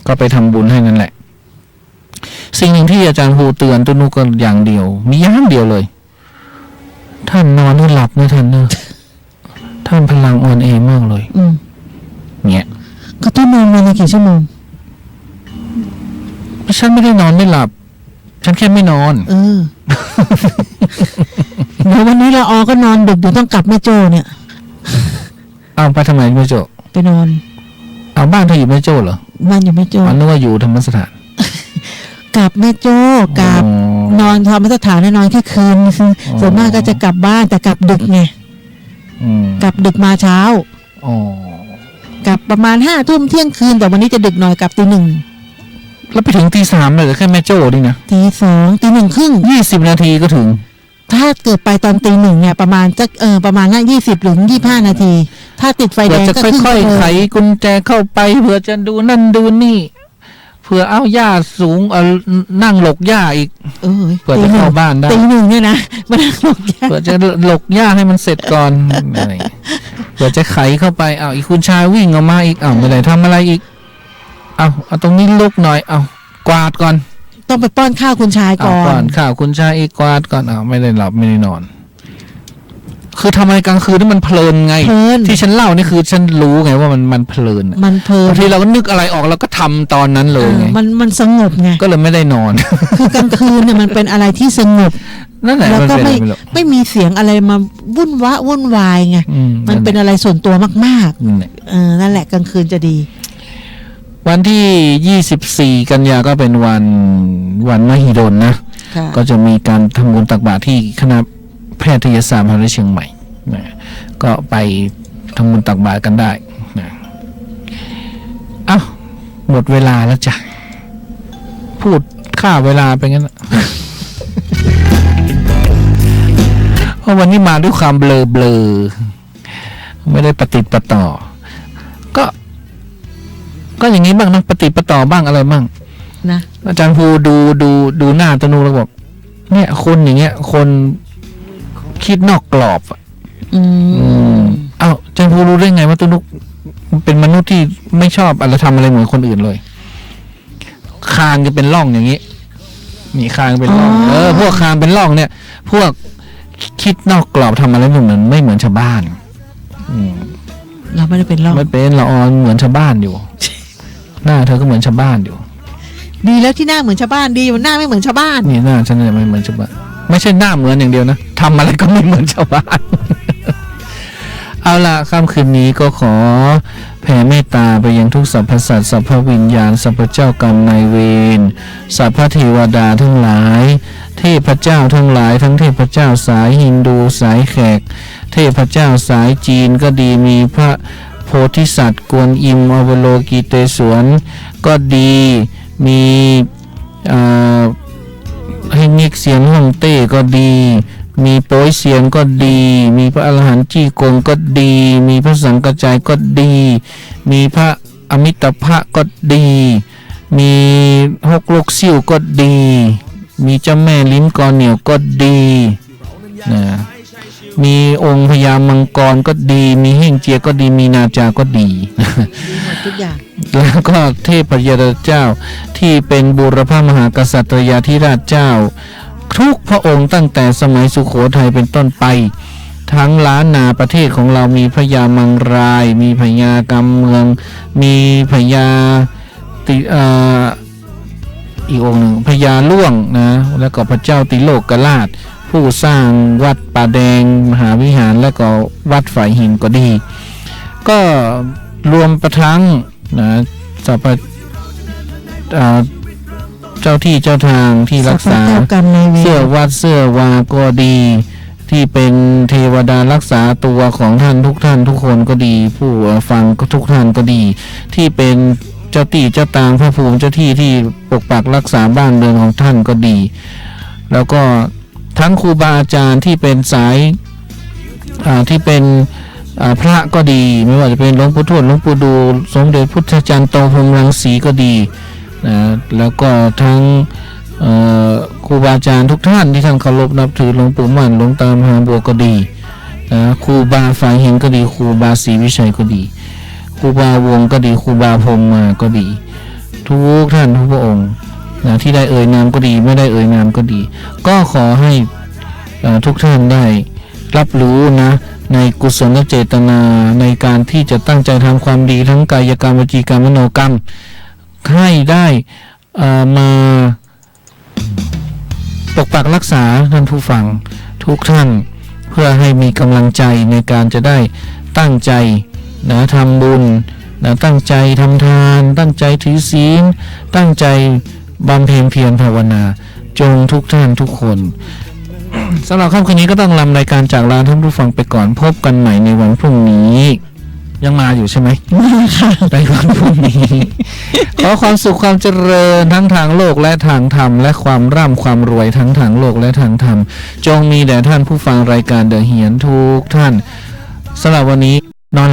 ก็ไปทำบุญให้นั่นแหละสิ่งหนึ่งที่อาจารย์ภูเตือนตัวนุก็อย่างเดียวมีอย่างเดียวเลยท่านนอนให้หลับนะท่านนะท่านพลังอ่อนแอมากเลยเนี่ยก็ต้องนอนวันละกี่ชั่วโมงฉันไม่ได้นอนไม่หลับฉันแค่ไม่นอนเดี๋ยววันนี้เราก็นอนดึกเดี๋ยวต้องกลับแม่โจ้เนี่ยเอาไปทำไมแม่โจ้ไปนอนเอาบ้านเธออยู่แม่โจ้เหรอบ้านอยู่แม่โจ้นึกว่าอยู่ธรรมสถานกลับแม่โจ้กลับนอนธรรมสถานนอนแค่คืนส่วนมากก็จะกลับบ้านแต่กลับดึกไงกลับดึกมาเช้ากลับประมาณ5 ทุ่มเที่ยงคืนแต่วันนี้จะดึกหน่อยกลับตี 1แล้วไปถึงตี 3เลยแค่แม่โจ้ดินะตี 2ตี 1 ครึ่ง20 นาทีก็ถึงถ้าเกิดไปตอนตี 1เนี่ยประมาณจะประมาณ20 หรือ25 นาทีถ้าติดไฟแดงก็ค่อยๆไขกุญแจเข้าไปเพื่อจะดูนั่นดูนี่ เพื่อเอาหญ้าสูงเอานั่งหลกหญ้าอีกเพื่อจะเข้าบ้านได้ตีหนึ่งเนี่ยนะมานั่งหลกหญ้าเพื่อจะหลกหญ้าให้มันเสร็จก่อนเพื่อจะไขเข้าไปเอาอีกคุณชายวิ่งออกมาอีกไม่ได้ทำอะไรอีกเอาตรงนี้ลุกหน่อยกวาดก่อนต้องไปป้อนข้าวคุณชายก่อนป้อนข้าวคุณชายอีกกวาดก่อนไม่ได้หลับไม่ได้นอนคือทำไมกลางคืนนี่มันเพลินไงที่ฉันเล่านี่คือฉันรู้ไงว่ามันเพลินบางทีเราก็นึกอะไรออกเราก็ทำตอนนั้นเลยไงมันสงบไงก็เลยไม่ได้นอนคือกลางคืนเนี่ยมันเป็นอะไรที่สงบนั่นแหละแล้วก็ไม่มีเสียงอะไรมาวุ่นวายไงมันเป็นอะไรส่วนตัวมากๆนั่นแหละกลางคืนจะดีวันที่24กันยาก็เป็นวันมหิดลนะก็จะมีการทำบุญตักบาตรที่คณะแพทยศาสตร์มหาวิทยาลัยเชียงใหม่นะก็ไปทำบุญตักบาตรกันได้นะหมดเวลาแล้วจ้ะพูดฆ่าเวลาไปงั้น เพราะวันนี้มาด้วยความเบลอไม่ได้ปฏิติดประต่อก็อย่างนี้บ้างนะปฏิติดประต่อบ้างอะไรบ้างนะอาจารย์ภูดูหน้าตนูแล้วบอกเนี่ยคนอย่างเงี้ยคนคิดนอกกรอบอาจารย์ภูรู้ได้ไงว่าตุนุกเป็นมนุษย์ที่ไม่ชอบอะไรทำอะไรเหมือนคนอื่นเลยคางจะเป็นร่องอย่างนี้มีคางเป็นร่องพวกคางเป็นร่องเนี่ยพวกคิดนอกกรอบทำอะไรเหมือนไม่เหมือนชาวบ้านเราไม่ได้เป็นร่องไม่เป็นเราเหมือนชาวบ้านอยู่ หน้าเธอก็เหมือนชาวบ้านอยู่ดีแล้วที่หน้าเหมือนชาวบ้านดีหน้าไม่เหมือนชาวบ้านนี่หน้าฉันเนี่ยไม่เหมือนชาวบ้านไม่ใช่หน้าเหมือนอย่างเดียวนะทำอะไรก็ไม่เหมือนชาวบ้าน เอาล่ะค่ำคืนนี้ก็ขอแผ่เมตตาไปยังทุกสรรพสัตว์สรรพวิญญาณสรรพเจ้ากรรมนายเวรสรรพเทวดาทั้งหลายเทพเจ้าทั้งหลายทั้งเทพเจ้าสายฮินดูสายแขกเทพเจ้าสายจีนก็ดีมีพระโพธิสัตว์กวนอิมอวโลกิเตศวรก็ดีมีให้นิกเสียงฮ่องเต้ก็ดีมีโป้ยเสียงก็ดีมีพระอรหันต์จี้กงก็ดีมีพระสังฆจายก็ดีมีพระอมิตภะก็ดีมีหกลกซิ่วก็ดีมีเจ้าแม่ลิ้นกอเหนียวก็ดีนะมีองค์พญามังกรก็ดีมีเฮ่งเจียก็ดีมีนาจาก็ดีทุกอย่างแล้วก็เทพยดาเจ้าที่เป็นบูรพมหากษัตริยาธิราชเจ้าทุกพระองค์ตั้งแต่สมัยสุโขทัยเป็นต้นไปทั้งล้านนาประเทศของเรามีพญามังรายมีพญากำเมืองมีพญาอีกองค์หนึ่งพญาล่วงนะแล้วก็พระเจ้าติโลกราชผู้สร้างวัดป่าแดงมหาวิหารและก็วัดฝ่ายหินก็ดีก็รวมประทั้งนะสรรพเจ้าที่เจ้าทางที่รักษาเสื้อวัดเสื้อวาก็ดีที่เป็นเทวดารักษาตัวของท่านทุกท่านทุกคนก็ดีผู้ฟังทุกท่านก็ดีที่เป็นเจ้าที่เจ้าตางพระภูมิเจ้าที่ที่ปกปักรักษาบ้านเรือนของท่านก็ดีแล้วก็ทั้งครูบาอาจารย์ที่เป็นสายที่เป็นพระก็ดีไม่ว่าจะเป็นหลวงปู่ทวดหลวงปู่ดูสมเด็จพุทธจารย์โตพรหมรังสีก็ดีนะแล้วก็ทั้งครูบาอาจารย์ทุกท่านที่ท่านเคารพนับถือหลวงปู่มั่นหลวงตามหาบัวก็ดีนะครูบาฝ่ายหินก็ดีครูบาศรีวิชัยก็ดีครูบาวงก็ดีครูบาพรหมมาก็ดีทุกท่านทุกพระองค์นะที่ได้เอ่ยนามก็ดีไม่ได้เอ่ยนามก็ดีก็ขอให้ทุกท่านได้รับรู้นะในกุศลเจตนาในการที่จะตั้งใจทำความดีทั้งกายกรรมวจีกรรมมโนกรรมให้ได้มาปกปักรักษาท่านผู้ฟังทุกท่านเพื่อให้มีกำลังใจในการจะได้ตั้งใจนะทำบุญนะตั้งใจทำทานตั้งใจถือศีลตั้งใจบำเพ็ญเพียรภาวนาจงทุกท่านทุกคน สำหรับค่ำคืนนี้ก็ต้องลำรายการจากลาท่านผู้ฟังไปก่อนพบกันใหม่ในวันพรุ่งนี้ยังมาอยู่ใช่ไหมมาค่ะในวันพรุ่งนี้ ขอความสุขความเจริญทั้งทางโลกและทางธรรมและความร่ำความรวยทั้งทางโลกและทางธรรมจงมีแด่ท่านผู้ฟังรายการเดอะเหียนทุกท่านสำหรับวันนี้นอนหลับ